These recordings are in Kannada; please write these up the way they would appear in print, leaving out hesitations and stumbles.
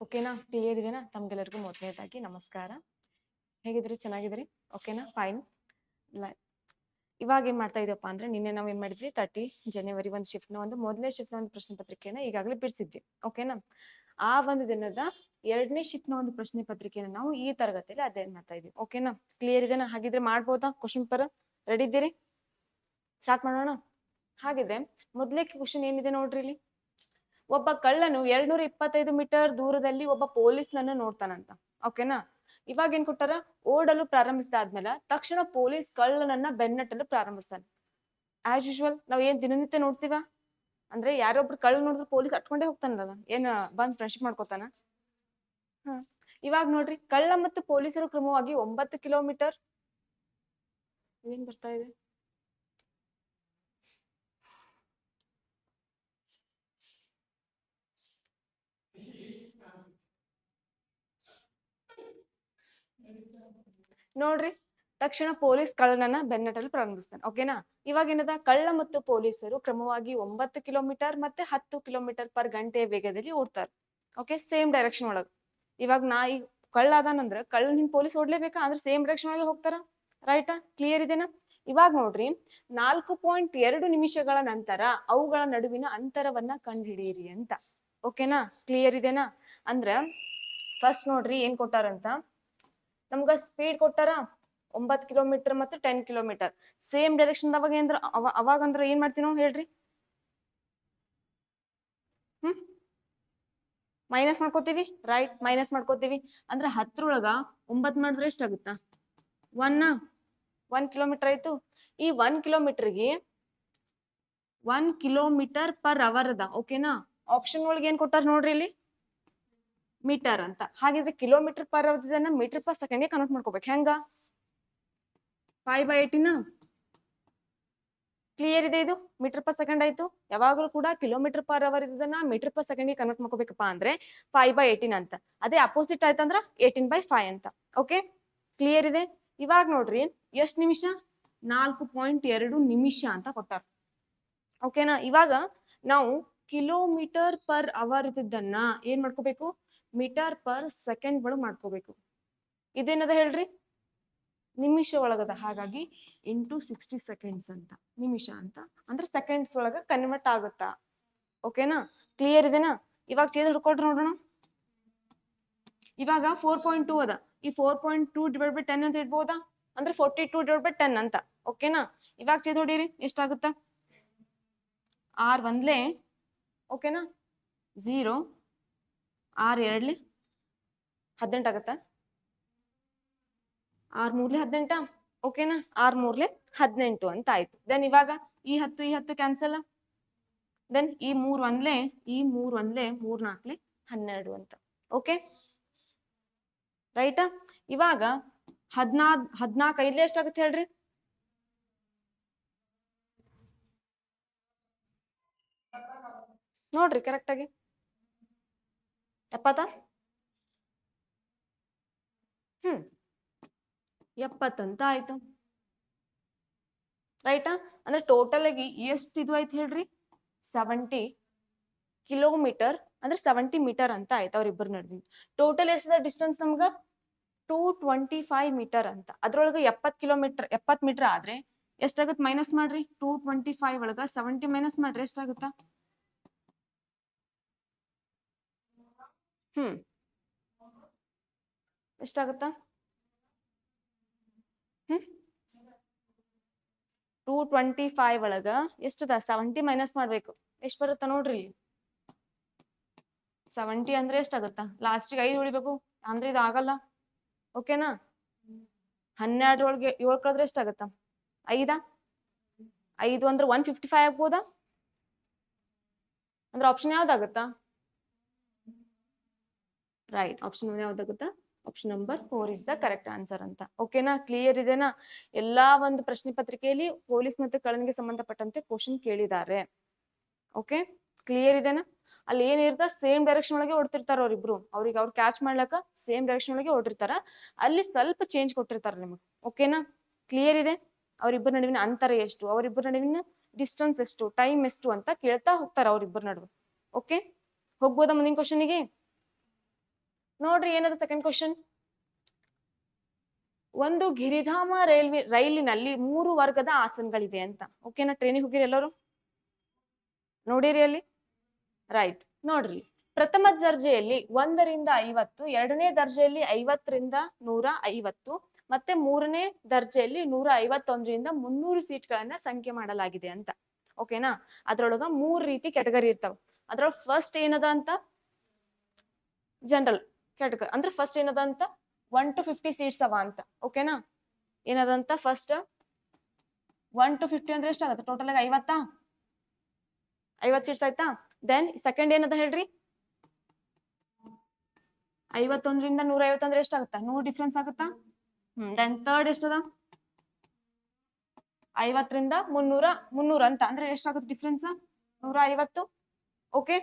ಓಕೆನಾ? ಕ್ಲಿಯರ್ ಇದೆನಾ? ತಮ್ಗೆಲ್ಲರಿಗೂ ಮೊದಲನೇದಾಗಿ ನಮಸ್ಕಾರ. ಹೇಗಿದ್ರಿ? ಚೆನ್ನಾಗಿದ್ರಿ? ಓಕೆನಾ? ಫೈನ್. ಇವಾಗ ಏನ್ ಮಾಡ್ತಾ ಇದೀವಪ್ಪ ಅಂದ್ರೆ ನಿನ್ನೆ ನಾವ್ ಏನ್ ಮಾಡಿದ್ವಿ 30 ಜನವರಿ ಒಂದು ಶಿಫ್ಟ್ನ ಒಂದು ಮೊದಲನೇ ಶಿಫ್ಟ್ನ ಒಂದು ಪ್ರಶ್ನೆ ಪತ್ರಿಕೆನ ಈಗಾಗಲೇ ಬಿಡಿಸಿದ್ವಿ. ಓಕೆನಾ? ಆ ಒಂದು ದಿನದ ಎರಡನೇ ಶಿಫ್ಟ್ನ ಒಂದು ಪ್ರಶ್ನೆ ಪತ್ರಿಕೆನ ನಾವು ಈ ತರಗತಿಯಲ್ಲಿ ಅಧ್ಯಯನ ಮಾಡ್ತಾ ಇದೀವಿ. ಓಕೆನಾ? ಕ್ಲಿಯರ್ ಇದೆನಾ? ಹಾಗಿದ್ರೆ ಮಾಡ್ಬೋದಾ? ಕ್ವಶನ್ ಪೇಪರ್ ರೆಡಿ ಇದ್ದೀರಿ? ಸ್ಟಾರ್ಟ್ ಮಾಡೋಣ. ಹಾಗಿದ್ರೆ ಮೊದಲೇ ಕ್ವಶನ್ ಏನಿದೆ ನೋಡ್ರಿ ಇಲ್ಲಿ. ಒಬ್ಬ ಕಳ್ಳನು 225 ಮೀಟರ್ ದೂರದಲ್ಲಿ ಒಬ್ಬ ಪೊಲೀಸ್ನನ್ನ ನೋಡ್ತಾನಂತ. ಓಕೆನಾ? ಇವಾಗ ಏನ್ ಕೊಟ್ಟಾರ? ಓಡಲು ಪ್ರಾರಂಭಿಸಿದಾದ್ಮೇಲೆ ತಕ್ಷಣ ಪೊಲೀಸ್ ಕಳ್ಳನನ್ನ ಬೆನ್ನಟ್ಟಲು ಪ್ರಾರಂಭಿಸ್ತಾನೆ. ಆಸ್ ಯೂಶುವಲ್ ನಾವ್ ಏನ್ ದಿನನಿತ್ಯ ನೋಡ್ತೀವ ಅಂದ್ರೆ ಯಾರೊಬ್ರು ಕಳ್ಳ ನೋಡಿದ್ರೆ ಪೊಲೀಸ್ ಅಟ್ಕೊಂಡೇ ಹೋಗ್ತಾನಲ್ಲ, ಏನ್ ಬಂದ್ ಫ್ರೆಂಡ್ಶಿಪ್ ಮಾಡ್ಕೋತಾನ. ಇವಾಗ ನೋಡ್ರಿ, ಕಳ್ಳ ಮತ್ತು ಪೊಲೀಸರು ಕ್ರಮವಾಗಿ 9 ಕಿಲೋಮೀಟರ್ ಏನ್ ಬರ್ತಾ ಇದೆ ನೋಡ್ರಿ. ತಕ್ಷಣ ಪೊಲೀಸ್ ಕಳ್ಳನನ್ನ ಬೆನ್ನಟ್ಟಲು ಪ್ರಾರಂಭಿಸ್ತಾನೆ. ಓಕೆನಾ? ಇವಾಗ ಏನದ? ಕಳ್ಳ ಮತ್ತು ಪೊಲೀಸರು ಕ್ರಮವಾಗಿ 9 ಕಿಲೋಮೀಟರ್ ಮತ್ತೆ 10 ಕಿಲೋಮೀಟರ್ ಪರ್ ಗಂಟೆಯ ವೇಗದಲ್ಲಿ ಓಡ್ತಾರೆ. ಓಕೆ, ಸೇಮ್ ಡೈರೆಕ್ಷನ್ ಒಳಗ. ಇವಾಗ ನಾ ಈಗ ಕಳ್ಳ ಅದಾನಂದ್ರ ಕಳ್ಳ ನಿನ್ ಪೊಲೀಸ್ ಓಡ್ಲೇಬೇಕಾ? ಅಂದ್ರೆ ಸೇಮ್ ಡೈರೆಕ್ಷನ್ ಒಳಗೆ ಹೋಗ್ತಾರ. ರೈಟಾ? ಕ್ಲಿಯರ್ ಇದೆನಾ? ಇವಾಗ ನೋಡ್ರಿ, 4.2 ನಿಮಿಷಗಳ ನಂತರ ಅವುಗಳ ನಡುವಿನ ಅಂತರವನ್ನ ಕಂಡುಹಿಡಿಯಿರಿ ಅಂತ. ಓಕೆನಾ? ಕ್ಲಿಯರ್ ಇದೆನಾ? ಅಂದ್ರ ಫಸ್ಟ್ ನೋಡ್ರಿ ಏನ್ ಕೊಟ್ಟಾರಂತ, ನಮ್ಗ ಸ್ಪೀಡ್ ಕೊಟ್ಟಾರ 9 ಕಿಲೋಮೀಟರ್ ಮತ್ತು 10 ಕಿಲೋಮೀಟರ್ ಸೇಮ್ ಡೈರೆಕ್ಷನ್. ಅವಾಗ ಅಂದ್ರ ಏನ್ ಮಾಡ್ತೀವಿ ನಾವು ಹೇಳ್ರಿ? ಮೈನಸ್ ಮಾಡ್ಕೋತೀವಿ. ರೈಟ್, ಮೈನಸ್ ಮಾಡ್ಕೋತೀವಿ. ಅಂದ್ರೆ 10ರೊಳಗ 9 ಮಾಡಿದ್ರೆ ಎಷ್ಟಾಗುತ್ತಾ? 1 ಕಿಲೋಮೀಟರ್ ಆಯ್ತು. ಈ 1 ಕಿಲೋಮೀಟರ್ಗೆ 1 ಕಿಲೋಮೀಟರ್ ಪರ್ ಅವರ್ ಅದ. ಓಕೆನಾ? ಆಪ್ಷನ್ ಒಳಗೆ ಏನ್ ಕೊಟ್ಟಾರ ನೋಡ್ರಿ ಇಲ್ಲಿ, ಮೀಟರ್ ಅಂತ. ಹಾಗಿದ್ರೆ kilometre per hour metre per second convert ಮಾಡ್ಕೋಬೇಕು. ಹೆಂಗ? 5/18. ಕ್ಲಿಯರ್ ಇದೆ? ಇದು ಮೀಟರ್ ಪರ್ ಸೆಕೆಂಡ್ ಆಯ್ತು. ಯಾವಾಗಲೂ ಕೂಡ ಕಿಲೋಮೀಟರ್ ಪರ್ ಅವರ್ ಇದನ್ನ ಮೀಟರ್ ಪರ್ ಸೆಕೆಂಡ್ ಕನ್ವರ್ಟ್ ಮಾಡ್ಕೋಬೇಕಪ್ಪ ಅಂದ್ರೆ 5/18 ಅಂತ. ಅದೇ ಅಪೋಸಿಟ್ ಆಯ್ತಂದ್ರ 18/5 ಅಂತ. ಓಕೆ, ಕ್ಲಿಯರ್ ಇದೆ? ಇವಾಗ ನೋಡ್ರಿ, ಎಷ್ಟ್ ನಿಮಿಷ? 4.2 ನಿಮಿಷ ಅಂತ ಕೊಟ್ಟಾರ. ಓಕೆನಾ? ಇವಾಗ ನಾವು ಕಿಲೋಮೀಟರ್ ಪರ್ ಅವರ್ ಇದ್ದನ್ನ ಏನ್ ಮಾಡ್ಕೋಬೇಕು? ಮೀಟರ್ ಪರ್ ಸೆಕೆಂಡ್ ಒಳಗ್ ಮಾಡ್ಕೋಬೇಕು. ಇದೇನದ ಹೇಳ್ರಿ? ನಿಮಿಷ ಒಳಗದ. ಹಾಗಾಗಿ ಇಂಟು 60 ಸೆಕೆಂಡ್ಸ್ ಅಂತ. ನಿಮಿಷ ಅಂತ ಅಂದ್ರೆ ಸೆಕೆಂಡ್ಸ್ ಒಳಗ ಕನ್ವರ್ಟ್ ಆಗುತ್ತಾ. ಓಕೆನಾ? ಕ್ಲಿಯರ್ ಇದೆನಾ? ಇವಾಗ ಚೇಂಜ್ ಹಿಡ್ಕೊಡ್ರಿ ನೋಡೋಣ. ಇವಾಗ 4.2 ಅದ. ಈ 4.2 ಡಿವೈಡ್ ಬೈ 10 ಅಂತ ಇಡ್ಬೋದಾ? ಅಂದ್ರೆ 42 ಡಿವೈಡ್ ಬೈ 10 ಅಂತ. ಓಕೆನಾ? ಇವಾಗ ಚೇಂಜ್ ಹೊಡೀರಿ, ಎಷ್ಟಾಗುತ್ತಾ? 6 1 ಓಕೆನಾ? 0 6 2 18 ಆಗತ್ತಾ? 6 3 18. ಓಕೆನಾ? 6 3 18 ಅಂತ ಆಯ್ತು. ದೆನ್ ಇವಾಗ ಈ 10 ಕ್ಯಾನ್ಸಲ್. ದೆನ್ ಈ 3 1 ಈ 3 1 3 4 12 ಅಂತ. ಓಕೆ, ರೈಟಾ? ಇವಾಗ 14 5 ಎಷ್ಟಾಗುತ್ತೆ ಹೇಳ್ರಿ? ನೋಡ್ರಿ ಕರೆಕ್ಟ್ ಆಗಿ 70. 70 ಅಂತ ಆಯ್ತು. ರೈಟಾ? ಅಂದ್ರೆ ಟೋಟಲ್ ಆಗಿ ಎಷ್ಟು ಇದು ಆಯ್ತು ಹೇಳ್ರಿ? 70 ಕಿಲೋಮೀಟರ್ ಅಂದ್ರೆ 70 ಮೀಟರ್ ಅಂತ ಆಯ್ತು ಅವ್ರಿಬ್ಬರ ನಡುವೆ. ಟೋಟಲ್ ಎಷ್ಟದ ಡಿಸ್ಟೆನ್ಸ್ ನಮ್ಗ? 225 ಮೀಟರ್ ಅಂತ. ಅದ್ರೊಳಗೆ 70 ಮೀಟರ್ ಆದ್ರೆ ಎಷ್ಟಾಗುತ್ತೆ? ಮೈನಸ್ ಮಾಡ್ರಿ. 225 ಒಳಗ 70 ಮೈನಸ್ ಮಾಡ್ರಿ, ಎಷ್ಟಾಗುತ್ತಾ? ಎಷ್ಟಾಗುತ್ತಾ? 225 ಒಳಗ ಎಷ್ಟದ? 70 ಮೈನಸ್ ಮಾಡ್ಬೇಕು. ಎಷ್ಟು ಬರುತ್ತಾ ನೋಡ್ರಿ? 70 ಅಂದ್ರೆ ಎಷ್ಟಾಗುತ್ತಾ? ಲಾಸ್ಟಿಗೆ 5 ಉಳಿಬೇಕು ಅಂದ್ರೆ ಇದು ಆಗಲ್ಲ. ಓಕೆನಾ? 12 ಒಳಗೆ 7 ಕಳೆದ್ರೆ ಎಷ್ಟಾಗತ್ತಾ? 5 5 ಅಂದ್ರೆ 155 ಆಗ್ಬೋದಾ? ಅಂದ್ರೆ ಆಪ್ಷನ್ ಯಾವ್ದಾಗುತ್ತಾ? ರೈಟ್, ಆಪ್ಷನ್ ಯಾವ್ದಾಗುತ್ತಾ? Option number 4 is the correct answer ಅಂತ. ಓಕೆನಾ? ಕ್ಲಿಯರ್ ಇದೆನಾ? ಎಲ್ಲಾ ಒಂದು ಪ್ರಶ್ನೆ ಪತ್ರಿಕೆಯಲ್ಲಿ ಪೊಲೀಸ್ ಮತ್ತೆ ಕಳ್ಳನಿಗೆ ಸಂಬಂಧಪಟ್ಟಂತೆ ಕ್ವಶನ್ ಕೇಳಿದ್ದಾರೆ. ಓಕೆ, ಕ್ಲಿಯರ್ ಇದೆನಾ? ಅಲ್ಲಿ ಏನಿರ್ತ ಸೇಮ್ ಡೈರೆಕ್ಷನ್ ಒಳಗೆ ಓಡ್ತಿರ್ತಾರ ಅವ್ರಿಬ್ರು. ಅವ್ರಿಗೆ ಅವ್ರು ಕ್ಯಾಚ್ ಮಾಡ್ಲಕ್ಕ ಸೇಮ್ ಡೈರೆಕ್ಷನ್ ಒಳಗೆ ಓಡಿರ್ತಾರ. ಅಲ್ಲಿ ಸ್ವಲ್ಪ ಚೇಂಜ್ ಕೊಟ್ಟಿರ್ತಾರ ನಿಮಗೆ. ಓಕೆನಾ? ಕ್ಲಿಯರ್ ಇದೆ? ಅವ್ರಿಬ್ಬರ ನಡುವಿನ ಅಂತರ ಎಷ್ಟು, ಅವರಿಬ್ಬರ ನಡುವಿನ ಡಿಸ್ಟೆನ್ಸ್ ಎಷ್ಟು, ಟೈಮ್ ಎಷ್ಟು ಅಂತ ಕೇಳ್ತಾ ಹೋಗ್ತಾರ ಅವ್ರಿಬ್ಬರ ನಡುವೆ. ಓಕೆ, ಹೋಗ್ಬೋದಾ ಮುಂದಿನ ಕ್ವಶನ್ಗೆ? ನೋಡ್ರಿ ಏನದ ಸೆಕೆಂಡ್ ಕ್ವಶನ್. ಒಂದು ಗಿರಿಧಾಮ ರೈಲಿನಲ್ಲಿ 3 ವರ್ಗದ ಆಸನಗಳಿವೆ ಅಂತ. ಓಕೆನಾ? ಟ್ರೈನಿಗೆ ಹೋಗಿರಿ ಎಲ್ಲರೂ? ನೋಡಿರಿ ಅಲ್ಲಿ? ರೈಟ್. ನೋಡ್ರಿ, ಪ್ರಥಮ ದರ್ಜೆಯಲ್ಲಿ 1ರಿಂದ 50, ಎರಡನೇ ದರ್ಜೆಯಲ್ಲಿ 50ರಿಂದ 150, ಮತ್ತೆ ಮೂರನೇ ದರ್ಜೆಯಲ್ಲಿ 151ರಿಂದ 300 ಸೀಟ್ಗಳನ್ನ ಸಂಖ್ಯೆ ಮಾಡಲಾಗಿದೆ ಅಂತ. ಓಕೆನಾ? ಅದ್ರೊಳಗ 3 ರೀತಿ ಕ್ಯಾಟಗರಿ ಇರ್ತಾವ. ಅದ್ರೊಳಗ ಫಸ್ಟ್ ಏನದ ಅಂತ ಜನರಲ್ ಕ್ಯಾಟಗರಿ, ಅಂದ್ರೆ ಫಸ್ಟ್ ಏನದ ಅಂತ 1 to 50 ಸೀಟ್ಸ್ ಅವ ಅಂತ. ಓಕೆನಾ? ಏನದಂತ ಫಸ್ಟ್ 1 to 50 ಅಂದ್ರೆ ಎಷ್ಟಾಗತ್ತೆ ಟೋಟಲ್ ಆಗಿ? 50 ಸೀಟ್ಸ್ ಆಯ್ತಾ? ದೆನ್ ಸೆಕೆಂಡ್ ಏನದ ಹೇಳ್ರಿ? 51ರಿಂದ 150 ಅಂದ್ರೆ ಎಷ್ಟಾಗತ್ತಾ? 100 ಡಿಫ್ರೆನ್ಸ್ ಆಗುತ್ತಾ? ದೆನ್ ಥರ್ಡ್ ಎಷ್ಟದ? 50ರಿಂದ 300 ಅಂತ, ಅಂದ್ರೆ ಎಷ್ಟಾಗುತ್ತೆ ಡಿಫ್ರೆನ್ಸ್? 150. ಓಕೆ,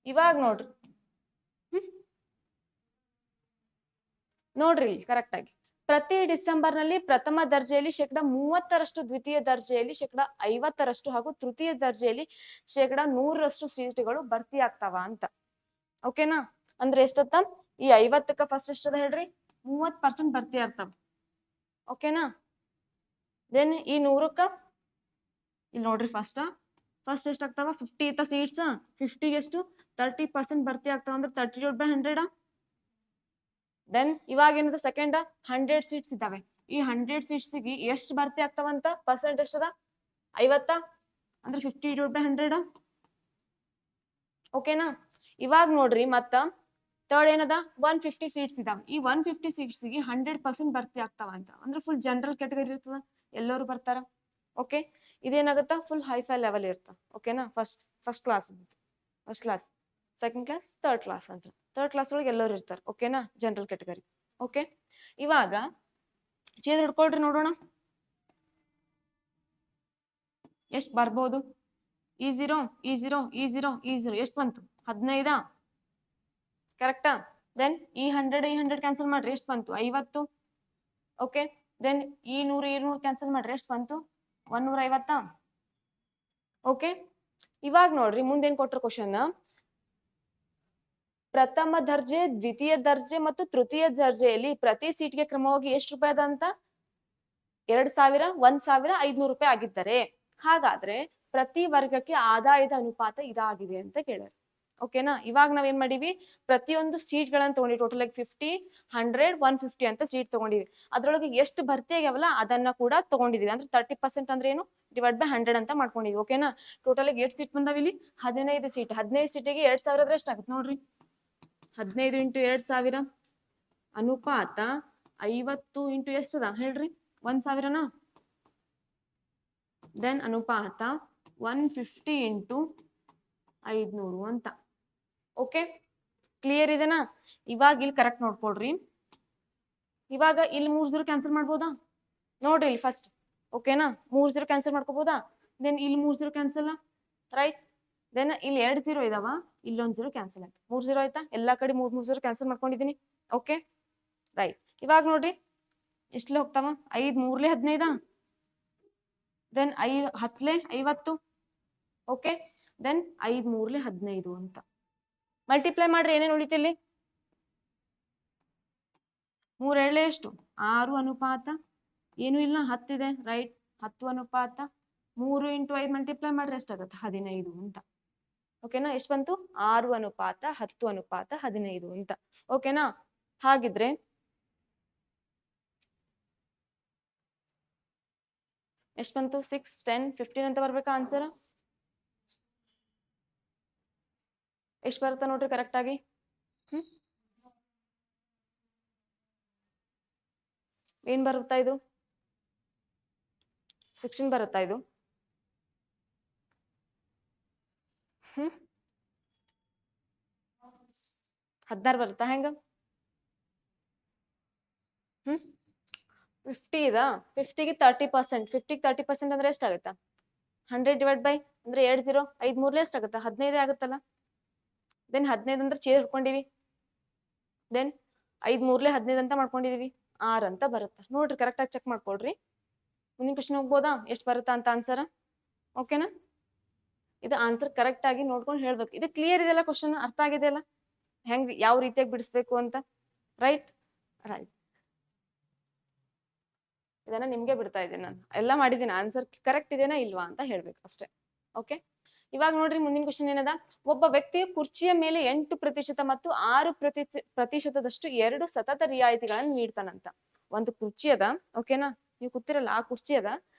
ಇವಾಗ ನೋಡ್ರಿ. ನೋಡ್ರಿ ಕರೆಕ್ಟ್ ಆಗಿ, ಪ್ರತಿ ಡಿಸೆಂಬರ್ ನಲ್ಲಿ ಪ್ರಥಮ ದರ್ಜೆಯಲ್ಲಿ 30%, ದ್ವಿತೀಯ ದರ್ಜೆಯಲ್ಲಿ 50%, ಹಾಗೂ ತೃತೀಯ ದರ್ಜೆಯಲ್ಲಿ 100% ಸೀಟುಗಳು ಭರ್ತಿ ಆಗ್ತಾವ ಅಂತ. ಓಕೆನಾ? ಅಂದ್ರೆ ಎಷ್ಟತ್ತ? ಈ 50ಕ್ಕ ಫಸ್ಟ್ ಎಷ್ಟದ ಹೇಳ್ರಿ? 30% ಭರ್ತಿ ಆಗ್ತಾವ. ಓಕೆನಾ? ದೆನ್ ಈ 100ಕ್ಕ ಇಲ್ಲಿ ನೋಡ್ರಿ, ಫಸ್ಟ್ ಎಷ್ಟಾಗ್ತಾವ? 50 ಇತ್ತ ಸೀಟ್ಸ್. 50ಗೆ ಎಷ್ಟು? 30% ಭರ್ತಿ ಆಗ್ತಾವ, ಅಂದ್ರೆ 30/100. ದೆನ್ ಇವಾಗ ಏನದ ಸೆಕೆಂಡ್? 100 ಸೀಟ್ಸ್ ಇದ್ದಾವೆ. ಈ 100 ಸೀಟ್ಸ್ಗೆ ಎಷ್ಟು ಭರ್ತಿ ಆಗ್ತಾವಂತ? ಪರ್ಸೆಂಟ್ ಎಷ್ಟದ? 50, ಅಂದ್ರೆ 50/100. ಓಕೆನಾ? ಇವಾಗ ನೋಡ್ರಿ, ಮತ್ತ ಥರ್ಡ್ ಏನದ? 150 ಸೀಟ್ಸ್ ಇದಾವೆ. ಈ 150 ಸೀಟ್ಸ್ಗೆ 100% ಭರ್ತಿ ಆಗ್ತಾವ ಅಂತ, ಅಂದ್ರೆ ಫುಲ್ ಜನರಲ್ ಕ್ಯಾಟಗರಿ ಇರ್ತದ, ಎಲ್ಲರೂ ಬರ್ತಾರ. ಓಕೆ, ಇದೇನಾಗುತ್ತಾ? ಫುಲ್ ಹೈಫೈ ಲೆವೆಲ್ ಇರ್ತಾವ. ಓಕೆನಾ? First class, second class, third class ಅಂತ. ಥರ್ಡ್ ಕ್ಲಾಸ್ ಒಳಗೆ ಎಲ್ಲರೂ ಇರ್ತಾರೆ. ಓಕೆನಾ? General category. ಓಕೆ, ಇವಾಗ ಚೇಂಜ್ ಹಿಡ್ಕೊಳ್ರಿ, ನೋಡೋಣ ಎಷ್ಟು ಬರ್ಬೋದು. E0 ಎಷ್ಟು ಬಂತು? 15. ಕರೆಕ್ಟಾ? ದೆನ್ ಈ 100 ಕ್ಯಾನ್ಸಲ್ ಮಾಡ್ರಿ, ಎಷ್ಟು ಬಂತು? 50. ಓಕೆ, ದೆನ್ ಈ 100 ಕ್ಯಾನ್ಸಲ್ ಮಾಡ್ರಿ, ಎಷ್ಟು ಬಂತು? 150. ಓಕೆ, ಇವಾಗ ನೋಡ್ರಿ ಮುಂದೇನ್ ಕೊಟ್ರ ಕ್ವಶನ್. ಪ್ರಥಮ ದರ್ಜೆ, ದ್ವಿತೀಯ ದರ್ಜೆ ಮತ್ತು ತೃತೀಯ ದರ್ಜೆಯಲ್ಲಿ ಪ್ರತಿ ಸೀಟ್ಗೆ ಕ್ರಮವಾಗಿ ಎಷ್ಟು ರೂಪಾಯಿ ಅದ ಅಂತ? 2000, 1000, 500 ರೂಪಾಯಿ ಆಗಿದ್ದಾರೆ. ಹಾಗಾದ್ರೆ ಪ್ರತಿ ವರ್ಗಕ್ಕೆ ಆದಾಯದ ಅನುಪಾತ ಇದಾಗಿದೆ ಅಂತ ಕೇಳ್ಯಾರ. ಓಕೆನಾ? ಇವಾಗ ನಾವೇನ್ ಮಾಡೀವಿ? ಪ್ರತಿಯೊಂದು ಸೀಟ್ ಗಳನ್ನ ತಗೊಂಡಿವಿ. ಟೋಟಲ್ ಆಗಿ 50, 100, 150 ಅಂತ ಸೀಟ್ ತಗೊಂಡಿವಿ. ಅದ್ರೊಳಗೆ ಎಷ್ಟು ಭರ್ತಿ ಆಗ್ಯಾವಲ್ಲ ಅದನ್ನ ಕೂಡ ತಗೊಂಡಿದೀವಿ. ಅಂದ್ರೆ 30% ಅಂದ್ರೆ ಏನು? /100 ಅಂತ ಮಾಡ್ಕೊಂಡಿದ್ವಿ. ಓಕೆನಾ? ಟೋಟಲ್ ಆಗಿ 8 ಸೀಟ್ ಬಂದಾವ ಇಲ್ಲಿ? 15 ಸೀಟ್. 15 ಸೀಟಿಗೆ 2000 ಆದ್ರೆ ಎಷ್ಟಾಗುತ್ತೆ ನೋಡ್ರಿ? 15 × 2000 ಅನುಪಾತ 50 × ಎಷ್ಟದ ಹೇಳ್ರಿ? 1000ನಾ? ದೆನ್ ಅನುಪಾತ 150 × 500 ಅಂತ. ಓಕೆ, ಕ್ಲಿಯರ್ ಇದೆನಾ? ಇವಾಗ ಇಲ್ಲಿ ಕರೆಕ್ಟ್ ನೋಡ್ಕೊಳ್ರಿ. ಇವಾಗ ಇಲ್ಲಿ 3 ಕ್ಯಾನ್ಸಲ್ ಮಾಡ್ಬೋದಾ? ನೋಡ್ರಿ ಇಲ್ಲಿ ಫಸ್ಟ್. ಓಕೆನಾ? 3 ಕ್ಯಾನ್ಸಲ್ ಮಾಡ್ಕೋಬಹುದಾ? ದೆನ್ ಇಲ್ಲಿ 3 ಕ್ಯಾನ್ಸಲ್, ರೈಟ್. ದೆನ್ ಇಲ್ಲಿ 2 0 ಇದಾವ, ಇಲ್ಲೊಂದು 0 ಕ್ಯಾನ್ಸಲ್ ಆಯ್ತು. 3 ಆಯ್ತಾ? ಎಲ್ಲಾ ಕಡೆ 3 ಕ್ಯಾನ್ಸಲ್ ಮಾಡ್ಕೊಂಡಿದೀನಿ. Okay, right. ಇವಾಗ ನೋಡ್ರಿ ಎಷ್ಟಲೇ ಹೋಗ್ತಾವ? 5 3 15. ದೆನ್ 5 10 50. ಓಕೆ, ದೆನ್ 5 3 15 ಅಂತ ಮಲ್ಟಿಪ್ಲೈ ಮಾಡ್ರಿ. ಏನೇನು ಉಳಿತಿಲ್ಲಿ? 3 7 ಎಷ್ಟು? 6 ಅನುಪಾತ ಏನು ಇಲ್ಲ, 10 ಇದೆ, ರೈಟ್. 10 ಅನುಪಾತ 3 × 5 ಮಲ್ಟಿಪ್ಲೈ ಮಾಡ್ರಿ, ಎಷ್ಟಾಗತ್ತೆ? 15 ಅಂತ. ಓಕೆನಾ? ಎಷ್ಟು ಬಂತು? 6 ಅನುಪಾತ 10 ಅನುಪಾತ 15 ಅಂತ. ಓಕೆನಾ? ಹಾಗಿದ್ರೆ ಎಷ್ಟು ಬಂತು? 6, 10, 15 ಅಂತ ಬರ್ಬೇಕಾ ಆನ್ಸರ್? ಎಷ್ಟು ಬರುತ್ತಾ ನೋಡ್ರಿ ಕರೆಕ್ಟ್ ಆಗಿ? ಏನ್ ಬರುತ್ತಾ ಇದು? 16 ಬರುತ್ತಾ ಇದು? 16 ಬರುತ್ತಾ? ಹೆಂಗ? 50 ಇದಾ? 50ಗೆ 30%. 50ಗೆ 30% ಅಂದ್ರೆ ಎಷ್ಟಾಗತ್ತಾ? 100 ಡಿವೈಡ್ ಬೈ ಅಂದ್ರೆ 2 0, 5 3 ಎಷ್ಟಾಗತ್ತಾ? 15 ಆಗುತ್ತಲ್ಲ. ದೆನ್ 15 ಅಂದ್ರೆ ಚೇರ್ ಹಿಡ್ಕೊಂಡಿವಿ. ದೆನ್ 5 3 15 ಅಂತ ಮಾಡ್ಕೊಂಡಿದೀವಿ. 6 ಅಂತ ಬರುತ್ತಾ ನೋಡ್ರಿ. ಕರೆಕ್ಟ್ ಆಗಿ ಚೆಕ್ ಮಾಡ್ಕೊಳ್ರಿ. ಮುಂದಿನ ಕ್ವಶನ್ ಹೋಗ್ಬೋದಾ? ಎಷ್ಟು ಬರುತ್ತಾ ಅಂತ ಆನ್ಸರ್? ಓಕೆನಾ? ಇದು ಆನ್ಸರ್ ಕರೆಕ್ಟ್ ಆಗಿ ನೋಡ್ಕೊಂಡು ಹೇಳ್ಬೇಕು. ಇದು ಕ್ಲಿಯರ್ ಇದೆಯಲ್ಲ? ಕ್ವಶನ್ ಅರ್ಥ ಆಗಿದೆಯಲ್ಲ? ಹೆಂಗ್ ಯಾವ ರೀತಿಯಾಗಿ ಬಿಡಿಸ್ಬೇಕು ಅಂತ. ರೈಟ್ ರೈಟ್ ಇದನ್ನ ನಿಮ್ಗೆ ಬಿಡ್ತಾ ಇದ್ದೀನಿ ನಾನು. ಎಲ್ಲ ಮಾಡಿದ್ದೀನಿ, ಆನ್ಸರ್ ಕರೆಕ್ಟ್ ಇದೆನಾ ಇಲ್ವಾ ಅಂತ ಹೇಳ್ಬೇಕು ಅಷ್ಟೇ. ಓಕೆ, ಇವಾಗ ನೋಡ್ರಿ ಮುಂದಿನ ಕ್ವಶನ್ ಏನದ. ಒಬ್ಬ ವ್ಯಕ್ತಿಯು ಕುರ್ಚಿಯ ಮೇಲೆ 8% ಮತ್ತು 6% 2 ಸತತ ರಿಯಾಯಿತಿಗಳನ್ನು ನೀಡ್ತಾನಂತ. ಒಂದು ಕುರ್ಚಿ ಅದ, ಓಕೆನಾ, ನೀವು ಕೂತಿರಲ್ಲ ಆ ಕುರ್ಚಿ ಅದ,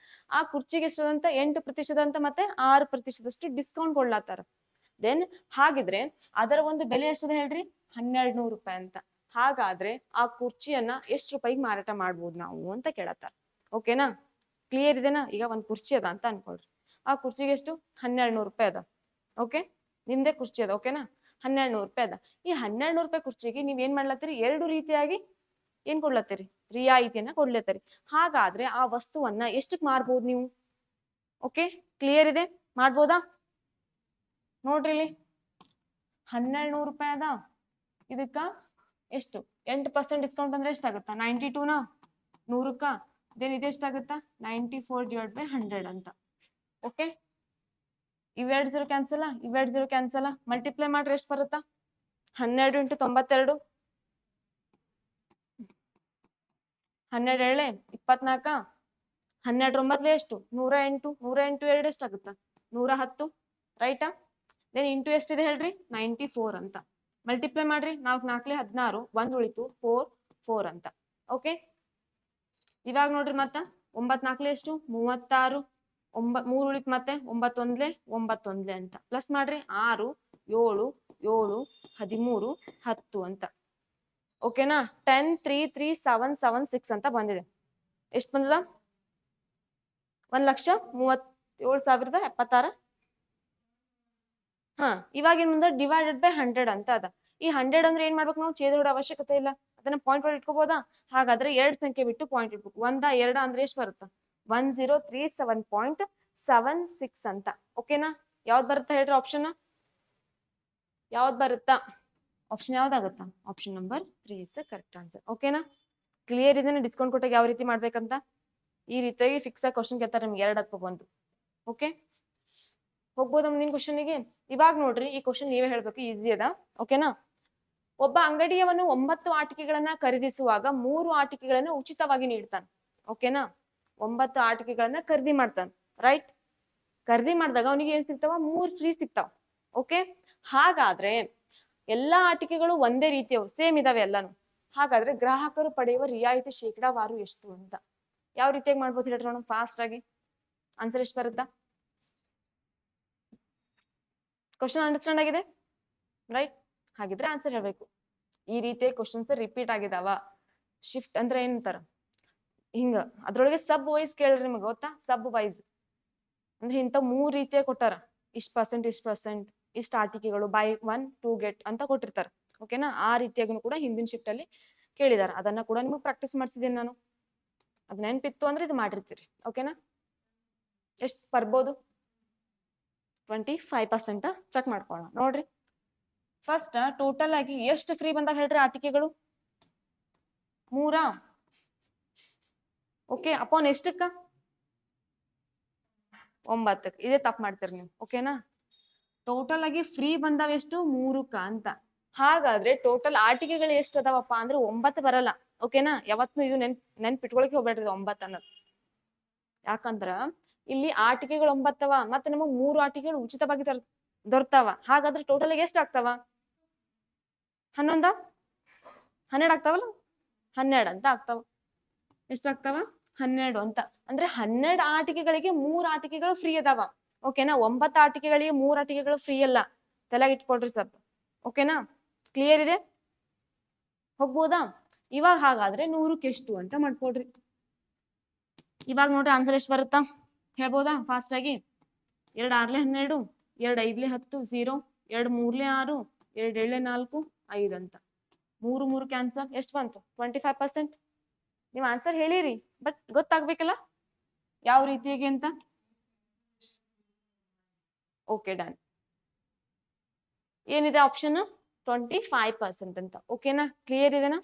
ಆ ಕುರ್ಚಿಗೆ ಎಷ್ಟಂತ 8% ಅಂತ ಮತ್ತೆ 6% ಡಿಸ್ಕೌಂಟ್ ಕೊಡ್ಲಾತಾರ. ದೆನ್ ಹಾಗಿದ್ರೆ ಅದರ ಒಂದು ಬೆಲೆ ಎಷ್ಟದ ಹೇಳ್ರಿ, 1200 ರೂಪಾಯಿ ಅಂತ. ಹಾಗಾದ್ರೆ ಆ ಕುರ್ಚಿಯನ್ನ ಎಷ್ಟು ರೂಪಾಯಿಗೆ ಮಾರಾಟ ಮಾಡ್ಬೋದು ನಾವು ಅಂತ ಕೇಳತ್ತಾರ. ಓಕೆನಾ, ಕ್ಲಿಯರ್ ಇದೆನಾ? ಈಗ ಒಂದ್ ಕುರ್ಚಿ ಅದ ಅಂತ ಅನ್ಕೊಳ್ರಿ, ಆ ಕುರ್ಚಿಗೆ ಎಷ್ಟು 1200 ರೂಪಾಯಿ ಅದ. ಓಕೆ, ನಿಮ್ದೇ ಕುರ್ಚಿ ಅದ, ಓಕೆನಾ, 1200 ರೂಪಾಯಿ ಅದ. ಈ 1200 ರೂಪಾಯಿ ಕುರ್ಚಿಗೆ ನೀವ್ ಏನ್ ಮಾಡ್ಲತ್ತೀರಿ, 2 ರೀತಿಯಾಗಿ ಏನ್ ಕೊಡ್ಲತ್ತೀರಿ, ರಿಯಾಯಿತಿಯನ್ನ ಕೊಡ್ಲತ್ತೀರಿ. ಹಾಗಾದ್ರೆ ಆ ವಸ್ತುವನ್ನ ಎಷ್ಟಕ್ ಮಾರ್ಬೋದು ನೀವು? ಓಕೆ, ಕ್ಲಿಯರ್ ಇದೆ, ಮಾಡ್ಬೋದಾ? ನೋಡ್ರಿ ಇಲ್ಲಿ 1200 ರೂಪಾಯಿ ಅದ, ಇದಕ್ಕ ಎಷ್ಟು 8% ಡಿಸ್ಕೌಂಟ್ ಅಂದ್ರೆ ಎಷ್ಟಾಗುತ್ತ, 92ನ 100ಕ್ಕ. ದೆನ್ ಇದೆಷ್ಟಾಗುತ್ತಾ, 94/100 ಅಂತ. ಓಕೆ, ಇವೆರಡು 0 ಕ್ಯಾನ್ಸಲ್, ಇವೆರಡು 0 ಕ್ಯಾನ್ಸಲ್, ಮಲ್ಟಿಪ್ಲೈ ಮಾಡ್ರೆ ಎಷ್ಟು ಬರುತ್ತಾ, 12 × 92, 12 24, 12 ಎಷ್ಟು, 108, 108 2 ಎಷ್ಟಾಗುತ್ತಾ, 110. ರೈಟಾ? ದೆನ್ ಇಂಟು ಎಷ್ಟಿದೆ ಹೇಳ್ರಿ, 94 ಅಂತ. ಮಲ್ಟಿಪ್ಲೈ ಮಾಡ್ರಿ, 4 4 16, 1 ಉಳಿತು, 4 4 ಅಂತ. ಓಕೆ, ಇವಾಗ ನೋಡ್ರಿ ಮತ್ತ 9 4 ಎಷ್ಟು, 36, 3 ಉಳಿತು, ಮತ್ತೆ 9 1 9 1 ಅಂತ. ಪ್ಲಸ್ ಮಾಡ್ರಿ, 6 7 7 13 10 ಅಂತ. ಓಕೆನಾ, 10 3 3 7 7 6 ಅಂತ ಬಂದಿದೆ. ಎಷ್ಟು ಬಂದದ, 1,37,076. ಹಾ, ಇವಾಗ ಏನ್ ಮುಂದೆ ಡಿವೈಡೆಡ್ ಬೈ 100 ಅಂತ ಅದ. ಈ 100 ಅಂದ್ರೆ ಏನ್ ಮಾಡ್ಬೇಕು ನಾವು, ಛೇದ ಅವಶ್ಯಕತೆ ಇಲ್ಲ, ಅದನ್ನ ಪಾಯಿಂಟ್ ಒಳಗೆ ಇಟ್ಕೋಬಹುದಾ? ಹಾಗಾದ್ರೆ 2 ಸಂಖ್ಯೆ ಬಿಟ್ಟು ಪಾಯಿಂಟ್ ಇಟ್ಬೇಕು. 1 2 ಅಂದ್ರೆ ಎಷ್ಟು ಬರುತ್ತಾ, 1037.76 ಅಂತ. ಓಕೆನಾ, ಯಾವ್ದು ಬರುತ್ತಾ ಹೇಳ್ರಿ ಆಪ್ಷನ್, ಯಾವ್ದು ಬರುತ್ತಾ ಆಪ್ಷನ್, ಯಾವ್ದಾಗುತ್ತಾ, option number 3 is the correct answer. ಓಕೆನಾ, ಕ್ಲಿಯರ್ ಇದನ್ನ ಡಿಸ್ಕೌಂಟ್ ಕೊಟ್ಟಾಗ ಯಾವ ರೀತಿ ಮಾಡ್ಬೇಕಂತ. ಈ ರೀತಿಯಾಗಿ ಫಿಕ್ಸ್ ಆಗಿ ಕ್ವಶನ್ ಕೇಳ್ತಾರೆ ನಿಮ್ಗೆ, 2 ಅಥವಾ 1. ಓಕೆ, ಹೋಗ್ಬೋದ ಮುಂದಿನ ಕ್ವಶನ್ಗೆ. ಇವಾಗ ನೋಡ್ರಿ, ಈ ಕ್ವಶನ್ ನೀವೇ ಹೇಳ್ಬೇಕು, ಈಸಿ ಅದ. ಓಕೆನಾ, ಒಬ್ಬ ಅಂಗಡಿಯವನು 9 ಆಟಿಕೆಗಳನ್ನ ಖರೀದಿಸುವಾಗ 3 ಆಟಿಕೆಗಳನ್ನ ಉಚಿತವಾಗಿ ನೀಡ್ತಾನೆ. ಓಕೆನಾ, 9 ಆಟಿಕೆಗಳನ್ನ ಖರೀದಿ ಮಾಡ್ತಾನೆ. ರೈಟ್, ಖರೀದಿ ಮಾಡಿದಾಗ ಅವನಿಗೆ ಏನ್ ಸಿಗ್ತಾವ, 3 ಫ್ರೀ ಸಿಗ್ತಾವ. ಓಕೆ, ಹಾಗಾದ್ರೆ ಎಲ್ಲಾ ಆಟಿಕೆಗಳು ಒಂದೇ ರೀತಿಯವು, ಸೇಮ್ ಇದಾವೆ ಎಲ್ಲಾನು. ಹಾಗಾದ್ರೆ ಗ್ರಾಹಕರು ಪಡೆಯುವ ರಿಯಾಯಿತಿ ಶೇಕಡಾವಾರು ಎಷ್ಟು ಅಂತ ಯಾವ ರೀತಿಯಾಗಿ ಮಾಡ್ಬೋದು ಹೇಳ್ರಿ ನೋಡೋಣ, ಫಾಸ್ಟ್ ಆಗಿ. ಆನ್ಸರ್ ಎಷ್ಟು ಬರುತ್ತಾ? ಕ್ವಶನ್ ಅಂಡರ್ಸ್ಟ್ಯಾಂಡ್ ಆಗಿದೆ? ರೈಟ್, ಹಾಗಿದ್ರೆ ಆನ್ಸರ್ ಹೇಳ್ಬೇಕು. ಈ ರೀತಿಯ ಕ್ವಶನ್ಸ್ ರಿಪೀಟ್ ಆಗಿದಾವ. ಶಿಫ್ಟ್ ಅಂದ್ರೆ ಏನಂತಾರ, ಹಿಂಗ ಅದ್ರೊಳಗೆ ಸಬ್ ವೈಸ್ ಕೇಳ್ರಿ ನಿಮ್ಗೆ ಗೊತ್ತಾ, ಸಬ್ ವೈಸ್ ಅಂದ್ರೆ ಇಂಥ 3 ರೀತಿಯ ಕೊಟ್ಟಾರ, ಇಷ್ಟು%, ಇಷ್ಟು ಆಟಿಕೆಗಳು, ಬೈ 1 2 ಗೆಟ್ ಅಂತ ಕೊಟ್ಟಿರ್ತಾರ. ಓಕೆನಾ, ಆ ರೀತಿಯಾಗೂ ಕೂಡ ಹಿಂದಿನ ಶಿಫ್ಟ್ ಅಲ್ಲಿ ಕೇಳಿದಾರ. ಅದನ್ನ ಕೂಡ ನಿಮಗೆ ಪ್ರಾಕ್ಟೀಸ್ ಮಾಡಿಸಿದ್ದೀನಿ ನಾನು. ಅದ್ ನೆನ್ಪಿತ್ತು ಅಂದ್ರೆ ಇದು ಮಾಡಿರ್ತೀರಿ. ಓಕೆನಾ, ಎಷ್ಟು ಬರ್ಬೋದು, 25% ಚೆಕ್ ಮಾಡ್ಕೊಳ್ಳೋಣ. ನೋಡ್ರಿ, ಫಸ್ಟ್ ಟೋಟಲ್ ಆಗಿ ಎಷ್ಟು ಫ್ರೀ ಬಂದಾಗ ಹೇಳ್ರಿ ಆಟಿಕೆಗಳು, 3. ಓಕೆ, ಅಪೋನ್ ಎಷ್ಟಕ್ಕ, 9ಕ್ಕೆ. ಇದೇ ತಪ್ಪು ಮಾಡ್ತೀರಿ ನೀವು. ಓಕೆನಾ, ಟೋಟಲ್ ಆಗಿ ಫ್ರೀ ಬಂದಾವ ಎಷ್ಟು, 3ಕ್ಕ ಅಂತ. ಹಾಗಾದ್ರೆ ಟೋಟಲ್ ಆಟಿಕೆಗಳು ಎಷ್ಟು ಅದಾವಪ್ಪ ಅಂದ್ರೆ 9 ಬರಲ್ಲ. ಓಕೆನಾ, ಯಾವತ್ತೂ ಇದು ನೆನ್ಪಿಟ್ಕೊಳಕ್ಕೆ ಹೋಗ್ಬೇಡ್ರಿ 9 ಅನ್ನೋದು. ಯಾಕಂದ್ರ ಇಲ್ಲಿ ಆಟಿಕೆಗಳು 9 ಮತ್ತೆ ನಮಗ್ 3 ಆಟಿಕೆಗಳು ಉಚಿತವಾಗಿ ದೊರ್ತಾವ. ಹಾಗಾದ್ರೆ ಟೋಟಲ್ ಎಷ್ಟು ಆಗ್ತಾವ, 11 12 ಆಗ್ತಾವಲ್ಲ, 12 ಅಂತ ಆಗ್ತಾವ. ಎಷ್ಟಾಗ್ತಾವ, 12 ಅಂತ. ಅಂದ್ರೆ 12 ಆಟಿಕೆಗಳಿಗೆ 3 ಆಟಿಕೆಗಳು ಫ್ರೀ ಅದಾವ. ಓಕೆನಾ, 9 ಆಟಿಕೆಗಳಿಗೆ 3 ಆಟಿಕೆಗಳು ಫ್ರೀ ಅಲ್ಲ, ತಲೆಗೆ ಇಟ್ಕೊಳ್ರಿ ಸ್ವಲ್ಪ. ಓಕೆನಾ, ಕ್ಲಿಯರ್ ಇದೆ, ಹೋಗ್ಬೋದಾ? ಇವಾಗ ಹಾಗಾದ್ರೆ 100ಕ್ಕೆ ಎಷ್ಟು ಅಂತ ಮಾಡ್ಕೊಡ್ರಿ. ಇವಾಗ ನೋಡ್ರಿ ಆನ್ಸರ್ ಎಷ್ಟು ಬರುತ್ತಾ ಹೇಳ್ಬೋದಾ ಫಾಸ್ಟ್ ಆಗಿ. 2 6 12, 2 5 10, 0, 2 3 6, 2 7 4, 5 ಅಂತ. 3 3 ಕ್ಯಾನ್ಸಲ್, ಎಷ್ಟು ಬಂತು, 25%. ನೀವು ಆನ್ಸರ್ ಹೇಳಿರಿ, ಬಟ್ ಗೊತ್ತಾಗ್ಬೇಕಲ್ಲ ಯಾವ ರೀತಿಯಾಗಿ ಅಂತ. Okay, done. ಏನಿದೆ ಆಪ್ಷನ್, 25% ಅಂತ. ಓಕೆನಾ, ಕ್ಲಿಯರ್ ಇದೆನಾ,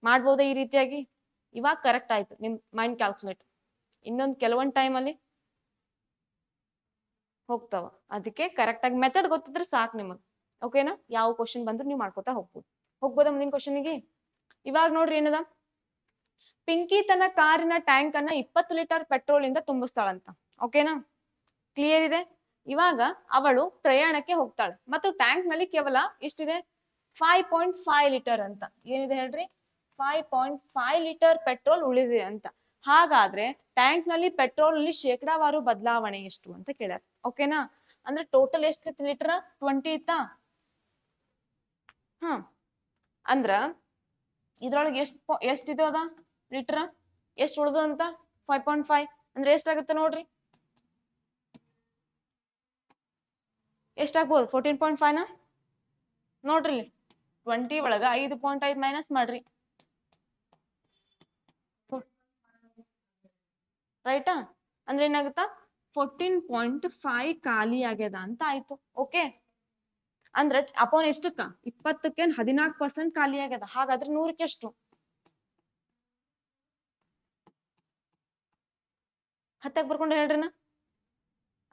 ಮಾಡ್ಬೋದಾ ಈ ರೀತಿಯಾಗಿ. ಇವಾಗ ಕರೆಕ್ಟ್ ಆಯ್ತು ನಿಮ್ ಮೈಂಡ್ ಕ್ಯಾಲ್ಕುಲೇಟ್. ಇನ್ನೊಂದು ಕೆಲವೊಂದು ಟೈಮಲ್ಲಿ ಹೋಗ್ತಾವ, ಅದಕ್ಕೆ ಕರೆಕ್ಟ್ ಆಗಿ ಮೆಥಡ್ ಗೊತ್ತಿದ್ರೆ ಸಾಕು ನಿಮಗೆ. ಓಕೆನಾ? ಯಾವ ಕ್ವಶನ್ ಬಂದ್ರು ನೀವು ಮಾಡ್ಕೋತಾ ಹೋಗ್ಬೋದಾ ಮುಂದಿನ ಕ್ವಶನ್ಗೆ? ಇವಾಗ ನೋಡ್ರಿ ಏನದ, ಪಿಂಕಿ ತನ್ನ ಕಾರಿನ ಟ್ಯಾಂಕ್ ಅನ್ನ 20 ಲೀಟರ್ ಪೆಟ್ರೋಲ್ ಇಂದ ತುಂಬಿಸ್ತಾಳಂತ. ಓಕೆನಾ? ಕ್ಲಿಯರ್ ಇದೆ? ಇವಾಗ ಅವಳು ಪ್ರಯಾಣಕ್ಕೆ ಹೋಗ್ತಾಳೆ ಮತ್ತು ಟ್ಯಾಂಕ್ ನಲ್ಲಿ ಕೇವಲ ಎಷ್ಟಿದೆ? 5.5 ಲೀಟರ್ ಅಂತ. ಏನಿದೆ ಹೇಳ್ರಿ? 5.5 ಲೀಟರ್ ಪೆಟ್ರೋಲ್ ಉಳಿದಿದೆ ಅಂತ. ಹಾಗಾದ್ರೆ ಟ್ಯಾಂಕ್ ನಲ್ಲಿ ಪೆಟ್ರೋಲ್ ನಲ್ಲಿ ಶೇಕಡಾವಾರು ಬದಲಾವಣೆ ಎಷ್ಟು ಅಂತ ಕೇಳ್ಯಾರ. ಓಕೆನಾ? ಅಂದ್ರೆ ಟೋಟಲ್ ಎಷ್ಟು ಲೀಟರ್? 20 ಇತ್ತಾ? ಅಂದ್ರ ಇದ್ರೊಳಗೆ ಎಷ್ಟಿದೆ ಅದ ಲೀಟರ್? ಎಷ್ಟು ಉಳ್ದು ಅಂತ? 5.5 ಅಂದ್ರೆ ಎಷ್ಟಾಗುತ್ತೆ ನೋಡ್ರಿ? ಎಷ್ಟಾಗ್ಬೋದು? 14.5 ನ ನೋಡ್ರಿ, 20 ಒಳಗ 5.5 ಮೈನಸ್ ಮಾಡ್ರಿ, ರೈಟಾ? ಅಂದ್ರೆ ಏನಾಗುತ್ತಾ? 14.5 ಖಾಲಿ ಆಗ್ಯದ ಅಂತ ಆಯ್ತು. ಓಕೆ, ಅಂದ್ರೆ ಅಪೋನ್ ಎಷ್ಟಕ್ಕ? 20ಕ್ಕೆ 14% ಖಾಲಿ ಆಗ್ಯದ. ಹಾಗಾದ್ರೆ 100ಕ್ಕೆ ಎಷ್ಟು? 10ಕ್ಕೆ ಬರ್ಕೊಂಡು ಹೇಳ್ರಿನ.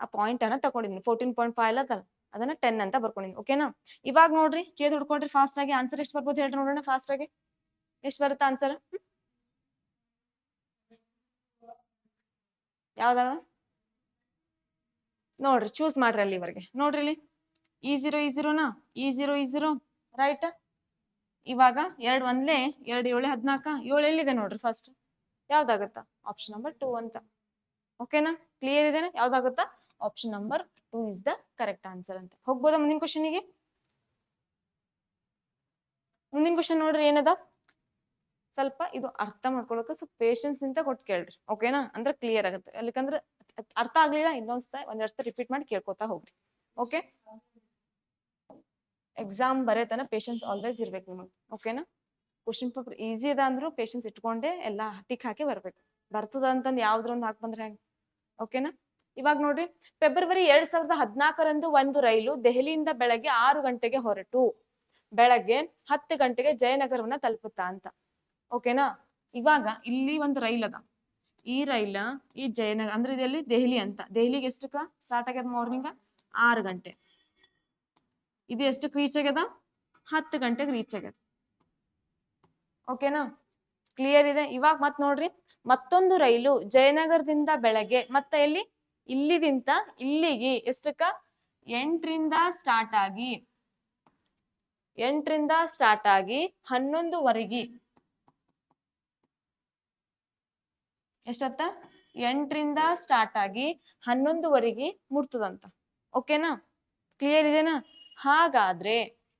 ಆ ಪಾಯಿಂಟ್ ಅನ್ನ ತಗೊಂಡಿದ್ದೀನಿ, 14.5 ಅಲ್ಲ ಅದನ್ನ 10 ಅಂತ ಬರ್ಕೊಂಡಿದ್ದೀನಿ. ಓಕೆನಾ? ಇವಾಗ ನೋಡ್ರಿ, ಚೇದ್ ಹುಡ್ಕೊಡ್ರಿ ಫಾಸ್ಟ್ ಆಗಿ. ಆನ್ಸರ್ ಎಷ್ಟು ಬರ್ಬೋದು ಹೇಳ್ರಿ ನೋಡೋಣ ಫಾಸ್ಟ್ ಆಗಿ. ಎಷ್ಟು ಬರುತ್ತೆ ಆನ್ಸರ್? ಯಾವ್ದಾಗ ನೋಡ್ರಿ, ಚೂಸ್ ಮಾಡ್ರಿ ಅಲ್ಲಿವರೆಗೆ. ನೋಡ್ರಿ ಇಲ್ಲಿ E0 E0 ರೈಟ್. ಇವಾಗ 2 ಒಂದ್ಲೆ 2 7 14 7 ಎಲ್ಲಿದೆ ನೋಡ್ರಿ ಫಸ್ಟ್? ಯಾವ್ದಾಗತ್ತ? ಆಪ್ಷನ್ ನಂಬರ್ 2 ಅಂತ. ಓಕೆನಾ? ಕ್ಲಿಯರ್ ಇದೆನಾ? ಯಾವ್ದಾಗುತ್ತಾ? Option number 2 is the correct answer ಅಂತ. ಹೋಗ್ಬೋದಾ ಮುಂದಿನ ಕ್ವಶನ್ಗೆ? ಮುಂದಿನ ಕ್ವಶನ್ ನೋಡ್ರಿ ಏನದ, ಸ್ವಲ್ಪ ಇದು ಅರ್ಥ ಮಾಡ್ಕೊಳಕ ಸ್ವಲ್ಪ ಪೇಶನ್ಸ್ ಇಂತ ಕೊಟ್ಟು ಕೇಳ್ರಿ. ಓಕೆನಾ? ಅಂದ್ರೆ ಕ್ಲಿಯರ್ ಆಗುತ್ತೆ. ಯಾಕಂದ್ರೆ ಅರ್ಥ ಆಗ್ಲಿಲ್ಲ ಒಂದೆರಡು ಸಲ ರಿಪೀಟ್ ಮಾಡಿ ಕೇಳ್ಕೊತಾ ಹೋಗ್ರಿ. ಓಕೆ, ಎಕ್ಸಾಮ್ ಬರೇತನ ಪೇಶನ್ಸ್ ಆಲ್ವೇಸ್ ಇರ್ಬೇಕು ನಿಮಗೆ. ಓಕೆನಾ? ಕ್ವಶನ್ ಪೇಪರ್ ಈಸಿ ಅದ ಅಂದ್ರೂ ಪೇಶನ್ಸ್ ಇಟ್ಕೊಂಡೆ ಎಲ್ಲ ಟಿಕ್ ಹಾಕಿ ಬರ್ಬೇಕು. ಬರ್ತದ ಅಂತಂದ್ ಯಾವ್ದ್ರೊಂದು ಹಾಕಿ ಬಂದ್ರೆ ಹೆಂಗ್? ಓಕೆನಾ? ಇವಾಗ ನೋಡ್ರಿ, ಫೆಬ್ರವರಿ 2014 ಒಂದು ರೈಲು ದೆಹಲಿಯಿಂದ ಬೆಳಗ್ಗೆ 6 ಗಂಟೆಗೆ ಹೊರಟು ಬೆಳಗ್ಗೆ 10 ಗಂಟೆಗೆ ಜಯನಗರವನ್ನ ತಲುಪುತ್ತಾ ಅಂತ. ಓಕೆನಾ? ಇವಾಗ ಇಲ್ಲಿ ಒಂದು ರೈಲ್ ಅದ. ಈ ರೈಲ ಈ ಜಯನಗರ ಅಂದ್ರೆ ಇದೆಲ್ಲಿ? ದೆಹಲಿ ಅಂತ. ದೆಹಲಿಗೆ ಎಷ್ಟಕ್ಕ ಸ್ಟಾರ್ಟ್ ಆಗ್ಯದ? ಮಾರ್ನಿಂಗ್ 6 ಗಂಟೆ. ಇದು ಎಷ್ಟಕ್ಕೆ ರೀಚ್ ಆಗ್ಯದ? 10 ಗಂಟೆಗೆ ರೀಚ್ ಆಗ್ಯದ. ಓಕೆನಾ? ಕ್ಲಿಯರ್ ಇದೆ? ಇವಾಗ ಮತ್ ನೋಡ್ರಿ, ಮತ್ತೊಂದು ರೈಲು ಜಯನಗರದಿಂದ ಬೆಳಗ್ಗೆ ಮತ್ತೆ ಎಲ್ಲಿ? ಇಲ್ಲಿದಿಂದ ಇಲ್ಲಿಗೆ ಎಷ್ಟಕ್ಕ? 8ರಿಂದ ಸ್ಟಾರ್ಟ್ ಆಗಿ 11ವರೆಗೆ ಎಷ್ಟತ್ತ? 8ರಿಂದ ಸ್ಟಾರ್ಟ್ ಆಗಿ 11ವರೆಗೆ ಮುಟ್ತದಂತ. ಓಕೆನಾ? ಕ್ಲಿಯರ್ ಇದೆನಾ? ಹಾಗಾದ್ರೆ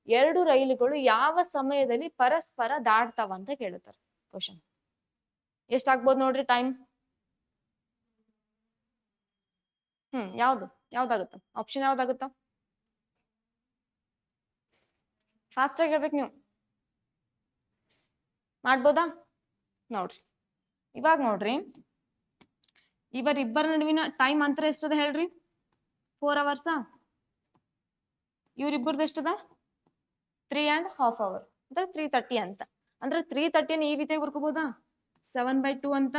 2 ರೈಲುಗಳು ಯಾವ ಸಮಯದಲ್ಲಿ ಪರಸ್ಪರ ದಾಟ್ತಾವ ಅಂತ ಕೇಳುತ್ತಾರೆ ಕ್ವಶನ್. ಎಷ್ಟಾಗ್ಬೋದು ನೋಡ್ರಿ ಟೈಮ್? ಯಾವ್ದಾಗುತ್ತ? ಆಪ್ಷನ್ ಯಾವ್ದಾಗುತ್ತ? ಫಾಸ್ಟ್ ಆಗಿ ಹೇಳ್ಬೇಕು ನೀವು. ಮಾಡ್ಬೋದಾ? ನೋಡ್ರಿ, ಇವಾಗ ನೋಡ್ರಿ, ಇವರಿಬ್ಬರ ನಡುವಿನ ಟೈಮ್ ಅಂತರ ಎಷ್ಟದ ಹೇಳ್ರಿ? 4 hours. ಇವ್ರಿಬ್ಬರದ್ದು ಎಷ್ಟದ? 3.5 hours ಅಂದ್ರೆ 3:30 ಅಂತ. ಅಂದ್ರೆ 3:30 ಈ ರೀತಿಯಾಗಿ ಬರ್ಕೋಬಹುದಾ? 7/2 ಅಂತ.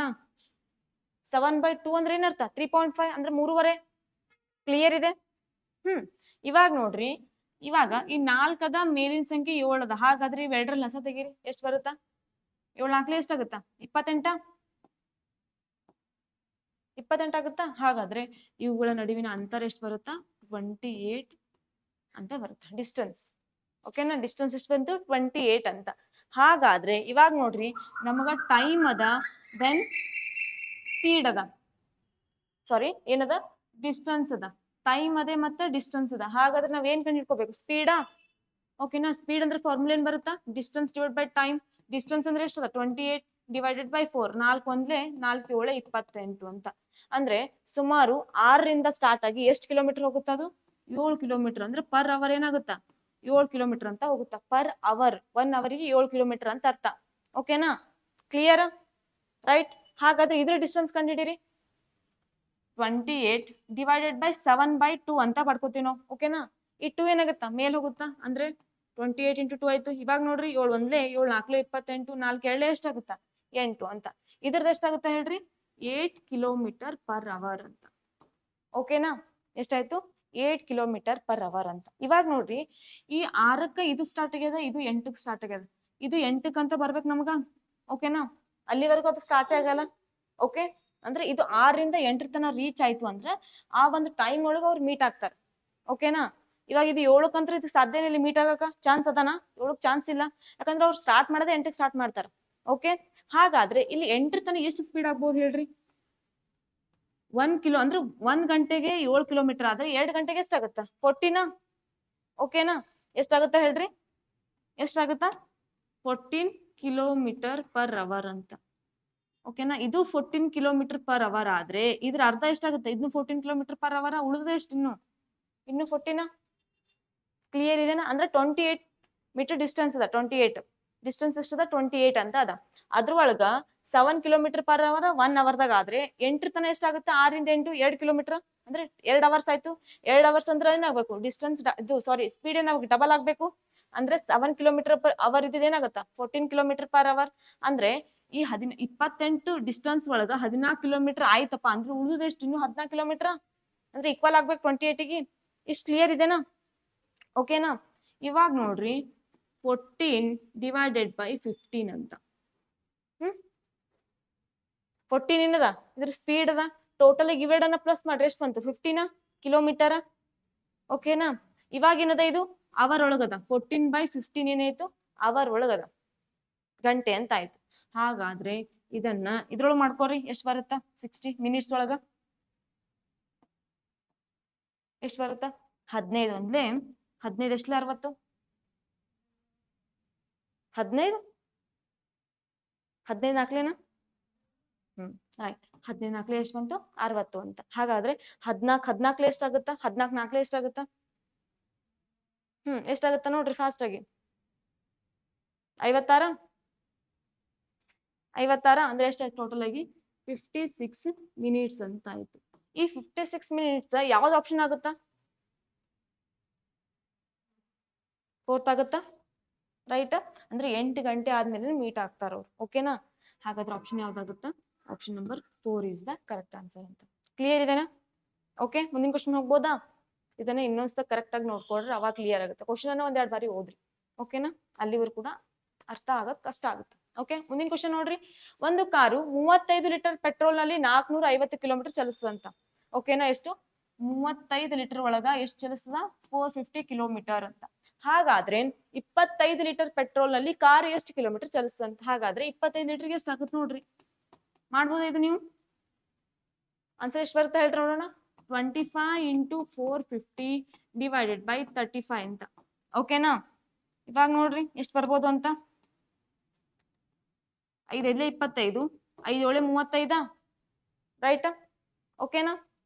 7/2 ಅಂದ್ರೆ ಏನರ್ಥ? 3.5 ಅಂದ್ರೆ 3.5. ಕ್ಲಿಯರ್ ಇದೆ? ಇವಾಗ ನೋಡ್ರಿ, ಇವಾಗ ಈ 4 ಅದ, ಮೇಲಿನ ಸಂಖ್ಯೆ 7 ಅದ. ಹಾಗಾದ್ರೆ ಇವೆರಡರಲ್ಲಿ ಲಸ ತೆಗೀರಿ, ಎಷ್ಟು ಬರುತ್ತಾ? 7 4 ಎಷ್ಟಾಗುತ್ತಾ? 28. 28 ಆಗುತ್ತಾ? ಹಾಗಾದ್ರೆ ಇವುಗಳ ನಡುವಿನ ಅಂತರ ಎಷ್ಟು ಬರುತ್ತಾ? 28 ಅಂತ ಬರುತ್ತೆ ಡಿಸ್ಟೆನ್ಸ್. ಓಕೆನಾ? ಡಿಸ್ಟೆನ್ಸ್ ಎಷ್ಟು ಬಂತು? 28 ಅಂತ. ಹಾಗಾದ್ರೆ ಇವಾಗ ನೋಡ್ರಿ, ನಮಗ ಟೈಮ್ ಅದ, ದೆನ್ ಸ್ಪೀಡ್ ಅದ, ಸಾರಿ ಏನದ? ಡಿಸ್ಟೆನ್ಸ್ ಅದ. ಟೈಮ್ ಅದೇ ಮತ್ತೆ ಡಿಸ್ಟೆನ್ಸ್ ಅದ. ಹಾಗಾದ್ರೆ ನಾವ್ ಏನ್ ಕಂಡು ಹಿಡ್ಕೋಬೇಕು? ಸ್ಪೀಡಾ? ಓಕೆನಾ? ಸ್ಪೀಡ್ ಅಂದ್ರೆ ಫಾರ್ಮುಲಾ ಏನ್ ಬರುತ್ತಾ? Distance divide by time. Distance ಅಂದ್ರೆ ಎಷ್ಟದ? 28 ಡಿವೈಡೆಡ್ ಬೈ 4. 4 ಒಂದ್ಲೆ 4 7 28 ಅಂತ. ಅಂದ್ರೆ ಸುಮಾರು 6ರಿಂದ ಸ್ಟಾರ್ಟ್ ಆಗಿ ಎಷ್ಟು ಕಿಲೋಮೀಟರ್ ಹೋಗುತ್ತಾ? ಅದು 7 ಕಿಲೋಮೀಟರ್. ಅಂದ್ರೆ ಪರ್ ಅವರ್ ಏನಾಗುತ್ತಾ? 7 ಕಿಲೋಮೀಟರ್ ಅಂತ ಹೋಗುತ್ತಾ. ಪರ್ ಅವರ್ 1 ಅವರಿಗೆ 7 ಕಿಲೋಮೀಟರ್ ಅಂತ ಅರ್ಥ. ಓಕೆನಾ? ಕ್ಲಿಯರ್? ರೈಟ್. ಹಾಗಾದ್ರೆ ಇದ್ರ ಡಿಸ್ಟೆನ್ಸ್ ಕಂಡಿಡಿರಿ. 28 ಡಿವೈಡೆಡ್ ಬೈ 7/2 ಅಂತ ಪಡ್ಕೋತೀವಿ ನಾವು. ಓಕೆನಾ? ಈ 2 ಏನಾಗುತ್ತಾ? ಮೇಲ್ ಹೋಗುತ್ತಾ? ಅಂದ್ರೆ 28 into 2 ಆಯ್ತು. ಇವಾಗ ನೋಡ್ರಿ, 7 ಒಂದ್ಲೆ 7 4 28, 4 2 ಎಷ್ಟಾಗುತ್ತಾ? 8 ಅಂತ. ಇದ್ರದ್ದು ಎಷ್ಟಾಗುತ್ತಾ ಹೇಳ್ರಿ? 8 ಕಿಲೋಮೀಟರ್ ಪರ್ ಅವರ್ ಅಂತ. ಓಕೆನಾ? ಎಷ್ಟಾಯ್ತು? 8 km/h ಅಂತ. ಇವಾಗ ನೋಡ್ರಿ ಈ 6ಕ್ಕೆ ಇದು ಸ್ಟಾರ್ಟ್ ಆಗ್ಯದ, ಇದು 8ಕ್ಕೆ ಸ್ಟಾರ್ಟ್ ಆಗ್ಯದ, ಇದು 8ಕ್ಕೆ ಅಂತ ಬರ್ಬೇಕು ನಮ್ಗ. ಓಕೆನಾ? ಅಲ್ಲಿವರೆಗೂ ಅದು ಸ್ಟಾರ್ಟ್ ಆಗಲ್ಲ. ಓಕೆ, ಅಂದ್ರೆ ಇದು 6ರಿಂದ 8 ತನ ರೀಚ್ ಆಯ್ತು ಅಂದ್ರೆ ಆ ಒಂದು ಟೈಮ್ ಒಳಗೆ ಅವ್ರು ಮೀಟ್ ಆಗ್ತಾರೆ. ಓಕೆನಾ? ಇವಾಗ ಇದು 7ಕ್ಕಂತ್ರ ಇದು ಸಾಧ್ಯನೇ ಇಲ್ಲ ಮೀಟ್ ಆಗಕ. ಚಾನ್ಸ್ ಅದಾನ? 7ಕ್ಕೆ ಚಾನ್ಸ್ ಇಲ್ಲ. ಯಾಕಂದ್ರೆ ಅವ್ರು ಸ್ಟಾರ್ಟ್ ಮಾಡದೆ 8ಕ್ಕೆ ಸ್ಟಾರ್ಟ್ ಮಾಡ್ತಾರ. ಓಕೆ, ಹಾಗಾದ್ರೆ ಇಲ್ಲಿ 8 ತನ ಎಷ್ಟು ಸ್ಪೀಡ್ ಆಗ್ಬೋದು ಹೇಳ್ರಿ? 1 ಕಿಲೋ ಅಂದ್ರೆ 1 ಗಂಟೆಗೆ 7 ಕಿಲೋಮೀಟರ್ ಆದ್ರೆ 2 ಗಂಟೆಗೆ ಎಷ್ಟಾಗತ್ತ? 40ನಾ? ಓಕೆನಾ? ಎಷ್ಟಾಗತ್ತ ಹೇಳ್ರಿ? ಎಷ್ಟಾಗತ್ತ? 14 km/h ಅಂತ. ಓಕೆನಾ? ಇದು 14 km/h ಆದ್ರೆ ಇದ್ರ ಅರ್ಧ ಎಷ್ಟಾಗುತ್ತೆ? ಇನ್ನು 14 km/h, ಉಳಿದ ಎಷ್ಟು? ಇನ್ನು 14ನಾ? ಕ್ಲಿಯರ್ ಇದೆನಾ? ಅಂದ್ರೆ 28 ಮೀಟರ್ ಡಿಸ್ಟೆನ್ಸ್ ಅದ. 28 ಡಿಸ್ಟೆನ್ಸ್ ಎಷ್ಟದ? 28 ಅಂತ ಅದ. ಅದ್ರೊಳಗ 7 km/h 1 ಅವರ್ದಾಗ ಆದ್ರೆ 8 ತನ ಎಷ್ಟಾಗುತ್ತೆ? 6ರಿಂದ 8 2 ಕಿಲೋಮೀಟರ್ ಅಂದ್ರೆ 2 ಅವರ್ಸ್ ಆಯ್ತು. 2 ಅವರ್ಸ್ ಅಂದ್ರೆ ಏನಾಗ್ಬೇಕು? ಡಿಸ್ಟೆನ್ಸ್ ಇದು ಸಾರಿ ಸ್ಪೀಡ್ ಏನಾಗ್ಬೇಕು? ಡಬಲ್ ಆಗ್ಬೇಕು. ಅಂದ್ರೆ 7 km/h ಇದ್ದಿದ್ದು ಏನಾಗತ್ತ? 14 km/h. ಅಂದ್ರೆ ಈ 28 ಡಿಸ್ಟೆನ್ಸ್ ಒಳಗ 14 ಕಿಲೋಮೀಟರ್ ಆಯ್ತಪ್ಪ ಅಂದ್ರೆ ಉಳಿದ ಎಷ್ಟು? ಇನ್ನು 14 ಕಿಲೋಮೀಟರ್ ಅಂದ್ರೆ ಈಕ್ವಲ್ ಆಗ್ಬೇಕು 28ಗೆ. ಇಷ್ಟು ಕ್ಲಿಯರ್ ಇದೆನಾ? ಓಕೆನಾ? ಇವಾಗ ನೋಡ್ರಿ 14 / 15 ಅಂತ. 14 ಏನದ? ಇದ್ರ ಸ್ಪೀಡ್ ಅದ. ಟೋಟಲ್ ಇವೆರಡನ್ನ ಪ್ಲಸ್ ಮಾಡ್ರಿ ಎಷ್ಟು ಬಂತು? 15 ಕಿಲೋಮೀಟರ್. ಓಕೆನಾ? ಇವಾಗ ಏನದ? ಇದು ಅವರ್ ಒಳಗದ. 14/15 ಏನಾಯ್ತು? ಅವರ್ ಒಳಗದ, ಗಂಟೆ ಅಂತ ಆಯ್ತು. ಹಾಗಾದ್ರೆ ಇದನ್ನ ಇದ್ರೊಳಗೆ ಮಾಡ್ಕೋರಿ. ಎಷ್ಟು ಬರುತ್ತಾ? 60 ಮಿನಿಟ್ಸ್ ಒಳಗ ಎಷ್ಟು ಬರುತ್ತಾ? 15 ಒಂದ್ಲೆ 15 ಎಷ್ಟಲೆ 60? 15 15 ನಾಲ್ಕಲೇನಾ? ರೈಟ್. 15 ನಾಲ್ಕಲೆ ಎಷ್ಟು ಬಂತು? 60 ಅಂತ. ಹಾಗಾದ್ರೆ 14 ಎಷ್ಟಾಗುತ್ತಾ? 14 ನಾಲ್ಕಲೆ ಎಷ್ಟಾಗುತ್ತಾ? ಎಷ್ಟಾಗುತ್ತಾ ನೋಡ್ರಿ ಫಾಸ್ಟ್ ಆಗಿ. 56 ಅಂದ್ರೆ ಎಷ್ಟಾಯ್ತು ಟೋಟಲ್ ಆಗಿ? 56 ಮಿನಿಟ್ಸ್ ಅಂತ ಆಯ್ತು. ಈ 56 ಮಿನಿಟ್ಸ್ ಯಾವ್ದು ಆಪ್ಷನ್ ಆಗುತ್ತಾ? 4th ಆಗುತ್ತಾ? ರೈಟ್. ಅಂದ್ರೆ 8 ಗಂಟೆ ಆದ್ಮೇಲೆ ಮೀಟ್ ಆಗ್ತಾರ ಅವ್ರು. ಓಕೆನಾ? ಹಾಗಾದ್ರೆ ಆಪ್ಷನ್ ಯಾವ್ದಾಗುತ್ತಾ? Option number 4 is the correct answer ಅಂತ. ಕ್ಲಿಯರ್ ಇದೆನಾ? ಓಕೆ, ಮುಂದಿನ ಕ್ವಶನ್ ಹೋಗ್ಬೋದಾ? ಇದನ್ನ ಇನ್ನೊಂದ್ಸಲ ಕರೆಕ್ಟ್ ಆಗಿ ನೋಡ್ಕೊಡ್ರಿ, ಅವಾಗ ಕ್ಲಿಯರ್ ಆಗುತ್ತೆ. ಕ್ವಶನ್ ಅನ್ನ ಒಂದೆರಡು ಬಾರಿ ಓದ್ರಿ. ಓಕೆನಾ? ಅಲ್ಲಿವರೆಗೂ ಕೂಡ ಅರ್ಥ ಆಗೋದ್ ಕಷ್ಟ ಆಗುತ್ತೆ. ಓಕೆ, ಮುಂದಿನ ಕ್ವಶನ್ ನೋಡ್ರಿ. ಒಂದು ಕಾರು 35 ಲೀಟರ್ ಪೆಟ್ರೋಲ್ ನಲ್ಲಿ 450 ಕಿಲೋಮೀಟರ್ ಚಲಿಸ್ತದಂತ. ಓಕೆನಾ? ಎಷ್ಟು? 35 ಲೀಟರ್ ಒಳಗ ಎಷ್ಟು ಚಲಿಸ್ತದ? 450 ಕಿಲೋಮೀಟರ್ ಅಂತ. ಹಾಗಾದ್ರೆ 25 ಲೀಟರ್ ಪೆಟ್ರೋಲ್ ನಲ್ಲಿ ಕಾರ್ ಎಷ್ಟು ಕಿಲೋಮೀಟರ್ ಚಲಿಸ್ತಂತ. ಹಾಗಾದ್ರೆ 25 ಲೀಟರ್ಗೆ ಎಷ್ಟು ಆಗುತ್ತೆ ನೋಡ್ರಿ. ಮಾಡ್ಬೋದ ಇದು ನೀವು? ಆನ್ಸರ್ ಎಷ್ಟು ಬರುತ್ತೆ ಹೇಳ್ರಿ ನೋಡೋಣ. 25 × 450 / 35 ಅಂತ. ಓಕೆನಾ? ಇವಾಗ ನೋಡ್ರಿ ಎಷ್ಟು ಬರ್ಬೋದು ಅಂತ. 5 × 25, 5 × 35. ರೈಟ್. ಓಕೆನಾ?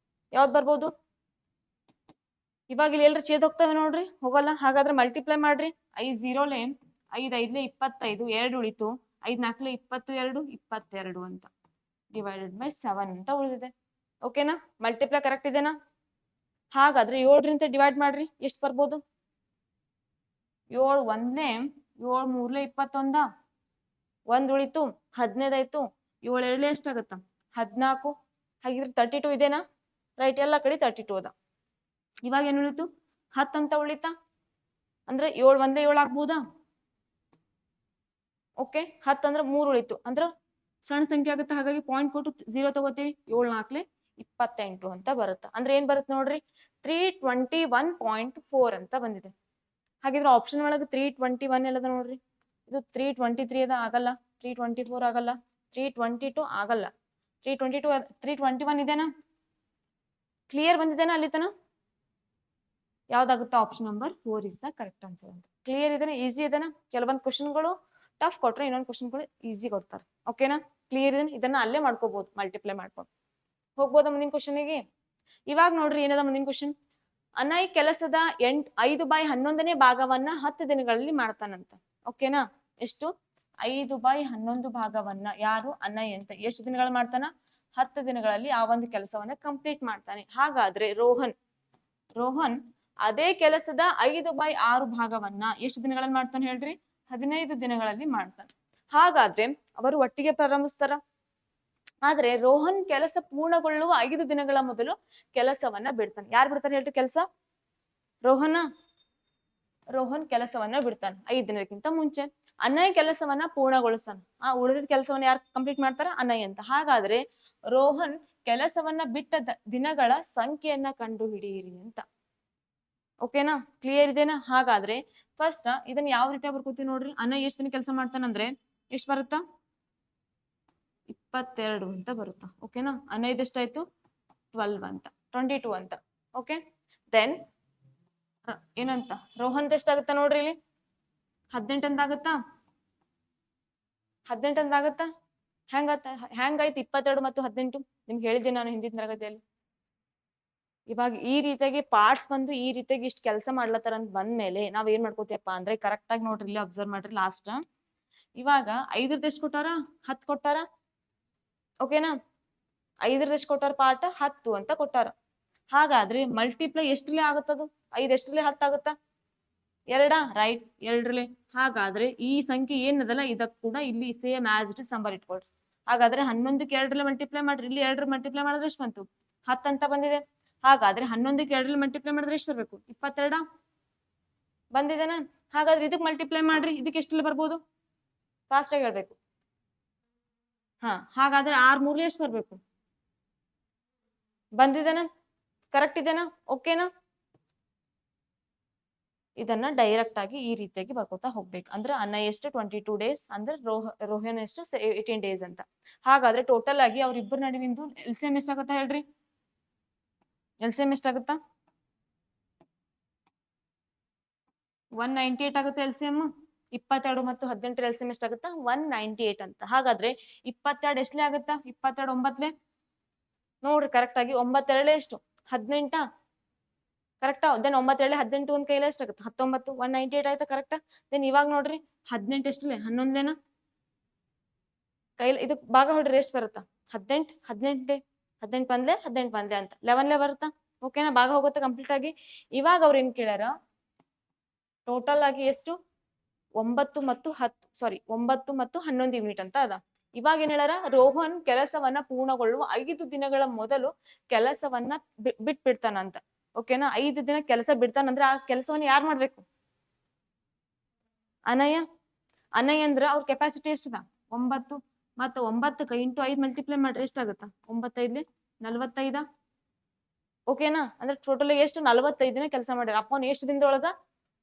ಯಾವ್ದು ಬರ್ಬೋದು? ಇವಾಗ ಇಲ್ಲಿ ಎಲ್ಲರೂ ಛೇದ್ ಹೋಗ್ತವೆ ನೋಡ್ರಿ, ಹೋಗಲ್ಲ. ಹಾಗಾದ್ರೆ ಮಲ್ಟಿಪ್ಲೈ ಮಾಡ್ರಿ. 5 0 5 5 25, 2 ಉಳಿತು. 5 4 22, 22 ಅಂತ / 7 ಅಂತ ಉಳಿದಿದೆ. ಓಕೆನಾ? ಮಲ್ಟಿಪ್ಲೈ ಕರೆಕ್ಟ್ ಇದೆನಾ? ಹಾಗಾದ್ರೆ 7ರಿಂದ ಡಿವೈಡ್ ಮಾಡ್ರಿ, ಎಷ್ಟು ಬರ್ಬೋದು? 7 1 7 3 21, 1 ಉಳಿತು. 15 ಆಯ್ತು. 7 2 ಎಷ್ಟಾಗತ್ತ? 14. ಹಾಗಿದ್ರೆ 32 ಇದೆನಾ? ರೈಟ್. ಎಲ್ಲ ಕಡೆ 32 ಅದ. ಇವಾಗ ಏನ್ ಉಳಿತು? 10 ಅಂತ ಉಳಿತಾ? ಅಂದ್ರೆ 7 1 7 ಆಗ್ಬೋದಾ? ಓಕೆ, 10 ಅಂದ್ರೆ 3 ಉಳಿತು. ಅಂದ್ರೆ ಸಣ್ಣ ಸಂಖ್ಯೆ ಆಗುತ್ತೆ, ಹಾಗಾಗಿ ಪಾಯಿಂಟ್ ಕೊಟ್ಟು 0 ತಗೋತೀವಿ. 7 4 28 ಅಂತ ಬರುತ್ತೆ. ಅಂದ್ರೆ ಏನ್ ಬರುತ್ತೆ ನೋಡ್ರಿ? 321.4 ಅಂತ ಬಂದಿದೆ. ಹಾಗಿದ್ರೆ ಆಪ್ಷನ್ ಒಳಗೆ 321 ಎಲ್ಲದ ನೋಡ್ರಿ. ಇದು 323 ಅದ, ಆಗಲ್ಲ. 324 ಆಗಲ್ಲ. 322 ಆಗಲ್ಲ. 321 ಇದೆನಾ? ಕ್ಲಿಯರ್ ಬಂದಿದೆನಾ ಅಲ್ಲಿ ತನ? ಯಾವ್ದಾಗುತ್ತೆ? Option number 4 is the correct answer ಅಂತ. ಕ್ಲಿಯರ್ ಇದೆನಾ? ಈಸಿ ಇದೆನಾ? ಕೆಲವೊಂದು ಕ್ವಶನ್ಗಳು ಟಫ್ ಕೊಟ್ರೆ ಇನ್ನೊಂದು ಕ್ವಶನ್ಗಳು ಈಸಿ ಕೊಡ್ತಾರೆ. ಓಕೆನಾ? ಕ್ಲಿಯರ್ ಇದೆ? ಇದನ್ನ ಅಲ್ಲೇ ಮಾಡ್ಕೋಬಹುದು, ಮಲ್ಟಿಪ್ಲೈ ಮಾಡ್ಕೊಂಡು ಹೋಗ್ಬೋದಾ ಮುಂದಿನ ಕ್ವಶನ್ಗೆ? ಇವಾಗ ನೋಡ್ರಿ ಏನದ ಮುಂದಿನ ಕ್ವಶನ್. ಅನಯ್ ಕೆಲಸದ 5/11 ಭಾಗವನ್ನ 10 ದಿನಗಳಲ್ಲಿ ಮಾಡ್ತಾನಂತ. ಓಕೆನಾ? ಎಷ್ಟು? 5/11 ಭಾಗವನ್ನ ಯಾರು? ಅನಯ್ ಅಂತ ಎಷ್ಟು ದಿನಗಳು ಮಾಡ್ತಾನ? 10 ದಿನಗಳಲ್ಲಿ ಆ ಒಂದು ಕೆಲಸವನ್ನ ಕಂಪ್ಲೀಟ್ ಮಾಡ್ತಾನೆ. ಹಾಗಾದ್ರೆ ರೋಹನ್ ಅದೇ ಕೆಲಸದ 5/6 ಭಾಗವನ್ನ ಎಷ್ಟು ದಿನಗಳಲ್ಲಿ ಮಾಡ್ತಾನೆ ಹೇಳ್ರಿ? 15 ದಿನಗಳಲ್ಲಿ ಮಾಡ್ತಾನೆ. ಹಾಗಾದ್ರೆ ಅವರು ಒಟ್ಟಿಗೆ ಪ್ರಾರಂಭಿಸ್ತಾರ? ಆದ್ರೆ ರೋಹನ್ ಕೆಲಸ ಪೂರ್ಣಗೊಳ್ಳುವ 5 ದಿನಗಳ ಮೊದಲು ಕೆಲಸವನ್ನ ಬಿಡ್ತಾನೆ. ಯಾರು ಬಿಡ್ತಾನೆ ಹೇಳ್ರಿ ಕೆಲಸ? ರೋಹನ್ ಕೆಲಸವನ್ನ ಬಿಡ್ತಾನೆ 5 ದಿನಕ್ಕಿಂತ ಮುಂಚೆ. ಅನಯ್ ಕೆಲಸವನ್ನ ಪೂರ್ಣಗೊಳಿಸ್ತಾನೆ. ಉಳಿದ ಕೆಲಸವನ್ನ ಯಾರು ಕಂಪ್ಲೀಟ್ ಮಾಡ್ತಾರ? ಅನಯ್ ಅಂತ. ಹಾಗಾದ್ರೆ ರೋಹನ್ ಕೆಲಸವನ್ನ ಬಿಟ್ಟ ದಿನಗಳ ಸಂಖ್ಯೆಯನ್ನ ಕಂಡು ಹಿಡಿಯಿರಿ ಅಂತ. ಓಕೆನಾ? ಕ್ಲಿಯರ್ ಇದೆನಾ? ಹಾಗಾದ್ರೆ ಫಸ್ಟ್ ಇದನ್ನ ಯಾವ ರೀತಿ ಬರ್ಕೋತೀವಿ ನೋಡ್ರಿ. ಅನಯ್ ಎಷ್ಟು ದಿನ ಕೆಲಸ ಮಾಡ್ತಾನಂದ್ರೆ ಎಷ್ಟು ಬರುತ್ತಾ? 22 ಅಂತ ಬರುತ್ತಾ. ಓಕೆನಾ? ಅನೈದ್ ಎಷ್ಟಾಯ್ತು? 12 ಅಂತ, 22 ಅಂತ. ಓಕೆ, ದೆನ್ ಏನಂತ ರೋಹನ್ ಎಷ್ಟಾಗುತ್ತಾ ನೋಡ್ರಿ ಇಲ್ಲಿ? 18 ಅಂತ ಆಗುತ್ತಾ? 18 ಅಂತ ಆಗುತ್ತಾ? ಹೆಂಗಾಯ್ತು 22 ಮತ್ತು 18? ನಿಮ್ಗೆ ಹೇಳಿದ್ದೆ ನಾನು ಹಿಂದಿನ ತರಗತಿಯಲ್ಲಿ. ಇವಾಗ ಈ ರೀತಿಯಾಗಿ ಪಾರ್ಟ್ಸ್ ಬಂದು ಈ ರೀತಿಯಾಗಿ ಇಷ್ಟು ಕೆಲಸ ಮಾಡ್ಲತ್ತಾರ ಅಂತ ಬಂದ್ಮೇಲೆ ನಾವ್ ಏನ್ ಮಾಡ್ಕೋತೀಯಪ್ಪ ಅಂದ್ರೆ ಕರೆಕ್ಟ್ ಆಗಿ ನೋಡ್ರಿ, ಇಲ್ಲಿ ಅಬ್ಸರ್ವ್ ಮಾಡ್ರಿ. ಲಾಸ್ಟ್ ಇವಾಗ 5 ಎಷ್ಟು ಕೊಟ್ಟಾರ? 10 ಕೊಟ್ಟಾರ. ಓಕೆನಾ? 5 ಎಷ್ಟು ಕೊಟ್ಟಾರ? ಪಾರ್ಟ್ 10 ಅಂತ ಕೊಟ್ಟಾರ. ಹಾಗಾದ್ರೆ ಮಲ್ಟಿಪ್ಲೈ ಎಷ್ಟ್ರಲ್ಲೇ ಆಗುತ್ತದು? 5 ಎಷ್ಟ್ರಲ್ಲೇ 10 ಆಗುತ್ತಾ? 2 ರೈಟ್, 2 ಹಾಗಾದ್ರೆ ಈ ಸಂಖ್ಯೆ ಏನದಲ್ಲ ಇದಕ್ ಕೂಡ ಇಲ್ಲಿ same as it is number ಇಟ್ಕೊಳ್ರಿ. ಹಾಗಾದ್ರೆ 11ಕ್ಕೆ 2 ಮಲ್ಟಿಪ್ಲೈ ಮಾಡ್ರಿ. ಇಲ್ಲಿ 2 ಮಲ್ಟಿಪ್ಲೈ ಮಾಡಿದ್ರೆ ಎಷ್ಟು ಬಂತು? 10 ಅಂತ ಬಂದಿದೆ. ಹಾಗಾದ್ರೆ 11ಕ್ಕೆ 2 ಮಲ್ಟಿಪ್ಲೈ ಮಾಡಿದ್ರೆ ಎಷ್ಟು ಬರ್ಬೇಕು? 22 ಬಂದಿದೆನಾ? ಹಾಗಾದ್ರೆ ಇದಕ್ ಮಲ್ಟಿಪ್ಲೈ ಮಾಡ್ರಿ. ಇದಕ್ಕೆ ಎಷ್ಟಲ್ಲಿ ಬರ್ಬೋದು? ಫಾಸ್ಟ್ ಆಗಿ ಹೇಳ್ಬೇಕು. ಹಾಗಾದ್ರೆ 6 3 ಎಷ್ಟು ಬರ್ಬೇಕು? ಬಂದಿದೆನಾ? ಕರೆಕ್ಟ್ ಇದೆನಾ? ಓಕೆನಾ? ಇದನ್ನ ಡೈರೆಕ್ಟ್ ಆಗಿ ಈ ರೀತಿಯಾಗಿ ಬರ್ಕೋತಾ ಹೋಗ್ಬೇಕು. ಅಂದ್ರೆ ಅನಯ್ ಎಷ್ಟು 22 ಡೇಸ್ ಅಂದ್ರೆ ರೋಹನ್ ಎಷ್ಟು 18 ಡೇಸ್ ಅಂತ. ಹಾಗಾದ್ರೆ ಟೋಟಲ್ ಆಗಿ ಅವ್ರಿಬ್ಬರ ನಡುವಿಂದು LCM ಎಷ್ಟಾಗುತ್ತಾ ಹೇಳ್ರಿ? LCM ಎಷ್ಟಾಗುತ್ತಾ? 198 ಆಗುತ್ತೆ LCM. 22 ಮತ್ತು 18 LCM ಎಷ್ಟಾಗುತ್ತಾ? 198 ಅಂತ. ಹಾಗಾದ್ರೆ 22 ಎಷ್ಟಲೇ ಆಗುತ್ತಾ? 22 9 ನೋಡ್ರಿ ಕರೆಕ್ಟ್ ಆಗಿ. 9 ಎಷ್ಟು? 18 ಕರೆಕ್ಟಾ? ದೆನ್ 9 18 ಒಂದ್ ಕೈಲ ಎಷ್ಟಾಗುತ್ತೆ? 19. 198 ಆಯ್ತಾ? ಕರೆಕ್ಟಾ? ದೆನ್ ಇವಾಗ ನೋಡ್ರಿ 18 ಎಷ್ಟಲೇ? 11 ಕೈಲಿ ಇದಕ್ ಭಾಗ ಹೊಡ್ರಿ ಎಷ್ಟು ಬರುತ್ತಾ? 18 18 18 ಬಂದ್ಲೆ 18 ಬಂದೆ ಅಂತ 11 ಬರುತ್ತಾ? ಓಕೆನಾ? ಭಾಗ ಹೋಗುತ್ತೆ ಕಂಪ್ಲೀಟ್ ಆಗಿ. ಇವಾಗ ಅವ್ರು ಏನ್ ಕೇಳ್ಯಾರ? ಟೋಟಲ್ ಆಗಿ ಎಷ್ಟು? 9 ಮತ್ತು 11 ಯೂನಿಟ್ ಅಂತ ಅದ. ಇವಾಗ ಏನ್ ಹೇಳ್ಯಾರ? ರೋಹನ್ ಕೆಲಸವನ್ನ ಪೂರ್ಣಗೊಳ್ಳುವ 5 ದಿನಗಳ ಮೊದಲು ಕೆಲಸವನ್ನ ಬಿಟ್ಬಿಡ್ತಾನಂತ. ಓಕೆನಾ? 5 ದಿನ ಕೆಲಸ ಬಿಡ್ತಾನಂದ್ರೆ ಆ ಕೆಲಸವನ್ನ ಯಾರು ಮಾಡ್ಬೇಕು? ಅನಯ್ ಅಂದ್ರ ಅವ್ರ ಕೆಪಾಸಿಟಿ ಎಷ್ಟದ? 9 ಮತ್ತು 9ಕ್ಕೆ ಇಂಟು 5 ಮಲ್ಟಿಪ್ಲೈ ಮಾಡ್ರಿ ಎಷ್ಟಾಗುತ್ತ? 9 45. ಓಕೆನಾ? ಅಂದ್ರೆ ಟೋಟಲ್ ಎಷ್ಟು? 45 ದಿನ ಕೆಲಸ ಮಾಡ್ಯಾರ. ಅಪ್ಪನ್ ಎಷ್ಟು ದಿನದೊಳಗ?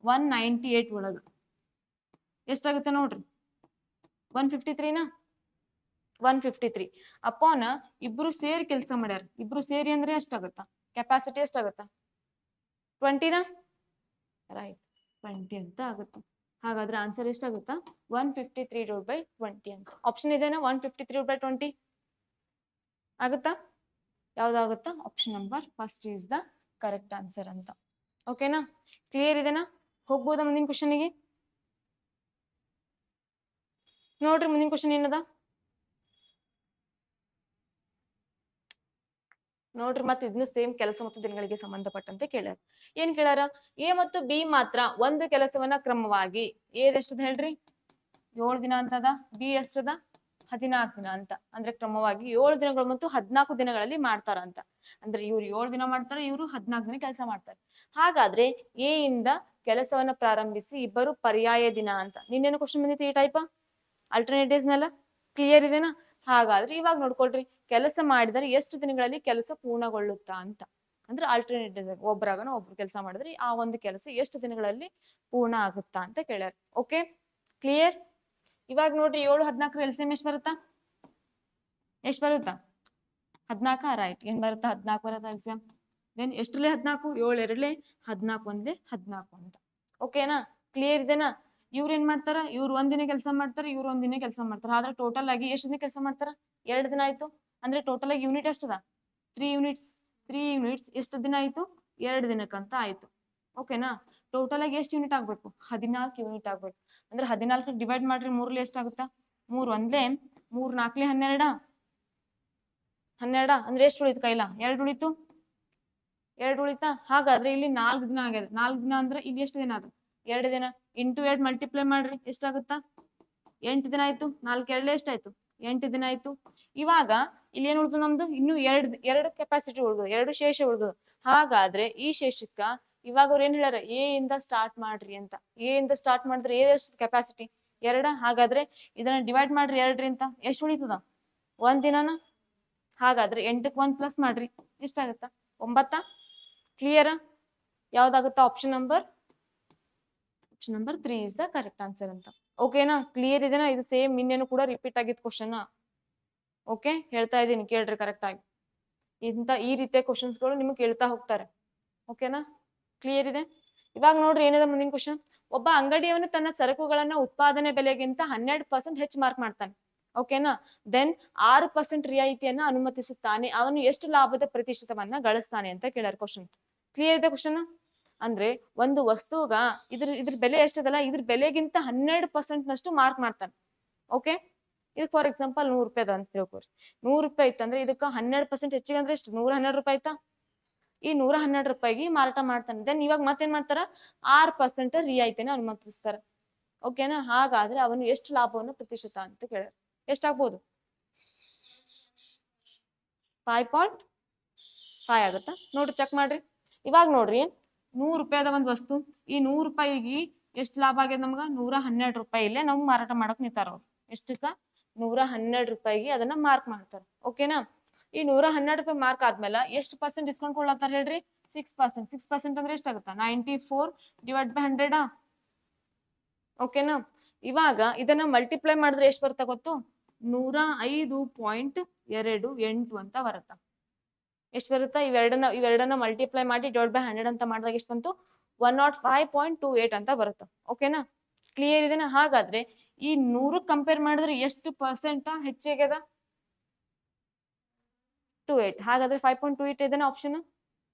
198 ಒಳಗ ಎಷ್ಟಾಗುತ್ತೆ ನೋಡ್ರಿ? 153 153 ಅಪ್ಪೋನ ಇಬ್ರು ಸೇರಿ ಕೆಲಸ ಮಾಡ್ಯಾರ. ಇಬ್ರು ಸೇರಿ ಅಂದ್ರೆ ಎಷ್ಟಾಗುತ್ತ? ಕೆಪಾಸಿಟಿ ಎಷ್ಟಾಗುತ್ತ? 20 ರೈಟ್, 20 ಅಂತ ಆಗುತ್ತೆ. ಹಾಗಾದ್ರೆ ಆನ್ಸರ್ ಎಷ್ಟಾಗುತ್ತಾ? 153/20 ಅಂತ. ಆಪ್ಷನ್ ಇದೆನಾ? 153/20 ಆಗುತ್ತಾ? ಯಾವ್ದಾಗುತ್ತಾ? Option number first is the correct answer ಅಂತ. ಓಕೆನಾ? ಕ್ಲಿಯರ್ ಇದೆನಾ? ಹೋಗ್ಬೋದಾ ಮುಂದಿನ ಕ್ವಶನ್ಗೆ? ನೋಡ್ರಿ ಮುಂದಿನ ಕ್ವಶನ್ ಏನದ ನೋಡ್ರಿ. ಮತ್ತೆ ಇದನ್ನು ಸೇಮ್ ಕೆಲಸ ಮತ್ತು ದಿನಗಳಿಗೆ ಸಂಬಂಧಪಟ್ಟಂತೆ ಕೇಳ್ಯಾರ. ಏನ್ ಕೇಳ್ಯಾರ? ಎ ಮತ್ತು ಬಿ ಮಾತ್ರ ಒಂದು ಕೆಲಸವನ್ನ ಕ್ರಮವಾಗಿ ಎಷ್ಟದ ಹೇಳ್ರಿ? 7 ದಿನ ಅಂತದ. ಬಿ ಎಷ್ಟದ? 14 ದಿನ ಅಂತ. ಅಂದ್ರೆ ಕ್ರಮವಾಗಿ 7 ದಿನಗಳು ಮತ್ತು 14 ದಿನಗಳಲ್ಲಿ ಮಾಡ್ತಾರ ಅಂತ. ಅಂದ್ರೆ ಇವ್ರು 7 ದಿನ ಮಾಡ್ತಾರೆ, ಇವ್ರು 14 ದಿನ ಕೆಲಸ ಮಾಡ್ತಾರೆ. ಹಾಗಾದ್ರೆ ಎ ಇಂದ ಕೆಲಸವನ್ನ ಪ್ರಾರಂಭಿಸಿ ಇಬ್ಬರು ಪರ್ಯಾಯ ದಿನ ಅಂತ. ನಿನ್ನೇನು ಕ್ವಶನ್ ಬಂದಿತ್ತು ಈ ಟೈಪ್? ಆಲ್ಟರ್ನೇಟಿವ್ಸ್ ಮೇಲೆ ಕ್ಲಿಯರ್ ಇದೆನಾ? ಹಾಗಾದ್ರೆ ಇವಾಗ ನೋಡ್ಕೊಳ್ರಿ, ಕೆಲಸ ಮಾಡಿದರೆ ಎಷ್ಟು ದಿನಗಳಲ್ಲಿ ಕೆಲಸ ಪೂರ್ಣಗೊಳ್ಳುತ್ತಾ ಅಂತ. ಅಂದ್ರೆ ಆಲ್ಟರ್ನೇಟಿವ್ ಒಬ್ರಾಗನ ಒಬ್ರು ಕೆಲಸ ಮಾಡಿದ್ರೆ ಆ ಒಂದು ಕೆಲಸ ಎಷ್ಟು ದಿನಗಳಲ್ಲಿ ಪೂರ್ಣ ಆಗುತ್ತಾ ಅಂತ ಕೇಳ್ಯಾರ. Okay, clear? ಇವಾಗ ನೋಡ್ರಿ 7 14 LCM ಎಷ್ಟು ಬರುತ್ತಾ? ಎಷ್ಟು ಬರುತ್ತಾ? 14 ರೈಟ್. ಏನ್ ಬರುತ್ತಾ? 14 ಬರುತ್ತಾ LCM. ದೆನ್ ಎಷ್ಟರಲ್ಲೇ 14? 7 2 14 1 14 ಅಂತ. ಓಕೆನಾ? ಕ್ಲಿಯರ್ ಇದೆನಾ? ಇವ್ರು ಏನ್ ಮಾಡ್ತಾರ? ಇವ್ರು ಒಂದಿನ ಕೆಲಸ ಮಾಡ್ತಾರೆ, ಇವ್ರು ಒಂದಿನ ಕೆಲಸ ಮಾಡ್ತಾರೆ. ಆದ್ರೆ ಟೋಟಲ್ ಆಗಿ ಎಷ್ಟು ದಿನ ಕೆಲಸ ಮಾಡ್ತಾರ? 2 ದಿನ ಆಯ್ತು. ಅಂದ್ರೆ ಟೋಟಲ್ ಆಗಿ ಯೂನಿಟ್ ಎಷ್ಟದ? 3 ಯೂನಿಟ್ಸ್. 3 ಯೂನಿಟ್ಸ್ ಎಷ್ಟು ದಿನ ಆಯ್ತು? 2 ದಿನಕ್ಕಂತ ಆಯ್ತು. ಓಕೆನಾ? ಟೋಟಲ್ ಆಗಿ ಎಷ್ಟು ಯೂನಿಟ್ ಆಗ್ಬೇಕು? 14 ಯೂನಿಟ್ ಆಗ್ಬೇಕು. ಅಂದ್ರೆ 14 ಡಿವೈಡ್ ಮಾಡ್ರಿ 3 ಎಷ್ಟಾಗುತ್ತಾ? 3 1 3 4 12 12 ಅಂದ್ರೆ ಎಷ್ಟು ಉಳಿತು ಕೈಲ? 2 ಉಳಿತು. 2 ಉಳಿತಾ? ಹಾಗಾದ್ರೆ ಇಲ್ಲಿ 4 ದಿನ ಆಗ್ಯದ. 4 ದಿನ ಅಂದ್ರೆ ಇಲ್ಲಿ ಎಷ್ಟು ದಿನ ಅದು? 2 ದಿನ. ಇಂಟು 2 ಮಲ್ಟಿಪ್ಲೈ ಮಾಡ್ರಿ ಎಷ್ಟಾಗುತ್ತಾ? 8 ದಿನ ಆಯ್ತು. 4 2 ಎಷ್ಟಾಯ್ತು? 8 ದಿನ ಆಯ್ತು. ಇವಾಗ ಇಲ್ಲಿ ಏನ್ ಉಳ್ದು ನಮ್ದು ಇನ್ನು ಎರಡು ಕೆಪಾಸಿಟಿ ಉಳ್ದು, ಎರಡು ಶೇಷ ಉಳ್ದು. ಹಾಗಾದ್ರೆ ಈ ಶೇಷಕ್ಕ ಇವಾಗ ಅವ್ರು ಏನ್ ಹೇಳ್ಯಾರ, ಎ ಇಂದ ಸ್ಟಾರ್ಟ್ ಮಾಡ್ರಿ ಅಂತ. ಎ ಇಂದ ಸ್ಟಾರ್ಟ್ ಮಾಡಿದ್ರೆ ಎ ಎಷ್ಟು ಕೆಪಾಸಿಟಿ 2. ಹಾಗಾದ್ರೆ ಇದನ್ನ ಡಿವೈಡ್ ಮಾಡ್ರಿ 2ರಿಂದ ಎಷ್ಟು ಉಳಿತದ 1 ದಿನಾನ. ಹಾಗಾದ್ರೆ 8ಕ್ಕೆ 1 ಪ್ಲಸ್ ಮಾಡ್ರಿ ಎಷ್ಟಾಗತ್ತ 9. ಕ್ಲಿಯರ್? ಯಾವ್ದಾಗುತ್ತ option number 3 is the correct answer ಅಂತ. ಓಕೆನಾ? ಕ್ಲಿಯರ್ ಇದೆನಾ? ಇದು ಸೇಮ್ ಇನ್ನೇನು ಕೂಡ ರಿಪೀಟ್ ಆಗಿದ್ ಕ್ವಶನ್. ಓಕೆ, ಹೇಳ್ತಾ ಇದ್ದೀನಿ ಕೇಳ್ರಿ ಕರೆಕ್ಟ್ ಆಗಿ. ಈ ರೀತಿಯ ಕ್ವಶನ್ಸ್ ಗಳು ನಿಮ್ಗೆ ಕೇಳ್ತಾ ಹೋಗ್ತಾರೆ. ಓಕೆನಾ? ಕ್ಲಿಯರ್ ಇದೆ? ಇವಾಗ ನೋಡ್ರಿ ಏನಿದೆ ಮುಂದಿನ ಕ್ವಶನ್. ಒಬ್ಬ ಅಂಗಡಿಯವನು ತನ್ನ ಸರಕುಗಳನ್ನ ಉತ್ಪಾದನೆ ಬೆಲೆಗಿಂತ 12% ಹೆಚ್ಚು ಮಾರ್ಕ್ ಮಾಡ್ತಾನೆ. ಓಕೆನಾ? ದೆನ್ 6% ರಿಯಾಯಿತಿಯನ್ನ ಅನುಮತಿಸುತ್ತಾನೆ. ಅವನು ಎಷ್ಟು ಲಾಭದ ಪ್ರತಿಶತವನ್ನ ಗಳಿಸ್ತಾನೆ ಅಂತ ಕೇಳ್ಯಾರ ಕ್ವಶನ್. ಕ್ಲಿಯರ್ ಇದೆ ಕ್ವಶನ್? ಅಂದ್ರೆ ಒಂದು ವಸ್ತುಗ ಇದ್ರ ಬೆಲೆ ಎಷ್ಟದಲ್ಲ, ಇದ್ರ ಬೆಲೆಗಿಂತ 12% ನಷ್ಟು ಮಾರ್ಕ್ ಮಾಡ್ತಾನೆ. ಓಕೆ, ಇದು ಫಾರ್ ಎಕ್ಸಾಂಪಲ್ 100 ರೂಪಾಯಿ ಅಂತ ತಿಳ್ಕೊರಿ. 100 ರೂಪಾಯಿ ಇತ್ತಂದ್ರೆ ಇದಕ್ಕ 12% ಹೆಚ್ಚಿಗೆ ಅಂದ್ರೆ ಎಷ್ಟು 112 ರೂಪಾಯಿ ಆಯ್ತಾ? ಈ 112 ರೂಪಾಯಿಗೆ ಮಾರಾಟ ಮಾಡ್ತಾನೆ. ದೆನ್ ಇವಾಗ ಮತ್ತೇನ್ ಮಾಡ್ತಾರ, 6% ರಿಯಾಯಿತಿನ ಅನುಮತಿಸ್ತಾರ. ಓಕೆನಾ? ಹಾಗಾದ್ರೆ ಅವನು ಎಷ್ಟು ಲಾಭವನ್ನು ಪ್ರತಿಶತ ಅಂತ ಕೇಳ ಎಷ್ಟಾಗ್ಬೋದು? 5.5 ಆಗುತ್ತಾ? ನೋಡ್ರಿ ಚೆಕ್ ಮಾಡ್ರಿ. ಇವಾಗ ನೋಡ್ರಿ 100 ರೂಪಾಯಿದ ಒಂದ್ ವಸ್ತು, ಈ 100 ರೂಪಾಯಿಗೆ ಎಷ್ಟು ಲಾಭ ಆಗ್ಯದ ನಮ್ಗ 112 ರೂಪಾಯಿ ಇಲ್ಲೇ ನಮ್ಗೆ ಮಾರಾಟ ಮಾಡಕ್ ನಿಂತಾರ ಅವ್ರು. ಎಷ್ಟಕ್ಕ 112 ರೂಪಾಯಿಗೆ ಅದನ್ನ ಮಾರ್ಕ್ ಮಾಡ್ತಾರ. ಓಕೆನಾ? ಈ 112 ರೂಪಾಯಿ ಮಾರ್ಕ್ ಆದ್ಮೇಲೆ ಎಷ್ಟು ಪರ್ಸೆಂಟ್ ಡಿಸ್ಕೌಂಟ್ ಕೊಡ್ಲತ್ತಾರ ಹೇಳ್ರಿ? 6%. 6% ಅಂದ್ರೆ ಎಷ್ಟಾಗುತ್ತ 94 ಡಿವೈಡ್ ಬೈ 100. ಓಕೆನಾ? ಇವಾಗ ಇದನ್ನ ಮಲ್ಟಿಪ್ಲೈ ಮಾಡಿದ್ರೆ ಎಷ್ಟು ಬರ್ತಾ ಗೊತ್ತು? 105.28 ಅಂತ ಬರುತ್ತಾ. ಎಷ್ಟು ಬರುತ್ತಾ? ಇವೆರಡನ್ನ ಮಲ್ಟಿಪ್ಲೈ ಮಾಡಿ ಡಿವೈಡ್ ಬೈ 100 ಅಂತ ಮಾಡಿದಾಗ ಎಷ್ಟು ಬಂತು? 105.28 ಅಂತ ಬರುತ್ತೆ. ಓಕೆನಾ? ಕ್ಲಿಯರ್ ಇದೆನಾ? ಹಾಗಾದ್ರೆ ಈ 100 ಕಂಪೇರ್ ಮಾಡಿದ್ರೆ ಎಷ್ಟು ಪರ್ಸೆಂಟ್ ಹೆಚ್ಚಾಗ್ಯದ? 28. ಹಾಗಾದ್ರೆ 5.28 ಇದನ್ನ ಆಪ್ಷನ್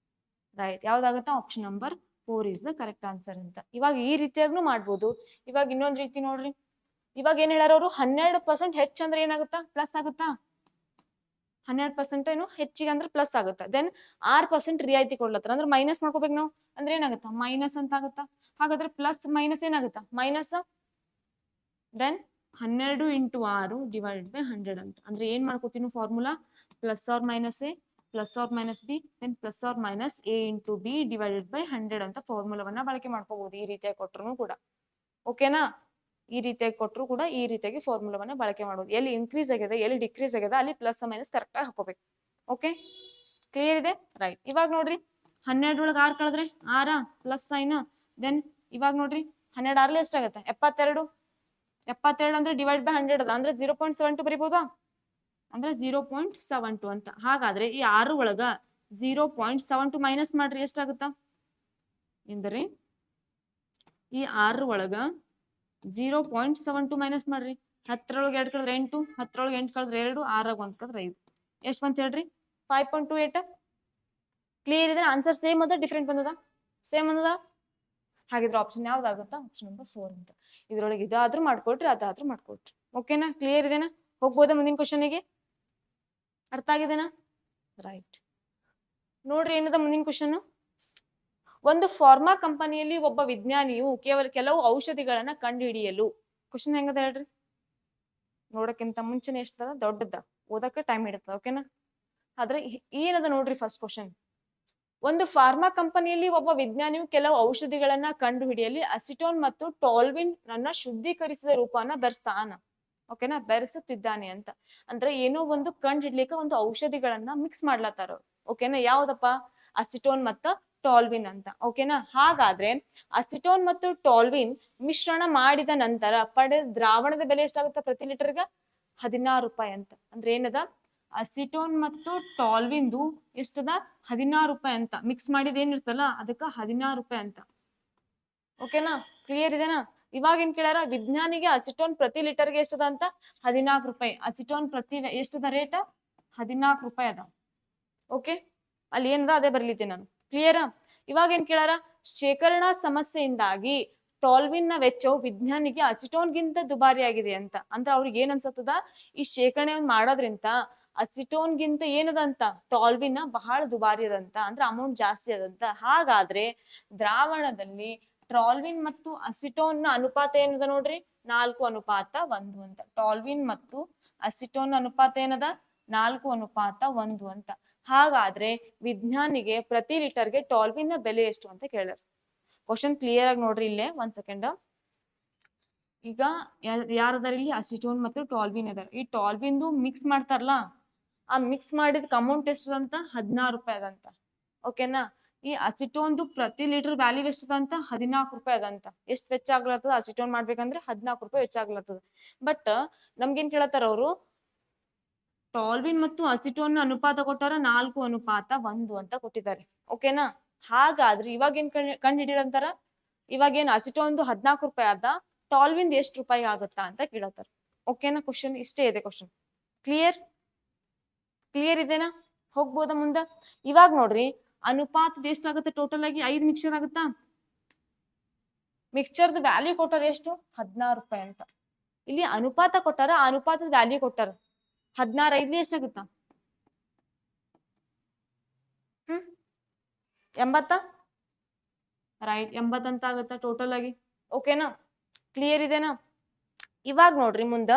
ರೈಟ್. ಯಾವ್ದಾಗತ್ತ? Option number 4 is the correct answer ಅಂತ. ಇವಾಗ ಈ ರೀತಿಯಾಗ್ನು ಮಾಡ್ಬೋದು. ಇವಾಗ ಇನ್ನೊಂದ್ ರೀತಿ ನೋಡ್ರಿ. ಇವಾಗ ಏನ್ ಹೇಳ್ಯಾರ ಅವರು, 12% ಹೆಚ್ಚಂದ್ರೆ ಏನಾಗುತ್ತಾ? ಪ್ಲಸ್ ಆಗುತ್ತಾ? 12% ಏನು ಹೆಚ್ಚಿಗೆ ಅಂದ್ರೆ ಪ್ಲಸ್ ಆಗುತ್ತಾ. ದೆನ್ 6% ರಿಯಾಯಿತಿ ಕೊಡ್ಲತ್ತಾರ ಅಂದ್ರೆ ಮೈನಸ್ ಮಾಡ್ಕೋಬೇಕು ನಾವು. ಅಂದ್ರೆ ಏನಾಗುತ್ತಾ? ಮೈನಸ್ ಅಂತ ಆಗುತ್ತಾ. ಹಾಗಾದ್ರೆ ಪ್ಲಸ್ ಮೈನಸ್ ಏನಾಗುತ್ತಾ? ಮೈನಸ್. ದೆನ್ 12 × 6 ಡಿವೈಡ್ ಬೈ 100 ಅಂತ. ಅಂದ್ರೆ ಏನ್ ಮಾಡ್ಕೋತೀವಿ formula? Plus R minus A plus R minus B then plus R minus A into B divided by 100 ಅಂತ ಫಾರ್ಮುಲಾವನ್ನ ಬಳಕೆ ಮಾಡ್ಕೋಬಹುದು. ಈ ರೀತಿಯಾಗಿ ಕೊಟ್ಟರು ಕೂಡ. ಓಕೆನಾ? ಈ ರೀತಿಯಾಗಿ ಕೊಟ್ಟರು ಕೂಡ ಈ ರೀತಿಯಾಗಿ ಫಾರ್ಮುಲಾವನ್ನ ಬಳಕೆ ಮಾಡೋದು. ಎಲ್ಲಿ ಇನ್ಕ್ರೀಸ್ ಆಗಿದೆ ಎಲ್ಲಿ ಡಿಕ್ರೀಸ್ ಆಗಿದೆ ಅಲ್ಲಿ ಪ್ಲಸ್ ಮೈನಸ್ ಕರೆಕ್ಟ್ ಆಗಿ ಹಾಕೋಬೇಕು. ಓಕೆ, ಕ್ಲಿಯರ್ ಇದೆ? ರೈಟ್. ಇವಾಗ ನೋಡ್ರಿ 12 ಒಳಗೆ 6 ಕಳೆದ್ರೆ 6 ಪ್ಲಸ್ ಸೈನ್. ದೆನ್ ಇವಾಗ ನೋಡ್ರಿ 12 6 ಎಷ್ಟಾಗತ್ತೆ? 72. 72 ಅಂದ್ರೆ ಡಿವೈಡ್ ಬೈ 100 ಅದ ಅಂದ್ರೆ 0.72 ಬರಿಬಹುದಾ? ಅಂದ್ರೆ 0.72 ಅಂತ. ಹಾಗಾದ್ರೆ ಈ 6 ಒಳಗ 0.72 ಮೈನಸ್ ಮಾಡ್ರಿ ಎಷ್ಟಾಗುತ್ತಾ? ಎಂದರೆ ಈ 6 ಒಳಗ 0.72 ಮೈನಸ್ ಮಾಡ್ರಿ. 10 2 ಕಳೆದ್ರೆ 8, 10 8 ಕಳೆದ್ರೆ 2, 6 1 ಕಳೆದ್ರೆ 5. ಎಷ್ಟು ಬಂತ ಹೇಳ್ರಿ? 5.28. ಕ್ಲಿಯರ್ ಇದೆ? ಆನ್ಸರ್ ಸೇಮ್ ಅದ ಡಿಫ್ರೆಂಟ್ ಬಂದದ? ಸೇಮ್ ಬಂದದ. ಹಾಗಿದ್ರೆ ಆಪ್ಷನ್ ಯಾವ್ದಾಗುತ್ತಾ? ಆಪ್ಷನ್ ನಂಬರ್ 4 ಅಂತ. ಇದ್ರೊಳಗೆ ಇದಾದ್ರೂ ಮಾಡ್ಕೊಟ್ರಿ ಅದಾದ್ರೂ ಮಾಡ್ಕೊಟ್ರಿ. ಓಕೆನಾ? ಕ್ಲಿಯರ್ ಇದೆನಾ? ಹೋಗ್ಬೋದಾ ಮುಂದಿನ ಕ್ವಶನ್ಗೆ? ಅರ್ಥ ಆಗಿದೆನಾ? ರೈಟ್. ನೋಡ್ರಿ ಏನದ ಮುಂದಿನ ಕ್ವಶನ್. ಒಂದು ಫಾರ್ಮಾ ಕಂಪನಿಯಲ್ಲಿ ಒಬ್ಬ ವಿಜ್ಞಾನಿಯು ಕೆಲವು ಔಷಧಿಗಳನ್ನ ಕಂಡು ಹಿಡಿಯಲು. ಕ್ವಶನ್ ಹೆಂಗದ ಹೇಳ್ರಿ? ನೋಡಕ್ಕಿಂತ ಮುಂಚೆನೆ ಎಷ್ಟದ ದೊಡ್ಡದ, ಓದಕ್ಕೆ ಟೈಮ್ ಹಿಡಿತದ. ಓಕೆನಾ? ಆದ್ರೆ ಏನದ ನೋಡ್ರಿ ಫಸ್ಟ್ ಕ್ವಶನ್. ಒಂದು ಫಾರ್ಮಾ ಕಂಪನಿಯಲ್ಲಿ ಒಬ್ಬ ವಿಜ್ಞಾನಿಯು ಕೆಲವು ಔಷಧಿಗಳನ್ನ ಕಂಡು ಹಿಡಿಯಲಿ ಅಸಿಟೋನ್ ಮತ್ತು ಟಾಲ್ವಿನ್ ನನ್ನ ಶುದ್ಧೀಕರಿಸಿದ ರೂಪವನ್ನ ಬೆರೆಸ್ತಾನ. ಓಕೆನಾ? ಬೆರೆಸುತ್ತಿದ್ದಾನೆ ಅಂತ. ಅಂದ್ರೆ ಏನೋ ಒಂದು ಕಂಡು ಹಿಡ್ಲಿಕ್ಕೆ ಒಂದು ಔಷಧಿಗಳನ್ನ ಮಿಕ್ಸ್ ಮಾಡ್ಲತ್ತಾರ. ಓಕೆನಾ? ಯಾವ್ದಪ್ಪ? ಅಸಿಟೋನ್ ಮತ್ತು ಟಾಲ್ವಿನ್ ಅಂತ. ಓಕೆನಾ? ಹಾಗಾದ್ರೆ ಅಸಿಟೋನ್ ಮತ್ತು ಟಾಲ್ವಿನ್ ಮಿಶ್ರಣ ಮಾಡಿದ ನಂತರ ಪಡೆದ ದ್ರಾವಣದ ಬೆಲೆ ಎಷ್ಟಾಗುತ್ತೆ ಪ್ರತಿ ಲೀಟರ್ಗೆ? 16 ರೂಪಾಯಿ ಅಂತ. ಅಂದ್ರೆ ಏನದ? ಅಸಿಟೋನ್ ಮತ್ತು ಟಾಲ್ವಿನ್ದು ಎಷ್ಟದ? 16 ರೂಪಾಯಿ ಅಂತ. ಮಿಕ್ಸ್ ಮಾಡಿದ ಏನಿರ್ತಲ್ಲ ಅದಕ್ಕ 16 ರೂಪಾಯಿ ಅಂತ. ಓಕೆನಾ? ಕ್ಲಿಯರ್ ಇದೆನಾ? ಇವಾಗ ಏನ್ ಕೇಳ್ಯಾರ, ವಿಜ್ಞಾನಿಗೆ ಅಸಿಟೋನ್ ಪ್ರತಿ ಲೀಟರ್ಗೆ ಎಷ್ಟದ ಅಂತ? 14 ರೂಪಾಯಿ. ಅಸಿಟೋನ್ ಪ್ರತಿ ಎಷ್ಟದ ರೇಟ್? 14 ರೂಪಾಯಿ ಅದ. ಓಕೆ, ಅಲ್ಲಿ ಏನದ ಅದೇ ಬರ್ಲಿದ್ದೆ ನಾನು. ಕ್ಲಿಯರಾ? ಇವಾಗ ಏನ್ ಕೇಳಾರ, ಶೇಖರಣಾ ಸಮಸ್ಯೆಯಿಂದಾಗಿ ಟಾಲ್ವಿನ್ ನ ವೆಚ್ಚವು ವಿಜ್ಞಾನಿಗೆ ಅಸಿಟೋನ್ಗಿಂತ ದುಬಾರಿ ಆಗಿದೆ ಅಂತ. ಅಂದ್ರೆ ಅವ್ರಿಗೆ ಏನ್ ಅನ್ಸತ್ತದ, ಈ ಶೇಖರಣೆ ಮಾಡೋದ್ರಿಂದ ಅಸಿಟೋನ್ಗಿಂತ ಏನದಂತ ಟಾಲ್ವಿನ್ ಬಹಳ ದುಬಾರಿ ಅದಂತ. ಅಂದ್ರೆ ಅಮೌಂಟ್ ಜಾಸ್ತಿ ಅದಂತ. ಹಾಗಾದ್ರೆ ದ್ರಾವಣದಲ್ಲಿ ಟಾಲ್ವಿನ್ ಮತ್ತು ಅಸಿಟೋನ್ ನ ಅನುಪಾತ ಏನದ ನೋಡ್ರಿ 4:1 ಅಂತ. ಟಾಲ್ವಿನ್ ಮತ್ತು ಅಸಿಟೋನ್ ಅನುಪಾತ ಏನದ 4:1 ಅಂತ. ಹಾಗಾದ್ರೆ ವಿಜ್ಞಾನಿಗೆ ಪ್ರತಿ ಲೀಟರ್ಗೆ ಟಾಲ್ವಿನ್ ನ ಬೆಲೆ ಎಷ್ಟು ಅಂತ ಕೇಳ್ಯಾರ. ಕ್ವಶನ್ ಕ್ಲಿಯರ್ ಆಗಿ ನೋಡ್ರಿ ಇಲ್ಲೇ 1 ಸೆಕೆಂಡ್. ಈಗ ಯಾರದಾರ ಇಲ್ಲಿ ಅಸಿಟೋನ್ ಮತ್ತು ಟಾಲ್ವಿನ್ ಅದಾರ. ಈ ಟಾಲ್ವಿನ್ದು ಮಿಕ್ಸ್ ಮಾಡ್ತಾರಲ್ಲ, ಆ ಮಿಕ್ಸ್ ಮಾಡಿದ ಅಮೌಂಟ್ ಎಷ್ಟು ಅಂತ 16 ರೂಪಾಯಿ ಅದಂತ. ಓಕೆನಾ. ಈ ಅಸಿಟೋನ್ದು ಪ್ರತಿ ಲೀಟರ್ ವ್ಯಾಲ್ಯೂ ಎಷ್ಟದಂತ 14 ರೂಪಾಯಿ ಅದಂತ. ಎಷ್ಟು ವೆಚ್ಚ ಆಗ್ಲತ್ತದ ಅಸಿಟೋನ್ ಮಾಡ್ಬೇಕಂದ್ರೆ 14 ರೂಪಾಯಿ ವೆಚ್ಚ ಆಗ್ಲತ್ತದ. ಬಟ್ ನಮ್ಗೇನ್ ಕೇಳತ್ತಾರ ಅವರು, ಟಾಲ್ವಿನ್ ಮತ್ತು ಅಸಿಟೋನ್ ಅನುಪಾತ ಕೊಟ್ಟಾರ 4:1 ಅಂತ ಕೊಟ್ಟಿದ್ದಾರೆ. ಓಕೆನಾ. ಹಾಗಾದ್ರೆ ಇವಾಗ ಏನ್ ಕಂಡು ಹಿಡಿಯಂತಾರ, ಇವಾಗ ಏನ್ ಅಸಿಟೋನ್ದು 14 ರೂಪಾಯಿ ಆದ, ಟಾಲ್ವಿನ್ ಎಷ್ಟು ರೂಪಾಯಿ ಆಗುತ್ತಾ ಅಂತ ಕೇಳತ್ತಾರ. ಓಕೆನಾ. ಕ್ವಶನ್ ಇಷ್ಟೇ ಇದೆ. ಕ್ವಶನ್ ಕ್ಲಿಯರ್ ಇದೆನಾ? ಹೋಗ್ಬೋದಾ ಮುಂದ? ಇವಾಗ ನೋಡ್ರಿ ಅನುಪಾತದ ಎಷ್ಟಾಗುತ್ತೆ ಟೋಟಲ್ ಆಗಿ 5 ಮಿಕ್ಸರ್ ಆಗುತ್ತಾ. ಮಿಕ್ಸರ್ದ ವ್ಯಾಲ್ಯೂ ಕೊಟ್ಟಾರ ಎಷ್ಟು 16 ರೂಪಾಯಿ ಅಂತ. ಇಲ್ಲಿ ಅನುಪಾತ ಕೊಟ್ಟಾರ, ಅನುಪಾತದ ವ್ಯಾಲ್ಯೂ ಕೊಟ್ಟಾರ 16. 5 ಎಷ್ಟಾಗುತ್ತಾ 80. ರೈಟ್, 80 ಅಂತ ಆಗುತ್ತಾ ಟೋಟಲ್ ಆಗಿ. ಓಕೆನಾ. ಕ್ಲಿಯರ್ ಇದೆನಾ? ಇವಾಗ ನೋಡ್ರಿ ಮುಂದ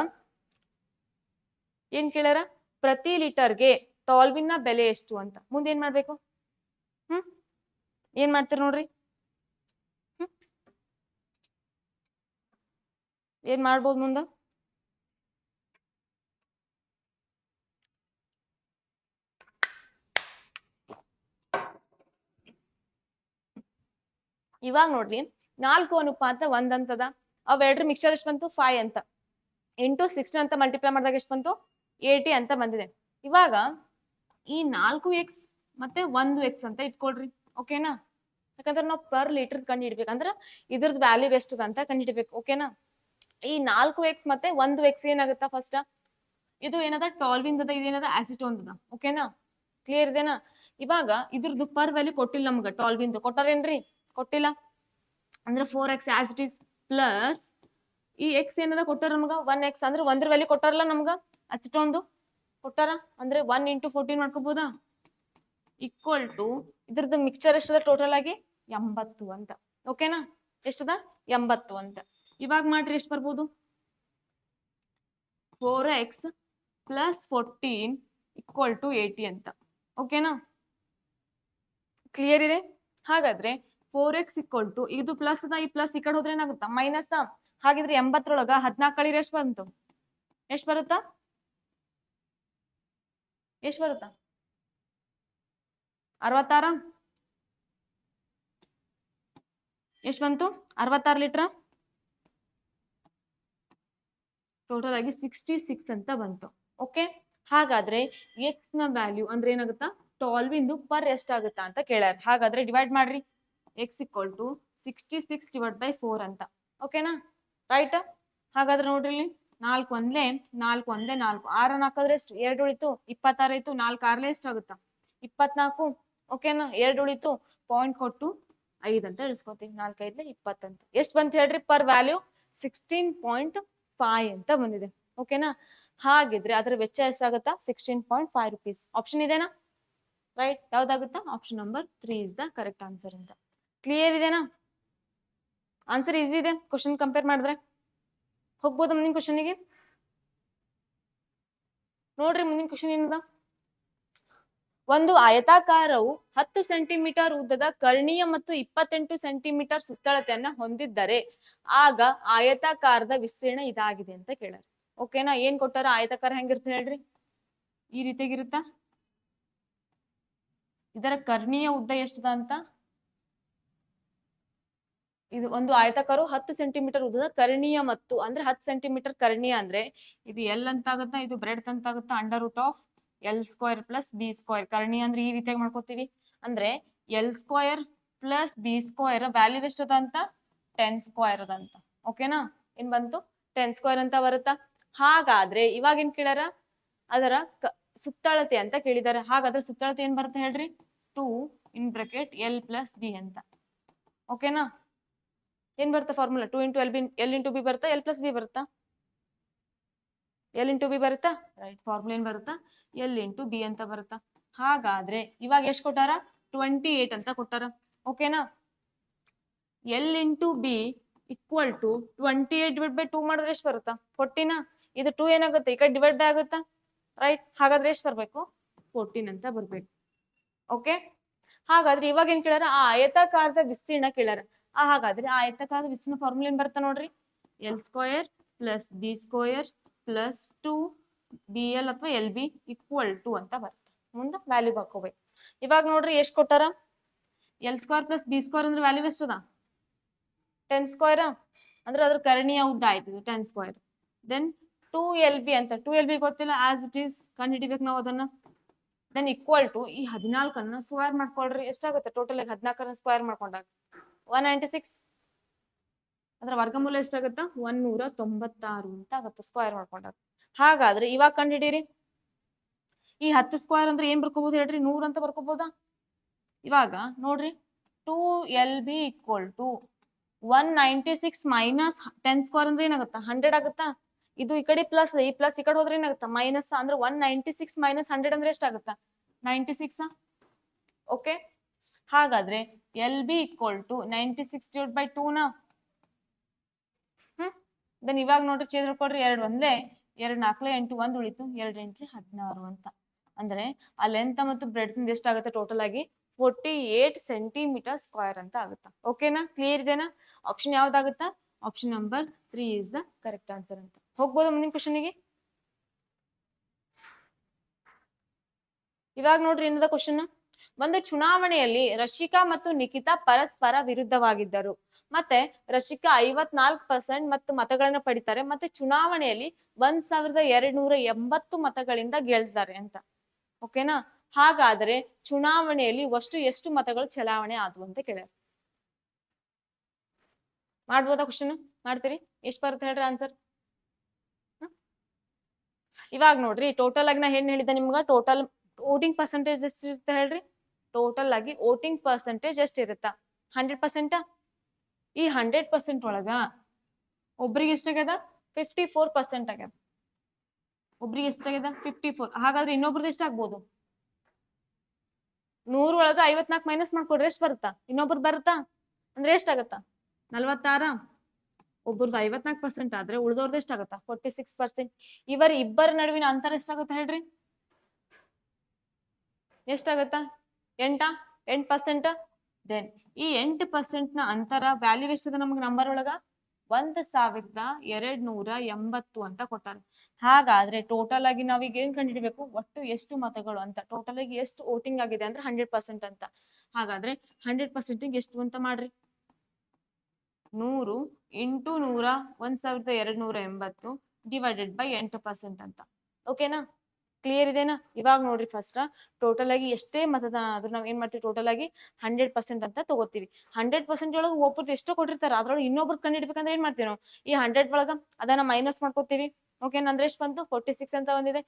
ಏನ್ ಕೇಳ್ಯಾರ, ಪ್ರತಿ ಲೀಟರ್ಗೆ ಟಾಲ್ವಿನ್ ನ ಬೆಲೆ ಎಷ್ಟು ಅಂತ. ಮುಂದೆ ಏನ್ ಮಾಡ್ಬೇಕು? ಏನ್ ಮಾಡ್ತೀರಿ ನೋಡ್ರಿ, ಏನ್ ಮಾಡ್ಬೋದು ಮುಂದ? ಇವಾಗ ನೋಡ್ರಿ 4:1 ಅಂತದ. ಅವೆರಡ್ರ ಮಿಕ್ಸರ್ ಎಷ್ಟು ಬಂತು 5 ಅಂತ. ಇಂಟು 16 ಅಂತ ಮಲ್ಟಿಪ್ಲೈ ಮಾಡಿದಾಗ ಎಷ್ಟು ಬಂತು 80 ಅಂತ ಬಂದಿದೆ. ಇವಾಗ ಈ 4x ಮತ್ತೆ 1x ಅಂತ ಇಟ್ಕೊಳ್ರಿ. ಓಕೆನಾ. ಯಾಕಂದ್ರೆ ನಾವು ಪರ್ ಲೀಟರ್ ಕಂಡು ಹಿಡ್ಬೇಕಂದ್ರ ಇದ್ರದ್ ವ್ಯಾಲ್ಯೂ ಎಷ್ಟು ಅಂತ ಕಂಡು ಹಿಡಿಬೇಕು. ಓಕೆನಾ. ಈ 4x ಮತ್ತೆ 1x ಏನಾಗುತ್ತಾ, ಫಸ್ಟ್ ಇದು ಏನದ ಟಾಲ್ವಿನ್ ಅದ, ಇದೇನದ ಆಸಿಟೋನ್ ಅದ. ಓಕೆನಾ. ಕ್ಲಿಯರ್ ಇದೆನಾ? ಇವಾಗ ಇದ್ರದ್ದು ಪರ್ ವ್ಯಾಲ್ಯೂ ಕೊಟ್ಟಿಲ್ಲ ನಮ್ಗ. ಟಾಲ್ವಿನ್ ಕೊಟ್ಟಾರೇನ್ರಿ? ಕೊಟ್ಟಿಲ್ಲ. ಅಂದ್ರೆ 4x as it is plus ಈ ಎಕ್ಸ್ ಏನದ ಕೊಟ್ಟಾರ ನಮ್ಗ 1x, ಅಂದ್ರೆ 1 ವ್ಯಾಲ್ಯೂ ಕೊಟ್ಟಾರಲ್ಲ ನಮ್ಗ. ಅಸಿಟೋನ್ದು ಕೊಟ್ಟಾರ ಅಂದ್ರೆ 1 × 14 ಮಾಡ್ಕೋಬಹುದಾ, ಈಕ್ವಲ್ ಟು ಇದ್ರದ್ದು ಮಿಕ್ಸರ್ ಎಷ್ಟದ ಟೋಟಲ್ ಆಗಿ 80 ಅಂತ. ಓಕೆನಾ. ಎಷ್ಟದ 80 ಅಂತ. ಇವಾಗ ಮಾಡ್ರಿ ಎಷ್ಟು ಬರ್ಬೋದು, 4x + 14 = 80 ಅಂತ. ಓಕೆನಾ. ಕ್ಲಿಯರ್ ಇದೆ? ಹಾಗಾದ್ರೆ 4x = ಇದು ಪ್ಲಸ್ ಅದ, ಈ ಪ್ಲಸ್ ಈ ಕಡೆ ಹೋದ್ರೆ ಏನಾಗುತ್ತಾ ಮೈನಸ್. ಹಾಗಿದ್ರೆ 80ರೊಳಗ 14 ಕಳಿದ್ರೆ ಎಷ್ಟು ಬಂತು? ಎಷ್ಟು ಬರುತ್ತಾ? ಎಷ್ಟು ಬರುತ್ತಾ? 66. ಎಷ್ಟು ಬಂತು? 66 ಲೀಟರ್. ಟೋಟಲ್ ಆಗಿ 66 ಅಂತ ಬಂತು. ಓಕೆ. ಹಾಗಾದ್ರೆ ಎಕ್ಸ್ ನ ವ್ಯಾಲ್ಯೂ ಅಂದ್ರೆ ಏನಾಗುತ್ತಾ, ಟಾಲ್ವಿನ್ದು ಪರ್ ಎಷ್ಟಾಗುತ್ತಾ ಅಂತ ಕೇಳ್ಯಾರ. ಹಾಗಾದ್ರೆ ಡಿವೈಡ್ ಮಾಡ್ರಿ. x = 66/4 ಅಂತ. ಓಕೆನಾ. ರೈಟ್. ಹಾಗಾದ್ರೆ ನೋಡ್ರಿ ಇಲ್ಲಿ 4 1 4 1 4 6 ಹಾಕಿದ್ರೆ ಎಷ್ಟು 2 ಉಳಿತು, 26 ಆಯ್ತು. 4 6 ಎಷ್ಟು ಆಗುತ್ತಾ 24. ಓಕೆನಾ. 2 ಉಳಿತು, ಪಾಯಿಂಟ್ ಕೊಟ್ಟು 5 ಅಂತ ಇಳಿಸ್ಕೊತೀವಿ. 4 5 20 ಅಂತ. ಎಷ್ಟು ಬಂತು ಹೇಳ್ರಿ ಪರ್ ವ್ಯಾಲ್ಯೂ? 16.5 ಅಂತ ಬಂದಿದೆ. ಓಕೆನಾ. ಹಾಗಿದ್ರೆ ಅದರ ವೆಚ್ಚ ಎಷ್ಟಾಗುತ್ತಾ 16.5 rupees. ಆಪ್ಷನ್ ಇದೆನಾ? ರೈಟ್. ಯಾವ್ದಾಗುತ್ತಾ? Option number 3 is the correct answer ಅಂತ. ಕ್ಲಿಯರ್ ಇದೆನಾ? ಆನ್ಸರ್ ಈಸಿ ಇದೆ. ಕ್ವಶನ್ ಕಂಪೇರ್ ಮಾಡಿದ್ರೆ ಹೋಗ್ಬೋದು ಮುಂದಿನ ಕ್ವಶನ್ಗೆ. ನೋಡ್ರಿ ಮುಂದಿನ ಕ್ವಶನ್ ಏನದ, ಒಂದು ಆಯತಾಕಾರವು 10 ಸೆಂಟಿಮೀಟರ್ ಉದ್ದದ ಕರ್ಣೀಯ ಮತ್ತು 28 ಸೆಂಟಿಮೀಟರ್ ಸುತ್ತಳತೆಯನ್ನ ಹೊಂದಿದ್ದರೆ ಆಗ ಆಯತಾಕಾರದ ವಿಸ್ತೀರ್ಣ ಇದಾಗಿದೆ ಅಂತ ಕೇಳ್ಯಾರ. ಓಕೆನಾ. ಏನ್ ಕೊಟ್ಟಾರ, ಆಯತಾಕಾರ ಹೆಂಗಿರುತ್ತೆ ಹೇಳ್ರಿ, ಈ ರೀತಿಯಾಗಿರುತ್ತ. ಇದರ ಕರ್ಣೀಯ ಉದ್ದ ಎಷ್ಟದ ಅಂತ, ಇದು ಒಂದು ಆಯತಾಕಾರ 10 ಸೆಂಟಿಮೀಟರ್ ಉದ್ದದ ಕರ್ಣೀಯ ಮತ್ತು ಅಂದ್ರೆ 10 ಸೆಂಟಿಮೀಟರ್ ಕರ್ಣೀಯ ಅಂದ್ರೆ ಇದು ಎಲ್ ಅಂತ ಆಗುತ್ತಾ, ಇದು ಬ್ರೆಡ್ ಅಂತ ಆಗುತ್ತಾ, √L² + B². ಕರ್ಣೀಯ ಅಂದ್ರೆ ಈ ರೀತಿಯಾಗಿ ಮಾಡ್ಕೋತೀವಿ. ಅಂದ್ರೆ L² + B² ವ್ಯಾಲ್ಯೂ ಎಷ್ಟದ ಅಂತ 10² ಅದಂತ. ಓಕೆನಾ. ಏನ್ ಬಂತು 10² ಅಂತ ಬರುತ್ತಾ. ಹಾಗಾದ್ರೆ ಇವಾಗ ಏನ್ ಕೇಳ್ಯಾರ, ಅದರ ಸುತ್ತಳತೆ ಅಂತ ಕೇಳಿದಾರೆ. ಹಾಗಾದ್ರೆ ಸುತ್ತಳತೆ ಏನ್ ಬರುತ್ತೆ ಹೇಳ್ರಿ, 2 × L + B ಅಂತ. ಓಕೆನಾ. ಏನ್ ಬರುತ್ತೆ ಫಾರ್ಮುಲಾ, 2 × L × B ಬರುತ್ತಾ, L + B ಬರುತ್ತಾ, L × B ಬರುತ್ತಾ. ರೈಟ್. ಫಾರ್ಮುಲಾ ಏನ್ ಬರುತ್ತಾ, L × B ಅಂತ ಬರುತ್ತಾ. ಹಾಗಾದ್ರೆ ಇವಾಗ ಎಷ್ಟು ಕೊಟ್ಟಾರ, 28 ಅಂತ ಕೊಟ್ಟಾರ. ಓಕೆನಾ. L into B equal to 28/2 ಮಾಡಿದ್ರೆ ಎಷ್ಟು ಬರುತ್ತಾ 14. ಇದು 2 ಏನಾಗುತ್ತೆ ಈ ಕಡೆ ಡಿವೈಡ್ ಆಗುತ್ತಾ ರೈಟ್. ಹಾಗಾದ್ರೆ ಎಷ್ಟು ಬರ್ಬೇಕು 14 ಅಂತ ಬರ್ಬೇಕು. ಓಕೆ, ಹಾಗಾದ್ರೆ ಇವಾಗ ಏನ್ ಕೇಳಾರ ಆ ಆಯತಾಕಾರದ ವಿಸ್ತೀರ್ಣ ಕೇಳಾರ. ಹಾಗಾದ್ರೆ ಆ ಆಯತಾಕಾರದ ವಿಸ್ತೀರ್ಣ ಫಾರ್ಮುಲಾ ಏನ್ ಬರ್ತಾ ನೋಡ್ರಿ, L² plus B² plus 2BL ಅಥವಾ LB ಈಕ್ವಲ್ ಟು ಅಂತ ಬರುತ್ತೆ. ಮುಂದೆ ವ್ಯಾಲ್ಯೂ ಹಾಕೋಬೇಕು. ಇವಾಗ ನೋಡ್ರಿ ಎಷ್ಟು ಕೊಟ್ಟಾರ, L² ಪ್ಲಸ್ B² ಅಂದ್ರೆ ವ್ಯಾಲ್ಯೂ ಎಷ್ಟದ 10², ಅಂದ್ರೆ ಅದ್ರ ಕರ್ಣೀಯ ಉದ್ದ ಆಯ್ತದೆ 10². ದೆನ್ 2LB ಅಂತ 2LB ಗೊತ್ತಿಲ್ಲ, ಆಸ್ ಇಟ್ ಈಸ್ ಕಂಡು ಹಿಡಿಬೇಕು ನಾವು ಅದನ್ನ. ದೆನ್ ಈಕ್ವಲ್ ಟು ಈ 14 ಸ್ಕ್ವೇರ್ ಮಾಡ್ಕೊಳ್ರಿ, ಎಷ್ಟಾಗುತ್ತೆ ಟೋಟಲ್ ಆಗಿ 14 ಸ್ಕ್ವೇರ್ ಮಾಡ್ಕೊಂಡಾಗ 196. ಅದ್ರ ವರ್ಗಮೂಲ ಎಷ್ಟಾಗುತ್ತ 196 ಅಂತ ಆಗುತ್ತೆ ಸ್ಕ್ವೇರ್ ಮಾಡ್ಕೊಂಡಾಗ. ಹಾಗಾದ್ರೆ ಇವಾಗ ಕಂಡು ಹಿಡೀರಿ, ಈ 10 ಸ್ಕ್ವೇರ್ ಅಂದ್ರೆ ಏನ್ ಬರ್ಕೋಬಹುದು ಹೇಳ್ರಿ, 100 ಅಂತ ಬರ್ಕೋಬಹುದಾ. ಇವಾಗ ನೋಡ್ರಿ 2LB ಈಕ್ವಲ್ ಟು 196 ಮೈನಸ್ 10² ಅಂದ್ರೆ ಏನಾಗುತ್ತಾ 100 ಆಗುತ್ತಾ. ಇದು ಈ ಕಡೆ ಪ್ಲಸ್, ಈ ಪ್ಲಸ್ ಈ ಕಡೆ ಹೋದ್ರೆ ಏನಾಗುತ್ತಾ ಮೈನಸ್. ಅಂದ್ರೆ 196 ಮೈನಸ್ 100 ಅಂದ್ರೆ ಎಷ್ಟಾಗುತ್ತಾ 96. ಓಕೆ, ಹಾಗಾದ್ರೆ LB ಈಕ್ವಲ್ ಟು 96/2 ನ. ದೆನ್ ಇವಾಗ ನೋಡ್ರಿ ಛೇದ ಕೊಡ್ರಿ, 2 ಒಂದೇ 2 4 8 1 ಉಳಿತು, 2 8 16 ಅಂತ. ಅಂದ್ರೆ ಆ ಲೆಂತ್ ಮತ್ತು ಬ್ರೆಡ್ ಎಷ್ಟಾಗುತ್ತೆ ಟೋಟಲ್ ಆಗಿ 48 ಸೆಂಟಿಮೀಟರ್ ಸ್ಕ್ವೇರ್ ಅಂತ ಆಗುತ್ತಾ. ಓಕೆನಾ, ಕ್ಲಿಯರ್ ಇದೆನಾ. ಆಪ್ಷನ್ ಯಾವ್ದಾಗುತ್ತಾ, option number 3 is the correct answer ಅಂತ. ಹೋಗ್ಬೋದು ಮುಂದಿನ ಕ್ವಶನ್ಗೆ. ಇವಾಗ ನೋಡ್ರಿ ಏನದ ಕ್ವಶನ್, ಒಂದು ಚುನಾವಣೆಯಲ್ಲಿ ರಶಿಕಾ ಮತ್ತು ನಿಖಿತಾ ಪರಸ್ಪರ ವಿರುದ್ಧವಾಗಿದ್ದರು. ಮತ್ತೆ ರಶಿಕಾ 54% ಮತ್ತು ಮತಗಳನ್ನ ಪಡಿತಾರೆ, ಮತ್ತೆ ಚುನಾವಣೆಯಲ್ಲಿ 1280 ಮತಗಳಿಂದ ಗೆಲ್ತಾರೆ ಅಂತ. ಓಕೆನಾ, ಹಾಗಾದ್ರೆ ಚುನಾವಣೆಯಲ್ಲಿ ಎಷ್ಟು ಮತಗಳು ಚಲಾವಣೆ ಆದವು ಅಂತ ಕೇಳ್ಯಾರ. ಮಾಡ್ಬೋದಾ ಕ್ವಶನ್, ಮಾಡ್ತೀರಿ, ಎಷ್ಟು ಬರುತ್ತೆ ಹೇಳ್ರಿ ಆನ್ಸರ್. ಇವಾಗ ನೋಡ್ರಿ ಟೋಟಲ್ ಆಗಿ ನಾ ಏನ್ ಹೇಳಿದ್ದೆ ನಿಮ್ಗ, ಟೋಟಲ್ ವೋಟಿಂಗ್ ಪರ್ಸೆಂಟೇಜ್ ಎಷ್ಟು ಇರುತ್ತೆ ಹೇಳ್ರಿ. ಟೋಟಲ್ ಆಗಿ ವೋಟಿಂಗ್ ಪರ್ಸೆಂಟೇಜ್ ಎಷ್ಟು ಇರುತ್ತಾ 100%. ಈ 100% ಒಳಗ ಒಬ್ರಿಗೆ ಎಷ್ಟಾಗ್ಯದ 54% ಆಗ್ಯದ. ಒಬ್ರಿಗೆ ಎಷ್ಟಾಗ್ಯದ 54. ಹಾಗಾದ್ರೆ ಇನ್ನೊಬ್ರದ್ದು ಎಷ್ಟಾಗ್ಬೋದು, 100 ಒಳಗ 54 ಮೈನಸ್ ಮಾಡ್ಕೊಡ್ರಿ ಎಷ್ಟು ಬರುತ್ತಾ, ಇನ್ನೊಬ್ರದ್ದು ಬರುತ್ತಾ ಅಂದ್ರೆ ಎಷ್ಟಾಗತ್ತಾ 46. ಒಬ್ಬರದು 54% ಆದ್ರೆ ಉಳಿದವ್ರದ್ದು ಎಷ್ಟಾಗತ್ತಾ 46%. ಇಬ್ಬರ ನಡುವಿನ ಅಂತರ ಎಷ್ಟಾಗತ್ತ ಹೇಳ್ರಿ, ಎಷ್ಟಾಗತ್ತಾ 8%. ದೆನ್ ಈ 8% ನ ಅಂತರ ವ್ಯಾಲ್ಯೂ ಎಷ್ಟದ ನಮ್ಗೆ ನಂಬರ್ ಒಳಗ 1280 ಅಂತ ಕೊಟ್ಟಾರ. ಹಾಗಾದ್ರೆ ಟೋಟಲ್ ಆಗಿ ನಾವೀಗ ಏನ್ ಕಂಡುಹಿಡಬೇಕು, ಒಟ್ಟು ಎಷ್ಟು ಮತಗಳು ಅಂತ, ಟೋಟಲ್ ಆಗಿ ಎಷ್ಟು ವೋಟಿಂಗ್ ಆಗಿದೆ ಅಂದ್ರೆ 100% ಅಂತ. ಹಾಗಾದ್ರೆ 100% ಎಷ್ಟು ಅಂತ ಮಾಡ್ರಿ, 100 ಇಂಟು 100 1280 ಡಿವೈಡೆಡ್ ಬೈ 8% ಅಂತ. ಓಕೆನಾ, ಕ್ಲಿಯರ್ ಇದೆನಾ. ಇವಾಗ ನೋಡ್ರಿ ಫಸ್ಟ್ ಟೋಟಲ್ ಆಗಿ ಎಷ್ಟೇ ಮತದಾನ ಆದ್ರೂ ನಾವ್ ಏನ್ ಮಾಡ್ತೀವಿ, ಟೋಟಲ್ ಆಗಿ 100% ಅಂತ ತಗೋತೀವಿ. 100% ಒಳಗೆ ಒಬ್ಬರದ್ದು ಎಷ್ಟೋ ಕೊಟ್ಟಿರ್ತಾರೆ, ಅದ್ರೊಳಗೆ ಇನ್ನೊಬ್ರು ಕಂಡು ಹಿಡ್ಬೇಕಂದ್ರೆ ಏನ್ ಮಾಡ್ತೀವಿ ನಾವು, ಈ 100 ಒಳಗ ಅದನ್ನ ಮೈನಸ್ ಮಾಡ್ಕೋತೀವಿ. ಓಕೆನಾ, ಅಂದ್ರೆ ಎಷ್ಟು ಬಂತು 46 ಅಂತ ಬಂದಿದೆ.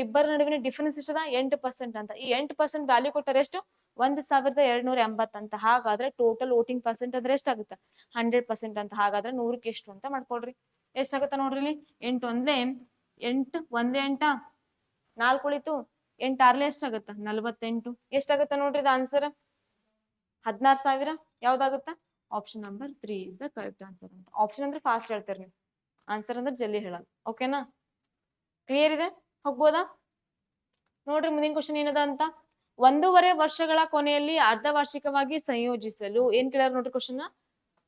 ಇಬ್ಬರ ನಡುವಿನ ಡಿಫರೆನ್ಸ್ ಎಷ್ಟದ 8% ಅಂತ. ಈ 8% ವ್ಯಾಲ್ಯೂ ಕೊಟ್ಟರೆ ಎಷ್ಟು 1280 ಅಂತ. ಹಾಗಾದ್ರೆ ಟೋಟಲ್ ವೋಟಿಂಗ್ ಪರ್ಸೆಂಟ್ ಅಂದ್ರೆ ಎಷ್ಟಾಗುತ್ತೆ 100% ಅಂತ. ಹಾಗಾದ್ರೆ 100ಕ್ಕೆ ಎಷ್ಟು ಅಂತ ಮಾಡ್ಕೊಳ್ರಿ, ಎಷ್ಟಾಗತ್ತ ನೋಡ್ರಿ ಇಲ್ಲಿ 8 ಒಂದೇ 8 ಒಂದೇ 8 4 ಉಳಿತು, 8 6 ಎಷ್ಟಾಗತ್ತ 48. ಎಷ್ಟಾಗತ್ತ ನೋಡ್ರಿ ಇದು ಆನ್ಸರ್ 16,000. ಯಾವ್ದಾಗುತ್ತ, option number 3 is the correct answer ಅಂತ. ಆಪ್ಷನ್ ಅಂದ್ರೆ ಫಾಸ್ಟ್ ಹೇಳ್ತೀರಿ ನೀವು, ಆನ್ಸರ್ ಅಂದ್ರೆ ಜಲ್ದಿ ಹೇಳಲ್ಲ. ಓಕೆನಾ, ಕ್ಲಿಯರ್ ಇದೆ, ಹೋಗ್ಬೋದಾ. ನೋಡ್ರಿ ಮುಂದಿನ ಕ್ವಶನ್ ಏನದ ಅಂತ, 1.5 ವರ್ಷಗಳ ಕೊನೆಯಲ್ಲಿ ಅರ್ಧವಾರ್ಷಿಕವಾಗಿ ಸಂಯೋಜಿಸಲು ಏನ್ ಕೇಳ್ಯಾರ ನೋಡ್ರಿ ಕ್ವಶನ್,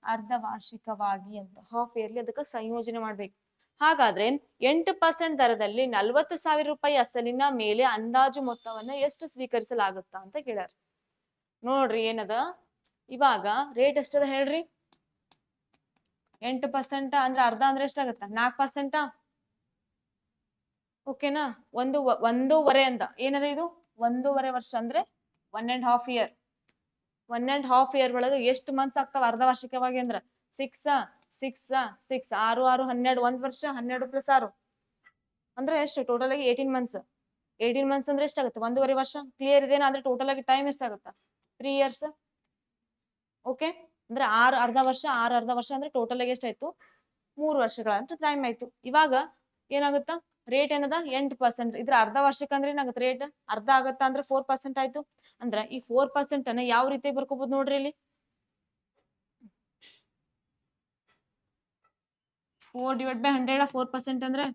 ಅರ್ಧವಾರ್ಷಿಕವಾಗಿ ಅಂತ ಹಾಫ್ ಇಯರ್ಲಿ ಅದಕ್ಕೆ ಸಂಯೋಜನೆ ಮಾಡ್ಬೇಕು. ಹಾಗಾದ್ರೆ 8% ದರದಲ್ಲಿ 40,000 ರೂಪಾಯಿ ಅಸಲಿನ ಮೇಲೆ ಅಂದಾಜು ಮೊತ್ತವನ್ನ ಎಷ್ಟು ಸ್ವೀಕರಿಸಲಾಗುತ್ತಾ ಅಂತ ಕೇಳ್ಯಾರ. ನೋಡ್ರಿ ಏನದ, ಇವಾಗ ರೇಟ್ ಎಷ್ಟದ ಹೇಳ್ರಿ, 8% ಅಂದ್ರೆ ಅರ್ಧ ಅಂದ್ರೆ ಎಷ್ಟಾಗತ್ತ 4%. ಓಕೆನಾ, 1.5 ಅಂತ ಏನದ ಇದು 1.5 ವರ್ಷ ಅಂದ್ರೆ 1.5 ಇಯರ್. 1.5 ಇಯರ್ ಒಳಗೆ ಎಷ್ಟು ಮಂತ್ಸ್ ಆಗ್ತಾವ ಅರ್ಧ ವಾರ್ಷಿಕವಾಗಿ ಅಂದ್ರ 6 6 6 6 6 12 1 ವರ್ಷ 12 + 6 ಅಂದ್ರೆ ಎಷ್ಟು ಟೋಟಲ್ ಆಗಿ 18 ಮಂತ್ಸ್. 18 ಮಂತ್ಸ್ ಅಂದ್ರೆ ಎಷ್ಟಾಗುತ್ತೆ 1.5 ವರ್ಷ. ಕ್ಲಿಯರ್ ಇದೇನಾ, ಅಂದ್ರೆ ಟೋಟಲ್ ಆಗಿ ಟೈಮ್ ಎಷ್ಟಾಗುತ್ತಾ 3 ಇಯರ್ಸ್. ಓಕೆ, ಅಂದ್ರೆ 6 ಅರ್ಧ ವರ್ಷ 6 ಅರ್ಧ ವರ್ಷ ಅಂದ್ರೆ ಟೋಟಲ್ ಆಗಿ ಎಷ್ಟಾಯ್ತು 3 ವರ್ಷಗಳ ಅಂತ ಟೈಮ್ ಆಯ್ತು. ಇವಾಗ ಏನಾಗುತ್ತಾ ರೇಟ್ ಏನದ 8%. ಇದ್ರ ಅರ್ಧ ವರ್ಷಕ್ಕೆ ಅಂದ್ರೆ ಏನಾಗುತ್ತೆ ರೇಟ್ ಅರ್ಧ ಆಗತ್ತಾ ಅಂದ್ರೆ 4% ಆಯ್ತು. ಅಂದ್ರೆ ಈ 4% ಅನ್ನ ಯಾವ ರೀತಿ ಬರ್ಕೋಬಹುದು ನೋಡ್ರಿ ಇಲ್ಲಿ, 4 ಡಿವೈಡ್ ಬೈ 100 4% ಅಂದ್ರೆ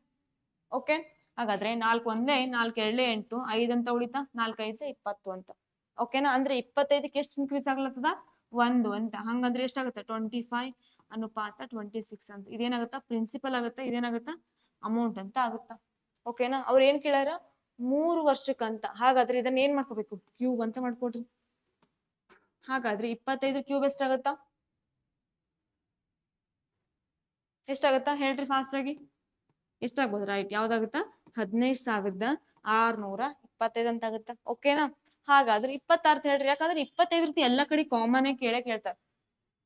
ಓಕೆ. ಹಾಗಾದ್ರೆ 4 ಒಂದೇ 4 ಎರಡೇ 8 5 ಅಂತ ಉಳಿತಾ 4 5 20 ಅಂತ ಓಕೆನಾ. ಅಂದ್ರೆ 25ಕ್ಕೆ ಎಷ್ಟು ಇನ್ಕ್ರೀಸ್ ಆಗ್ಲತ್ತದ 1 ಅಂತ. ಹಂಗಂದ್ರೆ ಎಷ್ಟಾಗುತ್ತೆ 25 ಅನುಪಾತ 26 ಅಂತ. ಇದೇನಾಗುತ್ತಾ ಪ್ರಿನ್ಸಿಪಲ್ ಆಗುತ್ತಾ, ಇದೇನಾಗುತ್ತಾ ಅಮೌಂಟ್ ಅಂತ ಆಗುತ್ತಾ. ಓಕೆನಾ. ಅವ್ರು ಏನ್ ಕೇಳ್ಯಾರ 3 ವರ್ಷಕ್ಕಂತ. ಹಾಗಾದ್ರೆ ಇದನ್ನ ಏನ್ ಮಾಡ್ಕೋಬೇಕು ಕ್ಯೂಬ್ ಅಂತ ಮಾಡ್ಕೊಡ್ರಿ. ಹಾಗಾದ್ರೆ 25 ಕ್ಯೂಬ್ ಎಷ್ಟಾಗತ್ತಾ, ಎಷ್ಟಾಗತ್ತಾ ಹೇಳ್ರಿ ಫಾಸ್ಟ್ ಆಗಿ. ಎಷ್ಟಾಗ್ಬೋದು ರೈಟ್, ಯಾವ್ದಾಗುತ್ತಾ 15,625 ಅಂತ ಆಗುತ್ತಾ. ಓಕೆನಾ. ಹಾಗಾದ್ರೆ 26 ಹೇಳ್ರಿ, ಯಾಕಂದ್ರೆ 25 ಎಲ್ಲ ಕಡೆ ಕಾಮನ್ ಕೇಳೇ ಕೇಳ್ತಾರೆ.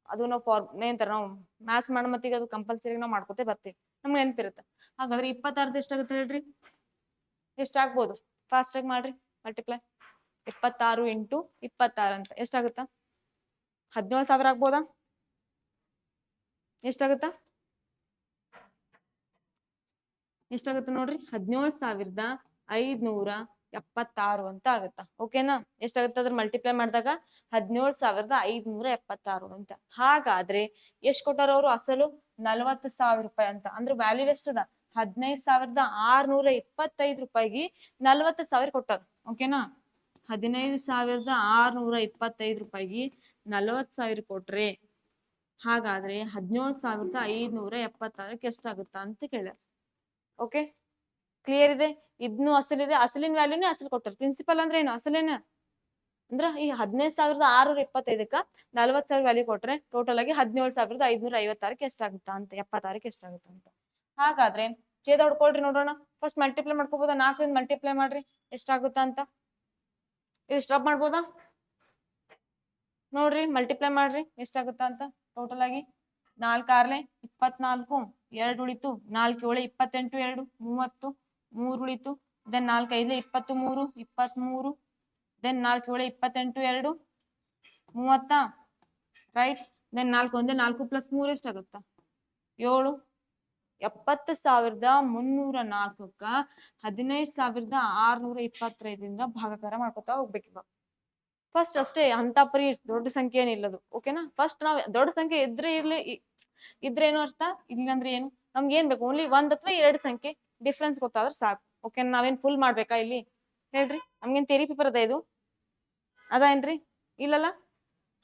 ಅದು ನಾವು ಏನಂತಾರ ನಾವು ಮ್ಯಾಥ್ಸ್ ಮಾಡೋ ಮತ್ತಿಗೆ ಅದು ಕಂಪಲ್ಸರಿ ನಾವು ಮಾಡ್ಕೋತೇ ಬರ್ತೀವಿ, ನಮ್ಗೆ ನೆನಪಿರುತ್ತೆ. ಹಾಗಾದ್ರೆ 26 ಎಷ್ಟಾಗುತ್ತೆ ಹೇಳ್ರಿ, ಎಷ್ಟಾಗ್ಬೋದು ಫಾಸ್ಟ್ ಆಗಿ ಮಾಡ್ರಿ ಮಲ್ಟಿಪ್ಲೈ. 26 ಇಂಟು 26 ಅಂತ ಎಷ್ಟಾಗುತ್ತಾ 17,000 ಆಗ್ಬೋದಾ, ಎಷ್ಟಾಗುತ್ತಾ ಎಷ್ಟಾಗುತ್ತೆ ನೋಡ್ರಿ 17,576 ಅಂತ ಆಗುತ್ತಾ. ಓಕೆನಾ. ಎಷ್ಟಾಗುತ್ತೆ ಅದ್ರ ಮಲ್ಟಿಪ್ಲೈ ಮಾಡಿದಾಗ 17,576 ಅಂತ. ಹಾಗಾದ್ರೆ ಎಷ್ಟ್ ಕೊಟ್ಟಾರ ಅವರು ಅಸಲು 40,000 ರೂಪಾಯಿ ಅಂತ. ಅಂದ್ರೆ ವ್ಯಾಲ್ಯೂ ಎಷ್ಟದ 15,625 ರೂಪಾಯಿಗೆ 40,000 ಕೊಟ್ಟಾರ. ಓಕೆನಾ. 15,625 ರೂಪಾಯಿಗೆ 40,000 ಕೊಟ್ರೆ ಹಾಗಾದ್ರೆ 17,576ಕ್ಕೆ ಎಷ್ಟಾಗುತ್ತಾ ಅಂತ ಕೇಳ್ಯಾರ. ಓಕೆ ಕ್ಲಿಯರ್ ಇದೆ. ಇದನ್ನು ಅಸಲಿದೆ, ಅಸಲಿನ ವ್ಯಾಲ್ಯೂನೇ ಅಸಲು ಕೊಟ್ಟರು. ಪ್ರಿನ್ಸಿಪಲ್ ಅಂದ್ರೆ ಏನು ಅಸಲೇನ ಅಂದ್ರೆ ಈ 15,625ಕ್ಕ 40,000 ವ್ಯಾಲ್ಯೂ ಕೊಟ್ರೆ ಟೋಟಲ್ ಆಗಿ 17,556ಕ್ಕೆ ಎಷ್ಟಾಗುತ್ತಾ ಅಂತ, 76ಕ್ಕೆ ಎಷ್ಟಾಗುತ್ತಾ ಅಂತ. ಹಾಗಾದ್ರೆ ಛೇದ ಹೊಡ್ಕೊಳ್ರಿ ನೋಡೋಣ. ಫಸ್ಟ್ ಮಲ್ಟಿಪ್ಲೈ ಮಾಡ್ಕೋಬೋದಾ, 4ರಿಂದ ಮಲ್ಟಿಪ್ಲೈ ಮಾಡ್ರಿ ಎಷ್ಟಾಗುತ್ತಾ ಅಂತ. ಇದು ಸ್ಟಾಪ್ ಮಾಡ್ಬೋದಾ ನೋಡ್ರಿ, ಮಲ್ಟಿಪ್ಲೈ ಮಾಡ್ರಿ ಎಷ್ಟಾಗುತ್ತಾ ಅಂತ. ಟೋಟಲ್ ಆಗಿ 4 6 24, 2 ಉಳಿತು, 4 7 28, 2 30, 3 ಉಳಿತು, then 4 5 23, 23, then 4 7 28, 2 30 right. Then 4 1 4 plus 3 ಎಷ್ಟಾಗುತ್ತಾ 7. 70,304ಕ್ಕ 15,625ರಿಂದ ಭಾಗಾಕಾರ ಮಾಡ್ಕೊತಾ ಹೋಗ್ಬೇಕು. ಫಸ್ಟ್ ಅಷ್ಟೇ, ಅಂತ ಪರಿ ದೊಡ್ಡ ಸಂಖ್ಯೆ ಏನಿಲ್ಲದು. ಓಕೆನಾ. ಫಸ್ಟ್ ನಾವ್ ದೊಡ್ಡ ಸಂಖ್ಯೆ ಇದ್ರೇನು ಅರ್ಥ, ಇಲ್ಲ ಅಂದ್ರೆ ಏನು, ನಮ್ಗೆ ಏನ್ ಬೇಕು ಓನ್ಲಿ 1 ಅಥವಾ 2 ಸಂಖ್ಯೆ ಡಿಫ್ರೆನ್ಸ್ ಗೊತ್ತಾದ್ರೆ ಸಾಕು. ಓಕೆ ನಾವೇನ್ ಫುಲ್ ಮಾಡ್ಬೇಕಾ ಇಲ್ಲಿ ಹೇಳ್ರಿ, ನಮ್ಗೇನ್ ಥಿಯರಿ ಪೇಪರ್ ಅದ ಇದು ಅದ ಏನ್ರಿ, ಇಲ್ಲಲ್ಲ.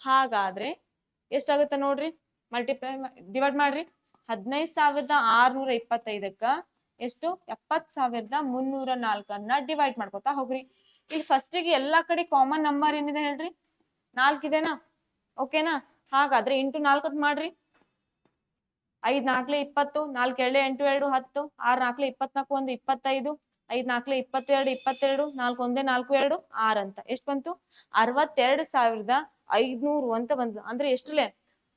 ಹಾಗಾದ್ರೆ ಎಷ್ಟಾಗುತ್ತೆ ನೋಡ್ರಿ, ಮಲ್ಟಿಪ್ಲೈ ಡಿವೈಡ್ ಮಾಡ್ರಿ. 15,625ಕ್ಕ ಎಷ್ಟು 70,304 ಡಿವೈಡ್ ಮಾಡ್ಕೊತಾ ಹೋಗ್ರಿ. ಇಲ್ಲಿ ಫಸ್ಟಿಗೆ ಎಲ್ಲಾ ಕಡೆ ಕಾಮನ್ ನಂಬರ್ ಏನಿದೆ ಹೇಳ್ರಿ 4 ಇದೆನಾ. ಓಕೆನಾ. ಹಾಗಾದ್ರೆ ಇಂಟು 4 ಮಾಡ್ರಿ. 5 4 20, 4 2 8 2 10, 6 4 24 1 25, 5 4 22 22, 4 1 4 2 6 ಅಂತ ಎಷ್ಟು ಬಂತು 62,500 ಅಂತ ಬಂತು. ಅಂದ್ರೆ ಎಷ್ಟುಲೆ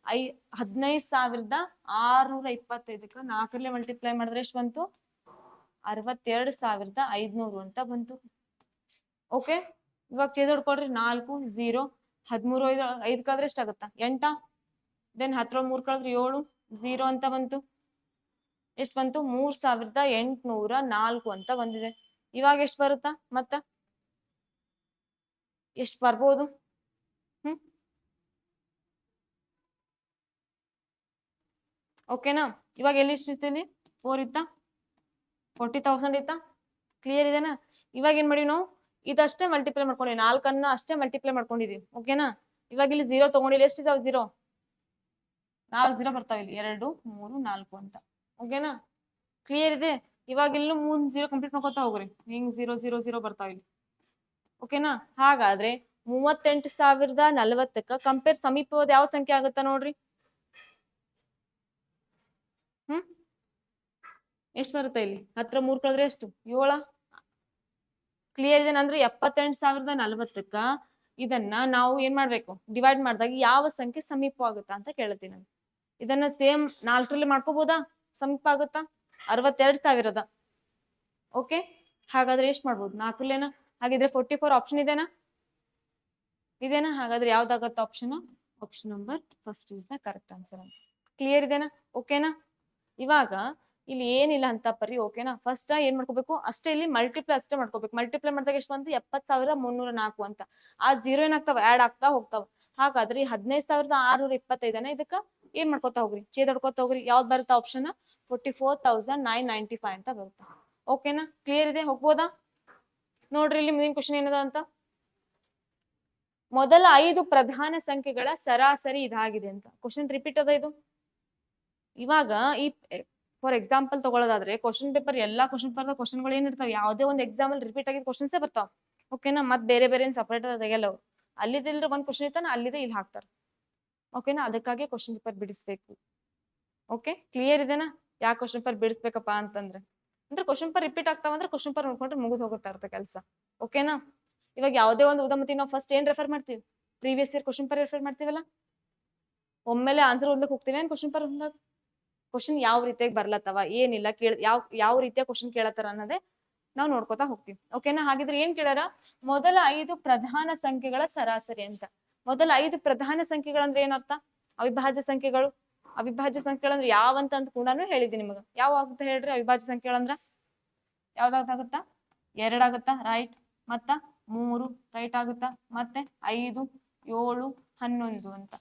15,625ಕ್ಕ 4ರಲ್ಲಿ ಮಲ್ಟಿಪ್ಲೈ ಮಾಡಿದ್ರೆ ಎಷ್ಟು ಬಂತು 62,500 ಅಂತ ಬಂತು. ಓಕೆ ಇವಾಗ ಛೇದ ಹೊಡ್ಕೊಳ್ರಿ. 4 0 13 5 ಕಳೆದ್ರೆ ಎಷ್ಟಾಗುತ್ತಾ 8. ದೆನ್ 10 3 ಕಳೆದ್ರೆ 7 0 ಅಂತ ಬಂತು. ಎಷ್ಟು ಬಂತು 3,804 ಅಂತ ಬಂದಿದೆ. ಇವಾಗ ಎಷ್ಟು ಬರುತ್ತಾ ಮತ್ತ ಎಷ್ಟು ಬರ್ಬೋದು ಓಕೆನಾ. ಇವಾಗ ಎಲ್ಲಿ ಇಷ್ಟಿರ್ತೀನಿ 4 ಇತ್ತಾ 40,000 ಇತ್ತಾ. ಕ್ಲಿಯರ್ ಇದೆನಾ. ಇವಾಗ ಏನ್ ಮಾಡಿ ನಾವು ಇದಷ್ಟೇ ಮಲ್ಟಿಪ್ಲೈ ಮಾಡ್ಕೊಂಡಿವಿ, 4 ಅಷ್ಟೇ ಮಲ್ಟಿಪ್ಲೈ ಮಾಡ್ಕೊಂಡಿದೀವಿ. ಓಕೆನಾ. ಇವಾಗ ಇಲ್ಲಿ 0 ತಗೊಂಡಿಲ್ಲ, ಎಷ್ಟಿದಾವ್ 0 4 0 ಬರ್ತಾವ ಇಲ್ಲಿ 2 3 4 ಅಂತ. ಓಕೆನಾ. ಕ್ಲಿಯರ್ ಇದೆ. ಇವಾಗ ಇಲ್ಲೂ 3 0 ಕಂಪ್ಲೀಟ್ ಮಾಡ್ಕೊತಾ ಹೋಗ್ರಿ, ಹಿಂಗ್ 0 0 0 ಬರ್ತಾವ ಇಲ್ಲಿ. ಓಕೆನಾ. ಹಾಗಾದ್ರೆ 38,040ಕ್ಕ ಕಂಪೇರ್ ಸಮೀಪವಾದ ಯಾವ ಸಂಖ್ಯೆ ಆಗುತ್ತಾ ನೋಡ್ರಿ. ಎಷ್ಟು ಬರುತ್ತೆ ಇಲ್ಲಿ 10 3 ಕಳೆದ್ರೆ ಎಷ್ಟು 7. ಕ್ಲಿಯರ್ ಇದೆ ಅಂದ್ರೆ 78,040ಕ್ಕ ಇದನ್ನ ನಾವು ಏನ್ ಮಾಡ್ಬೇಕು ಡಿವೈಡ್ ಮಾಡಿದಾಗ ಯಾವ ಸಂಖ್ಯೆ ಸಮೀಪವಾಗುತ್ತಾ ಅಂತ ಕೇಳ್ತೀನಿ ನಾನು. ಇದನ್ನ ಸೇಮ್ 4ರಲ್ಲಿ ಮಾಡ್ಕೋಬಹುದಾ, ಸಮೀಪ ಆಗುತ್ತಾ 62,000. ಓಕೆ ಹಾಗಾದ್ರೆ ಎಷ್ಟು ಮಾಡ್ಬೋದು 4ರಲ್ಲೇನಾ. ಹಾಗಿದ್ರೆ 44 ಆಪ್ಷನ್ ಇದೇನಾ. ಹಾಗಾದ್ರೆ ಯಾವ್ದಾಗತ್ತ option number first is the correct answer ಅಂತ. ಕ್ಲಿಯರ್ ಇದೆನಾ. ಓಕೆನಾ. ಇವಾಗ ಇಲ್ಲಿ ಏನಿಲ್ಲ ಅಂತ ಪರಿ. ಓಕೆನಾ. ಫಸ್ಟ್ ಏನ್ ಮಾಡ್ಕೋಬೇಕು ಅಷ್ಟೇ, ಇಲ್ಲಿ ಮಲ್ಟಿಪ್ಲೈ ಅಷ್ಟೇ ಮಾಡ್ಕೋಬೇಕು. ಮಲ್ಟಿಪ್ಲೈ ಮಾಡಿದಾಗ ಎಷ್ಟು ಬಂತು 70,304 ಅಂತ. ಆ 0 ಏನಾಗ್ತಾವ ಆಡ್ ಆಗ್ತಾ ಹೋಗ್ತಾವ. ಹಾಗಾದ್ರೆ 15,625 ಇದಕ್ಕ ಏನ್ ಮಾಡ್ಕೊತಾ ಹೋಗ್ರಿ, ಹೊಡ್ಕೊತಾ ಹೋಗ್ರಿ. ಯಾವ್ದು ಬರುತ್ತಾ ಆಪ್ಷನ್ 44,995 ಅಂತ ಬರುತ್ತಾ. ಓಕೆನಾ, ಕ್ಲಿಯರ್ ಇದೆ, ಹೋಗ್ಬೋದಾ? ನೋಡ್ರಿ ಇಲ್ಲಿ ಮುಂದಿನ ಕ್ವಶನ್ ಏನದ ಅಂತ. ಮೊದಲ 5 ಪ್ರಧಾನ ಸಂಖ್ಯೆಗಳ ಸರಾಸರಿ ಇದಾಗಿದೆ ಅಂತ. ಕ್ವಶನ್ ರಿಪೀಟ್ ಅದ ಇದು. ಇವಾಗ ಈ ಫಾರ್ ಎಕ್ಸಾಂಪಲ್ ತಗೊಳ್ಳೋದಾದ್ರೆ ಕ್ವಶನ್ ಪೇಪರ್ ಎಲ್ಲಾ ಕ್ವಶನ್ ಪೇಪರ್ ಕ್ವಶನ್ಗಳು ಏನಿರ್ತಾವ, ಯಾವುದೇ ಒಂದು ಎಕ್ಸಾಮ್ ಅಲ್ಲಿ ರಿಪೀಟ್ ಆಗಿದ್ ಕ್ವಶನ್ಸ್ ಬರ್ತಾವ. ಓಕೆನಾ, ಮತ್ ಬೇರೆ ಬೇರೆ ಸಪರೇಟ್ ತೆಗೆಯಲ್ಲ ಅವ್ರು. ಅಲ್ಲಿದಿಲ್ರ ಒಂದ್ ಕ್ವಶನ್ ಇರ್ತಾನ, ಅಲ್ಲಿದೆ ಇಲ್ಲಿ ಹಾಕ್ತಾರ. ಓಕೆನಾ, ಅದಕ್ಕಾಗಿ ಕ್ವಶನ್ ಪೇಪರ್ ಬಿಡಿಸ್ಬೇಕು. ಓಕೆ, ಕ್ಲಿಯರ್ ಇದೆನಾ ಯಾಕೆ ಕ್ವಶನ್ ಪೇಪರ್ ಬಿಡಿಸ್ಬೇಕಪ್ಪ ಅಂತಂದ್ರೆ ಕ್ವಶನ್ ಪೇಪರ್ ರಿಪೀಟ್ ಆಗ್ತಾವಂದ್ರೆ ಕ್ವಶನ್ ಪೇಪರ್ ನೋಡ್ಕೊಂಡ್ರೆ ಮುಗಿದು ಹೋಗುತ್ತಾ ಇರ್ತ ಕೆಲಸ. ಓಕೆನಾ, ಇವಾಗ ಯಾವುದೇ ಒಂದು ಉದಾಹರಣೆ ನಾವು ಫಸ್ಟ್ ಏನ್ ರೆಫರ್ ಮಾಡ್ತೀವಿ, previous year question paper refer ಮಾಡ್ತೀವಲ್ಲ, ಒಮ್ಮೆಲೆ ಆನ್ಸರ್ ಓದ್ಲಿಕ್ಕೆ ಹೋಗ್ತೀವಿ ಏನ್ ಕ್ವಶನ್ ಪೇಪರ್ ಬಂದಾಗ ಕ್ವಶನ್ ಯಾವ ರೀತಿಯಾಗಿ ಬರ್ಲತ್ತವ, ಏನಿಲ್ಲ ಯಾವ ರೀತಿಯ ಕ್ವಶನ್ ಕೇಳತ್ತಾರ ಅನ್ನೋದೇ ನಾವು ನೋಡ್ಕೋತಾ ಹೋಗ್ತೀವಿ. ಓಕೆನಾ, ಹಾಗಿದ್ರೆ ಏನ್ ಕೇಳಾರ, ಮೊದಲ 5 ಪ್ರಧಾನ ಸಂಖ್ಯೆಗಳ ಸರಾಸರಿ ಅಂತ. ಮೊದಲ 5 ಪ್ರಧಾನ ಸಂಖ್ಯೆಗಳಂದ್ರೆ ಏನರ್ಥ, ಅವಿಭಾಜ್ಯ ಸಂಖ್ಯೆಗಳು. ಅವಿಭಾಜ್ಯ ಸಂಖ್ಯೆಗಳಂದ್ರೆ ಯಾವಂತ ಅಂತ ಕೂಡ ಹೇಳಿದ್ದೀನಿ ನಿಮಗ. ಯಾವ ಆಗುತ್ತೆ ಹೇಳ್ರಿ ಅವಿಭಾಜ್ಯ ಸಂಖ್ಯೆಗಳಂದ್ರ? ಯಾವ್ದಾಗುತ್ತಾ? 2 ಆಗುತ್ತಾ, ರೈಟ್. ಮತ್ತ 3 ರೈಟ್ ಆಗುತ್ತಾ, ಮತ್ತೆ 5, 7, 11 ಅಂತ.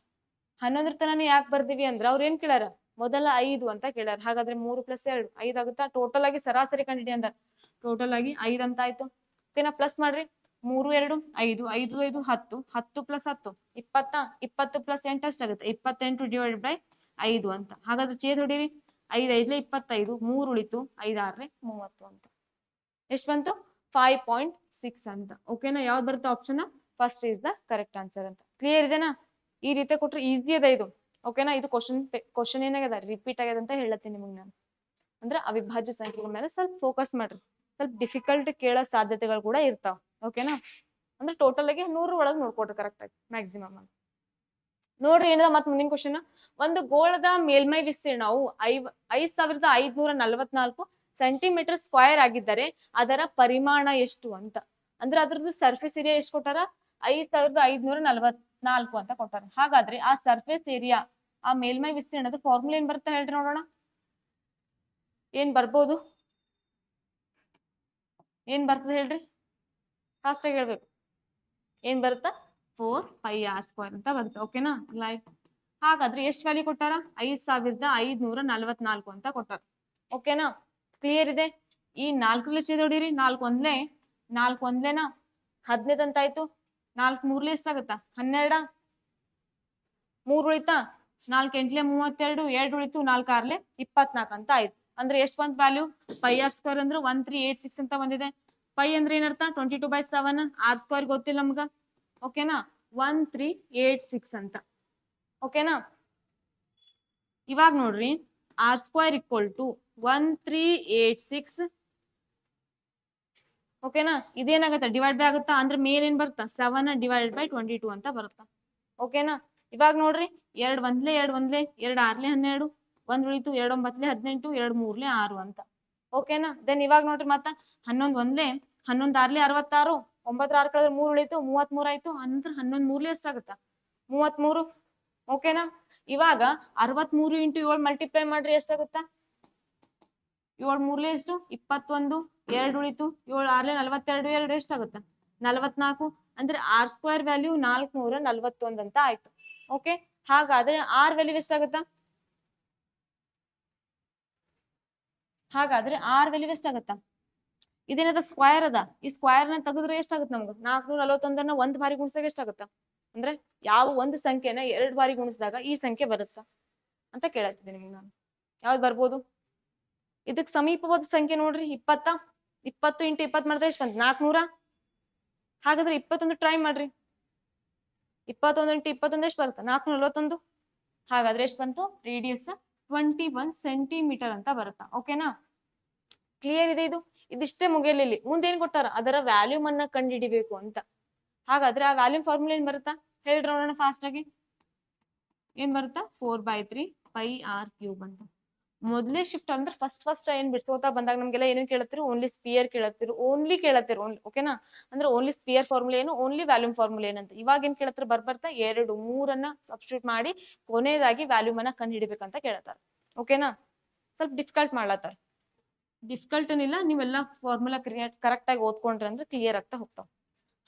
11 ತನಾನು ಯಾಕೆ ಬರ್ದಿವಿ ಅಂದ್ರ ಅವ್ರ ಏನ್ ಕೇಳಾರ, ಮೊದಲ 5 ಅಂತ ಕೇಳಾರ. ಹಾಗಾದ್ರೆ 3 + 2 5 ಆಗುತ್ತಾ. ಟೋಟಲ್ ಆಗಿ ಸರಾಸರಿ ಕಂಡಿಡಿ ಅಂದಾರ. ಟೋಟಲ್ ಆಗಿ 5 ಅಂತ ಆಯ್ತು. ಓಕೆನಾ, ಪ್ಲಸ್ ಮಾಡ್ರಿ. 3 2 5 5 5 10 10 + 10 20 20 + 8 ಎಷ್ಟಾಗುತ್ತೆ, 28 / 5 ಅಂತ. ಹಾಗಾದ್ರೆ ಛೇದ್ ಹೊಡೀರಿ. 5 5 25, 3 ಉಳಿತು, 5 6 30 ಅಂತ. ಎಷ್ಟು ಬಂತು? 5.6 ಅಂತ. ಓಕೆನಾ, ಯಾವ್ದು ಬರುತ್ತೆ option first is the correct answer ಅಂತ. ಕ್ಲಿಯರ್ ಇದೆನಾ? ಈ ರೀತಿ ಕೊಟ್ರೆ ಈಸಿ ಅದ ಇದು. ಓಕೆನಾ, ಇದು ಕ್ವಶನ್ ಏನಾಗ್ಯದ ರಿಪೀಟ್ ಆಗ್ಯದ ಅಂತ ಹೇಳತ್ತೀನಿ ನಿಮಗೆ ನಾನು. ಅಂದ್ರೆ ಅವಿಭಾಜ್ಯ ಸಂಖ್ಯೆಗಳ ಮೇಲೆ ಸ್ವಲ್ಪ ಫೋಕಸ್ ಮಾಡ್ರಿ, ಸ್ವಲ್ಪ ಡಿಫಿಕಲ್ಟ್ ಕೇಳೋ ಸಾಧ್ಯತೆಗಳು ಕೂಡ ಇರ್ತಾವ. ಓಕೆನಾ, ಅಂದ್ರೆ ಟೋಟಲ್ ಆಗಿ 100 ಒಳಗೆ ನೋಡ್ಕೊಡ್ರಿ ಕರೆಕ್ಟ್ ಆಗಿ ಮ್ಯಾಕ್ಸಿಮಮ್. ನೋಡ್ರಿ ಏನದ ಮತ್ ಮುಂದಿನ ಕ್ವಶನ್. ಒಂದು ಗೋಳದ ಮೇಲ್ಮೈ ವಿಸ್ತೀರ್ಣವು 5544 ಸೆಂಟಿಮೀಟರ್ ಸ್ಕ್ವೇರ್ ಆಗಿದ್ದರೆ ಅದರ ಪರಿಮಾಣ ಎಷ್ಟು ಅಂತ. ಅಂದ್ರೆ ಅದ್ರದ್ದು ಸರ್ಫೇಸ್ ಏರಿಯಾ ಎಷ್ಟು ಕೊಟ್ಟಾರ, 5544 ಅಂತ ಕೊಟ್ಟಾರ. ಹಾಗಾದ್ರೆ ಆ ಸರ್ಫೇಸ್ ಏರಿಯಾ, ಆ ಮೇಲ್ಮೈ ವಿಸ್ತೀರ್ಣದ ಫಾರ್ಮುಲಾ ಏನ್ ಬರುತ್ತೆ ಹೇಳ್ರಿ ನೋಡೋಣ. ಏನ್ ಬರ್ಬೋದು, ಏನ್ ಬರ್ತದೆ ಹೇಳ್ರಿ, ಫಾಸ್ಟ್ ಆಗಿ ಹೇಳ್ಬೇಕು. ಏನ್ ಬರುತ್ತಾ, 4πr² ಅಂತ ಬರುತ್ತೆ. ಓಕೆನಾ, ಲೈಕ್ ಹಾಗಾದ್ರೆ ಎಷ್ಟು ವ್ಯಾಲ್ಯೂ ಕೊಟ್ಟಾರ, 5544 ಅಂತ ಕೊಟ್ಟಾರ. ಓಕೆನಾ, ಕ್ಲಿಯರ್ ಇದೆ. ಈ 4 ಛೇದ ಹೊಡೀರಿ. 4 ಒಂದ್ಲೆ 4 ಒಂದ್ಲೆನಾ 15 ಅಂತ ಆಯ್ತು. 4 ಮೂರ್ಲೆ ಎಷ್ಟಾಗುತ್ತ, 12. 3 ಉಳಿತಾ, 4 8 32, 2 ಉಳಿತು, 4 6 24 ಅಂತ ಆಯ್ತು. ಅಂದ್ರೆ ಎಷ್ಟು ಬಂತ ವ್ಯಾಲ್ಯೂ, πr² ಅಂದ್ರೆ 1386 ಅಂತ ಬಂದಿದೆ. ಪೈ ಅಂದ್ರೆ ಏನರ್ಥ, 22/7. r² ಗೊತ್ತಿಲ್ಲ ನಮ್ಗ. ಓಕೆನಾ, 1386 ಅಂತ. ಓಕೆನಾ, ಇವಾಗ ನೋಡ್ರಿ r² = 1386. ಓಕೆನಾ, ಇದೇನಾಗತ್ತ ಡಿವೈಡ್ ಬೈ ಆಗುತ್ತಾ, ಅಂದ್ರೆ ಮೇಲ್ ಏನ್ ಬರುತ್ತಾ 7 / 22 ಅಂತ ಬರುತ್ತಾ. ಓಕೆನಾ, ಇವಾಗ ನೋಡ್ರಿ 2 ಒಂದ್ಲೆ 2 ಒಂದ್ಲೆ 2 6 12, 1 ಉಳಿತು, 2 9 18, 2 3 6 ಅಂತ. ಓಕೆನಾ, ದೆನ್ ಇವಾಗ ನೋಡ್ರಿ ಮತ್ತ 11 ಒಂದ್ಲೆ 11 6 66, 9 6 ಕಳೆದ್ರೆ 3 ಉಳಿತು, 33 ಆಯ್ತು. ಅಂದ್ರೆ 11 ಮೂರ್ಲೆ ಎಷ್ಟಾಗುತ್ತ, 33. ಓಕೆನಾ, ಇವಾಗ 63 × 7 ಮಲ್ಟಿಪ್ಲೈ ಮಾಡ್ರಿ ಎಷ್ಟಾಗುತ್ತಾ, 7 ಮೂರ್ಲೆ ಎಷ್ಟು 21, 2 ಉಳಿತು, 7 6 42, 2 ಎಷ್ಟಾಗುತ್ತ 44. ಅಂದ್ರೆ r² ವ್ಯಾಲ್ಯೂ 441 ಅಂತ ಆಯ್ತು. ಓಕೆ, ಹಾಗಾದ್ರೆ r ವ್ಯಾಲ್ಯೂ ಎಷ್ಟಾಗುತ್ತಾ, ಹಾಗಾದ್ರೆ r ವ್ಯಾಲ್ಯೂ ಎಷ್ಟಾಗುತ್ತಾ, ಇದೇನದ ಸ್ಕ್ವೈರ್ ಅದ. ಈ ಸ್ಕ್ವೈರ್ ನ ತೆಗೆದ್ರೆ ಎಷ್ಟಾಗುತ್ತೆ ನಮ್ಗೆ, 441 ಒಂದ್ ಬಾರಿ ಗುಣಿಸಿದಾಗ ಎಷ್ಟಾಗುತ್ತ, ಅಂದ್ರೆ ಯಾವ ಒಂದು ಸಂಖ್ಯೆನ 2 ಬಾರಿ ಗುಣಿಸಿದಾಗ ಈ ಸಂಖ್ಯೆ ಬರುತ್ತಾ ಅಂತ ಕೇಳತ್ತಿದ್ದೀನಿ ನಿಮ್ಗೆ ನಾನು. ಯಾವ್ದು ಬರ್ಬೋದು, ಇದಕ್ ಸಮೀಪವಾದ ಸಂಖ್ಯೆ ನೋಡ್ರಿ 20. 20 × 20 ಮಾಡಿದ್ರೆ ಎಷ್ಟು ಬಂತು, 400. ಹಾಗಾದ್ರೆ 21 ಟ್ರೈ ಮಾಡ್ರಿ. 21 × 21 ಎಷ್ಟು ಬರುತ್ತೆ, 441. ಹಾಗಾದ್ರೆ ಎಷ್ಟು ಬಂತು, ರೇಡಿಯಸ್ 21 ಸೆಂಟಿಮೀಟರ್ ಅಂತ ಬರುತ್ತಾ. ಓಕೆನಾ, ಕ್ಲಿಯರ್ ಇದೆ ಇದು. ಇದಿಷ್ಟೇ ಮುಗಿಯಲಿಲ್ಲ, ಮುಂದೇನ್ ಕೊಟ್ಟಾರ, ಅದರ ವ್ಯಾಲ್ಯೂಮ್ ಅನ್ನ ಕಂಡುಹಿಡಿಬೇಕು ಅಂತ. ಹಾಗಾದ್ರೆ ಆ ವ್ಯಾಲ್ಯೂಮ್ ಫಾರ್ಮುಲಾ ಏನ್ ಬರುತ್ತಾ ಹೇಳ್ರಿ ನೋಡೋಣ ಫಾಸ್ಟ್ ಆಗಿ. ಏನ್ ಬರುತ್ತಾ, 4/3πr³ ಅಂತ. ಮೊದಲೇ ಶಿಫ್ಟ್ ಅಂದ್ರೆ ಫಸ್ಟ್ ಏನ್ ಬಿಡ್ಸೋತಾ ಬಂದಾಗ ನಮ್ಗೆಲ್ಲ ಏನೇನ್ ಕೇಳತ್ತಿರು, ಓನ್ಲಿ ಸ್ಪಿಯರ್ ಕೇಳತ್ತಿರು, ಓನ್ಲಿ. ಓಕೆನಾ, ಅಂದ್ರೆ ಓನ್ಲಿ ಸ್ಪಿಯರ್ ಫಾರ್ಮುಲಾ ಏನು, ಓನ್ಲಿ ವ್ಯಾಲ್ಯೂಮ್ ಫಾರ್ಮುಲಾ ಏನಂತ. ಇವಾಗ ಏನ್ ಕೇಳತ್ತಿರು, ಬರ್ತಾ 2 3 ಸಬ್ಸ್ಟಿಟ್ಯೂಟ್ ಮಾಡಿ ಕೊನೆಯದಾಗಿ ವ್ಯಾಲ್ಯೂಮ್ ಅನ್ನ ಕಂಡು ಹಿಡಿಬೇಕಂತ ಕೇಳತ್ತಾರ. ಓಕೆನಾ, ಸ್ವಲ್ಪ ಡಿಫಿಕಲ್ಟ್ ಮಾಡ್ಲತ್ತಾರ. ಡಿಫಿಕಲ್ಟ್ ಏನಿಲ್ಲ, ನೀವೆಲ್ಲ ಫಾರ್ಮುಲಾ ಕರೆಕ್ಟ್ ಆಗಿ ಓದ್ಕೊಂಡ್ರೆ ಅಂದ್ರೆ ಕ್ಲಿಯರ್ ಆಗ್ತಾ ಹೋಗ್ತಾವ.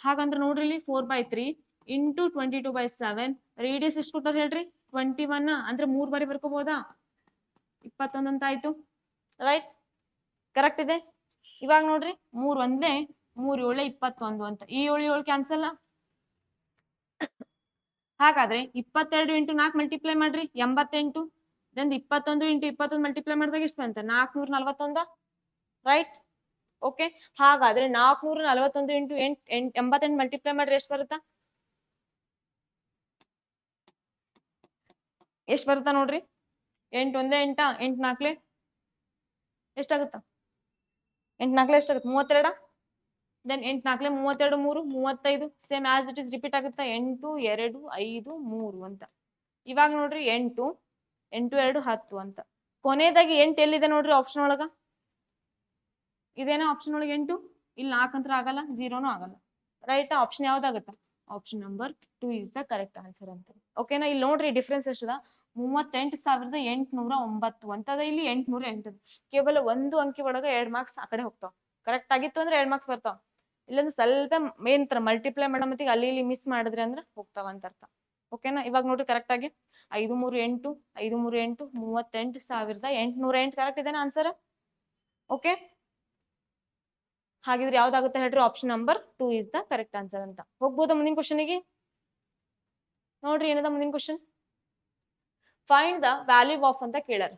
ಹಾಗಂದ್ರೆ ನೋಡ್ರಿ ಇಲ್ಲಿ 4/3 ಇಂಟು 22/7 ರೇಡಿಯಸ್ ಎಷ್ಟು ಕೊಟ್ಟಾರ ಹೇಳ್ರಿ 21 ಅಂದ್ರೆ 3 ಬಾರಿ ಬರ್ಕೋಬಹುದಾ 21 ಅಂತ ಆಯ್ತು ರೈಟ್ ಕರೆಕ್ಟ್ ಇದೆ ಇವಾಗ ನೋಡ್ರಿ 3 ಒಂದೇ 3 7 21 ಅಂತ ಈ 7 7 ಕ್ಯಾನ್ಸಲ್ ಹಾಗಾದ್ರೆ 22 ಇಂಟು 4 ಮಲ್ಟಿಪ್ಲೈ ಮಾಡ್ರಿ 88 ದೆನ್ 21 ಇಂಟು 21 ಮಲ್ಟಿಪ್ಲೈ ಮಾಡಿದಾಗ ಎಷ್ಟು ಬಂತ 441 ರೈಟ್ ಓಕೆ ಹಾಗಾದ್ರೆ 441 ಇಂಟು 88 ಮಲ್ಟಿಪ್ಲೈ ಮಾಡ್ರಿ ಎಷ್ಟು ಬರುತ್ತಾ ಎಷ್ಟು ಬರುತ್ತಾ ನೋಡ್ರಿ 8 ಒಂದೇ 8 8 4 ಎಷ್ಟಾಗುತ್ತಾ 8 4 ಎಷ್ಟಾಗುತ್ತೆ 32 then 8 4 32 3 35 same as it is repeat ಆಗುತ್ತಾ 8 2 5 3 ಅಂತ ಇವಾಗ ನೋಡ್ರಿ 8 8 2 10 ಅಂತ ಕೊನೆಯದಾಗಿ 8 ಎಲ್ಲಿದೆ ನೋಡ್ರಿ ಆಪ್ಷನ್ ಒಳಗ ಇದೇನೋ ಆಪ್ಷನ್ ಒಳಗೆ 8 ಇಲ್ಲಿ 4 ಅಂತ ಆಗಲ್ಲ 0ನೂ ಆಗಲ್ಲ ರೈಟ್ ಆಪ್ಷನ್ ಯಾವ್ದಾಗುತ್ತ option number 2 is the correct answer ಅಂತ ಓಕೆನಾ ಇಲ್ಲಿ ನೋಡ್ರಿ ಡಿಫ್ರೆನ್ಸ್ ಎಷ್ಟದ 38,809 ಅಂತದ ಇಲ್ಲಿ 808 ಕೇವಲ ಒಂದು ಅಂಕಿ ಒಳಗ 2 ಮಾರ್ಕ್ಸ್ ಆ ಕಡೆ ಹೋಗ್ತಾವ ಕರೆಕ್ಟ್ ಆಗಿತ್ತು ಅಂದ್ರೆ 2 ಮಾರ್ಕ್ಸ್ ಬರ್ತಾವ ಇಲ್ಲಂದ್ರೆ ಸ್ವಲ್ಪ ಮೇನ್ ತರ ಮಲ್ಟಿಪ್ಲೈ ಮಾಡೋ ಮತ್ತಿಗೆ ಅಲ್ಲಿ ಇಲ್ಲಿ ಮಿಸ್ ಮಾಡಿದ್ರಿ ಅಂದ್ರೆ ಹೋಗ್ತಾವ ಅಂತ ಅರ್ಥ ಓಕೆನಾ ಇವಾಗ ನೋಡ್ರಿ ಕರೆಕ್ಟ್ ಆಗಿ 5 3 8 5 3 8 38,808 ಕರೆಕ್ಟ್ ಇದೇನಾ ಆನ್ಸರ್ ಓಕೆ ಹಾಗಿದ್ರೆ ಯಾವ್ದಾಗುತ್ತೆ ಹೇಳ್ರಿ option number 2 is the correct answer ಅಂತ ಹೋಗ್ಬೋದಾ ಮುಂದಿನ ಕ್ವಶನ್ಗೆ ನೋಡ್ರಿ ಏನದ ಮುಂದಿನ question find the value of ಅಂತ ಕೇಳಾರ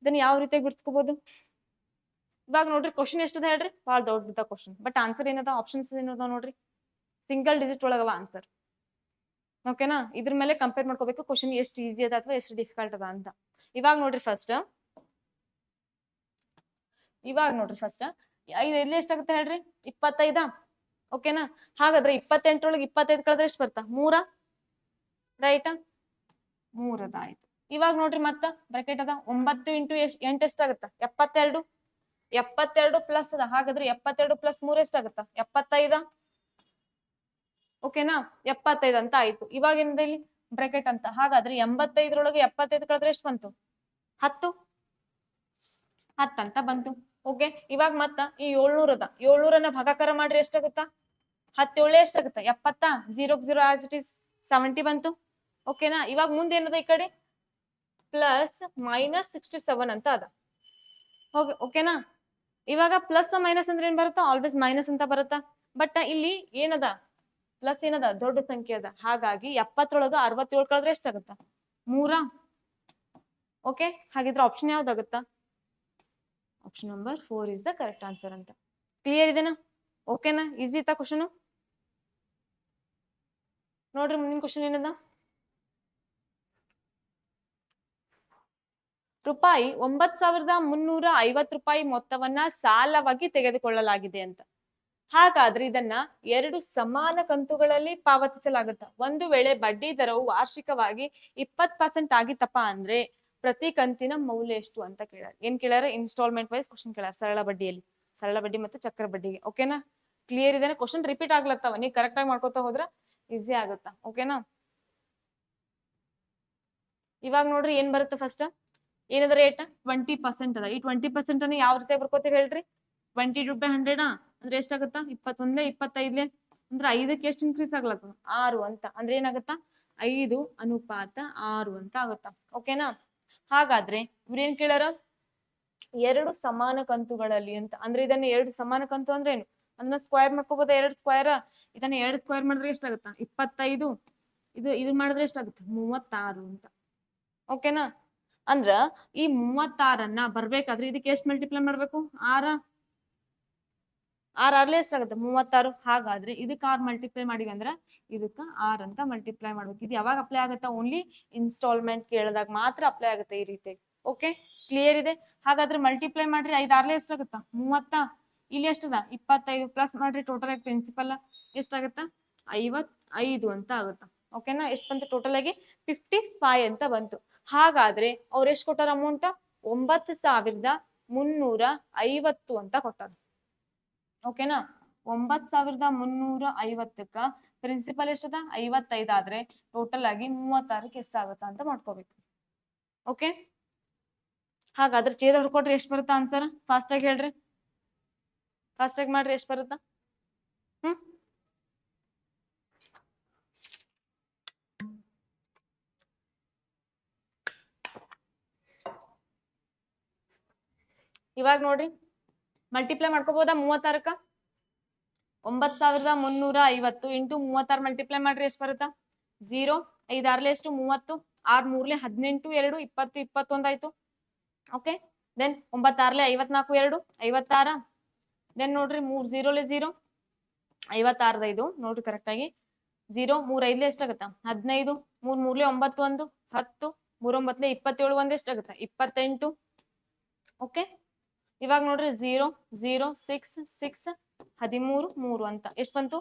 ಇದನ್ನ ಯಾವ ರೀತಿಯಾಗಿ ಬಿಡಿಸ್ಕೋಬಹುದು ಇವಾಗ ನೋಡ್ರಿ ಕ್ವಶನ್ ಎಷ್ಟದ ಹೇಳ್ರಿ ಭಾಳ ದೊಡ್ಡದ ಕ್ವಶನ್ ಬಟ್ ಆನ್ಸರ್ ಏನದ ಆಪ್ಷನ್ಸ್ ಏನದ ನೋಡ್ರಿ ಸಿಂಗಲ್ ಡಿಜಿಟ್ ಒಳಗವ ಆನ್ಸರ್ ಓಕೆನಾ ಇದ್ರ ಮೇಲೆ ಕಂಪೇರ್ ಮಾಡ್ಕೋಬೇಕು ಕ್ವಶನ್ ಎಷ್ಟು ಈಸಿ ಅದ ಅಥವಾ ಎಷ್ಟು ಡಿಫಿಕಲ್ಟ್ ಅದ ಅಂತ ಇವಾಗ ನೋಡ್ರಿ ಫಸ್ಟ್ ಐದು ಎಲ್ಲಿ ಎಷ್ಟಾಗುತ್ತೆ ಹೇಳ್ರಿ 25 ಓಕೆನಾ ಹಾಗಾದ್ರೆ 28 ಒಳಗೆ 25 ಕಳೆದ್ರೆ ಎಷ್ಟು ಬರ್ತಾ 3 ರೈಟ್ 3 ಅದ ಆಯ್ತು ಇವಾಗ ನೋಡ್ರಿ ಮತ್ತ ಬ್ರಾಕೆಟ್ ಅದ 9 ಇಂಟು 8 ಎಷ್ಟಾಗತ್ತ 72 ಪ್ಲಸ್ ಅದ ಹಾಗಾದ್ರೆ 72 ಪ್ಲಸ್ 3 ಎಷ್ಟಾಗತ್ತ 75 ಓಕೆನಾ 75 ಅಂತ ಆಯ್ತು ಇವಾಗ ಏನದ ಇಲ್ಲಿ ಬ್ರಾಕೆಟ್ ಅಂತ ಹಾಗಾದ್ರೆ 85 75 ಕಳೆದ್ರೆ ಎಷ್ಟು ಬಂತು 10 ಅಂತ ಬಂತು ಓಕೆ ಇವಾಗ ಮತ್ತ ಈ 700 ಅದ 700 ಭಾಗಾಕಾರ ಮಾಡ್ರಿ ಎಷ್ಟಾಗುತ್ತಾ 10 7 ಎಷ್ಟಾಗುತ್ತಾ 70 0 0 ಆಸ್ ಇಟ್ ಇಸ್ 70 ಬಂತು ಓಕೆನಾ ಇವಾಗ ಮುಂದೆ ಏನದ ಈ ಕಡೆ ಪ್ಲಸ್ ಮೈನಸ್ 67 ಅಂತ ಅದ ಓಕೆನಾ ಇವಾಗ ಪ್ಲಸ್ ಮೈನಸ್ ಅಂದ್ರೆ ಏನ್ ಬರುತ್ತಾ ಆಲ್ವೇಸ್ ಮೈನಸ್ ಅಂತ ಬರುತ್ತಾ ಬಟ್ ಇಲ್ಲಿ ಏನದ ಪ್ಲಸ್ ಏನದ ದೊಡ್ಡ ಸಂಖ್ಯೆ ಅದ ಹಾಗಾಗಿ 70 67 ಕಳೆದ್ರೆ ಎಷ್ಟಾಗುತ್ತ 3 ಓಕೆ ಹಾಗಿದ್ರೆ ಆಪ್ಷನ್ ಯಾವ್ದಾಗುತ್ತಾ option number 4 is the correct answer ಅಂತ ಕ್ಲಿಯರ್ ಇದೆನಾ ಓಕೆನಾ ಈಸಿ ಇತ್ತಾ ಕ್ವಶನ್ ನೋಡ್ರಿ ಮುಂದಿನ ಕ್ವಶನ್ ಏನದ ರೂಪಾಯಿ 9,350 ಮೊತ್ತವನ್ನ ಸಾಲವಾಗಿ ತೆಗೆದುಕೊಳ್ಳಲಾಗಿದೆ ಅಂತ ಹಾಗಾದ್ರೆ ಇದನ್ನ 2 ಸಮಾನ ಕಂತುಗಳಲ್ಲಿ ಪಾವತಿಸಲಾಗುತ್ತೆ ಒಂದು ವೇಳೆ ಬಡ್ಡಿ ದರವು ವಾರ್ಷಿಕವಾಗಿ 20% ಆಗಿತ್ತಪ್ಪ ಅಂದ್ರೆ ಪ್ರತಿ ಕಂತಿನ ಮೌಲ್ಯ ಎಷ್ಟು ಅಂತ ಕೇಳ್ಯಾರ ಏನ್ ಕೇಳ್ಯಾರ ಇನ್ಸ್ಟಾಲ್ಮೆಂಟ್ ವೈಸ್ ಕ್ವಶನ್ ಕೇಳ್ಯಾರ ಸರಳ ಬಡ್ಡಿ ಮತ್ತು ಚಕ್ರ ಬಡ್ಡಿಗೆ ಓಕೆನಾ ಕ್ಲಿಯರ್ ಇದೆ ಕ್ವಶನ್ ರಿಪೀಟ್ ಆಗ್ಲತ್ತವ ನೀ ಕರೆಕ್ಟ್ ಆಗಿ ಮಾಡ್ಕೋತಾ ಹೋದ್ರ ಈಸಿ ಆಗುತ್ತಾ ಓಕೆನಾ ಇವಾಗ ನೋಡ್ರಿ ಏನ್ ಬರುತ್ತೆ ಫಸ್ಟ್ ಏನದ ರೇಟ್ 20% ಅದ ಈ 20% ಅನ್ನ ಯಾವ ರೀತಿ ಬರ್ಕೋತೀವಿ ಹೇಳ್ರಿ 20/100 ಅಂದ್ರೆ ಎಷ್ಟಾಗುತ್ತಾ 21 25 ಅಂದ್ರೆ 5ಕ್ಕೆ ಎಷ್ಟು ಇನ್ಕ್ರೀಸ್ ಆಗ್ಲತ್ತ 6 ಅಂತ ಅಂದ್ರೆ ಏನಾಗುತ್ತಾ 5:6 ಅಂತ ಆಗುತ್ತಾ ಓಕೆನಾ ಹಾಗಾದ್ರೆ ಇವ್ರೇನ್ ಕೇಳ್ಯಾರ 2 ಸಮಾನ ಕಂತುಗಳಲ್ಲಿ ಅಂತ ಅಂದ್ರೆ ಇದನ್ನ 2 ಸಮಾನ ಕಂತು ಅಂದ್ರೆ ಏನು ಅದನ್ನ ಸ್ಕ್ವೇರ್ ಮಾಡ್ಕೋಬಹುದ 2 ಸ್ಕ್ವೇರ್ ಇದನ್ನ 2 ಸ್ಕ್ವೇರ್ ಮಾಡಿದ್ರೆ ಎಷ್ಟಾಗುತ್ತಾ 25 ಇದು ಮಾಡಿದ್ರೆ ಎಷ್ಟಾಗುತ್ತೆ 36 ಅಂತ ಓಕೆನಾ ಅಂದ್ರ ಈ 36 ಬರ್ಬೇಕಾದ್ರೆ ಇದಕ್ಕೆ ಎಷ್ಟು ಮಲ್ಟಿಪ್ಲೈ ಮಾಡ್ಬೇಕು 6 ಎಷ್ಟಾಗುತ್ತೆ 36 ಹಾಗಾದ್ರೆ ಇದಕ್ಕೆ 6 ಮಲ್ಟಿಪ್ಲೈ ಮಾಡಿವಿ ಅಂದ್ರ ಇದಕ್ಕ 6 ಅಂತ ಮಲ್ಟಿಪ್ಲೈ ಮಾಡ್ಬೇಕು ಇದು ಯಾವಾಗ ಅಪ್ಲೈ ಆಗುತ್ತಾ ಓನ್ಲಿ ಇನ್ಸ್ಟಾಲ್ಮೆಂಟ್ ಕೇಳಿದಾಗ ಮಾತ್ರ ಅಪ್ಲೈ ಆಗುತ್ತೆ ಈ ರೀತಿ ಓಕೆ ಕ್ಲಿಯರ್ ಇದೆ ಹಾಗಾದ್ರೆ ಮಲ್ಟಿಪ್ಲೈ ಮಾಡ್ರಿ 5 6 ಎಷ್ಟಾಗುತ್ತಾ 30 ಇಲ್ಲಿ ಎಷ್ಟದ 25 ಪ್ಲಸ್ ಮಾಡ್ರಿ ಟೋಟಲ್ ಆಗಿ ಪ್ರಿನ್ಸಿಪಲ್ ಎಷ್ಟಾಗುತ್ತಾ 55 ಅಂತ ಆಗುತ್ತಾ ಓಕೆನಾ ಎಷ್ಟು ಬಂತು ಟೋಟಲ್ ಆಗಿ 55 ಅಂತ ಬಂತು ಹಾಗಾದ್ರೆ ಅವ್ರು ಎಷ್ಟು ಕೊಟ್ಟಾರ ಅಮೌಂಟ್ 9,350 ಅಂತ ಕೊಟ್ಟಾರ ಓಕೆನಾ 9,350ಕ್ಕ ಪ್ರಿನ್ಸಿಪಲ್ ಎಷ್ಟದ 55 ಆದ್ರೆ ಟೋಟಲ್ ಆಗಿ 36ಕ್ಕೆ ಎಷ್ಟಾಗುತ್ತಾ ಅಂತ ಮಾಡ್ಕೋಬೇಕು ಓಕೆ ಹಾಗಾದ್ರೆ ಛೇದ ಹೊಡ್ಕೊಟ್ರಿ ಎಷ್ಟು ಬರುತ್ತಾ ಆನ್ಸರ್ ಫಾಸ್ಟ್ ಆಗಿ ಹೇಳ್ರಿ ಫಾಸ್ಟ್ ಆಗಿ ಮಾಡ್ರಿ ಎಷ್ಟು ಬರುತ್ತಾ ಇವಾಗ ನೋಡ್ರಿ ಮಲ್ಟಿಪ್ಲೈ ಮಾಡ್ಕೋಬಹುದಾ 36ಕ್ಕ 9350 ಇಂಟು 36 ಮಲ್ಟಿಪ್ಲೈ ಮಾಡ್ರಿ ಎಷ್ಟು ಬರುತ್ತಾ 0 5 6 ಎಷ್ಟು 30 6 3 18 2 20 21 ಆಯ್ತು. Okay then 9 6 54 2 56. ದೆನ್ ನೋಡ್ರಿ 3 0 0 56 5 ನೋಡ್ರಿ ಕರೆಕ್ಟ್ ಆಗಿ 0 3 5 ಎಷ್ಟಾಗತ್ತಾ 15 3 3 9 1 10 3 9 27 1 ಎಷ್ಟಾಗತ್ತಾ 28. ಓಕೆ ಇವಾಗ ನೋಡ್ರಿ 0 0 6 6 13 3 ಅಂತ ಎಷ್ಟು ಬಂತು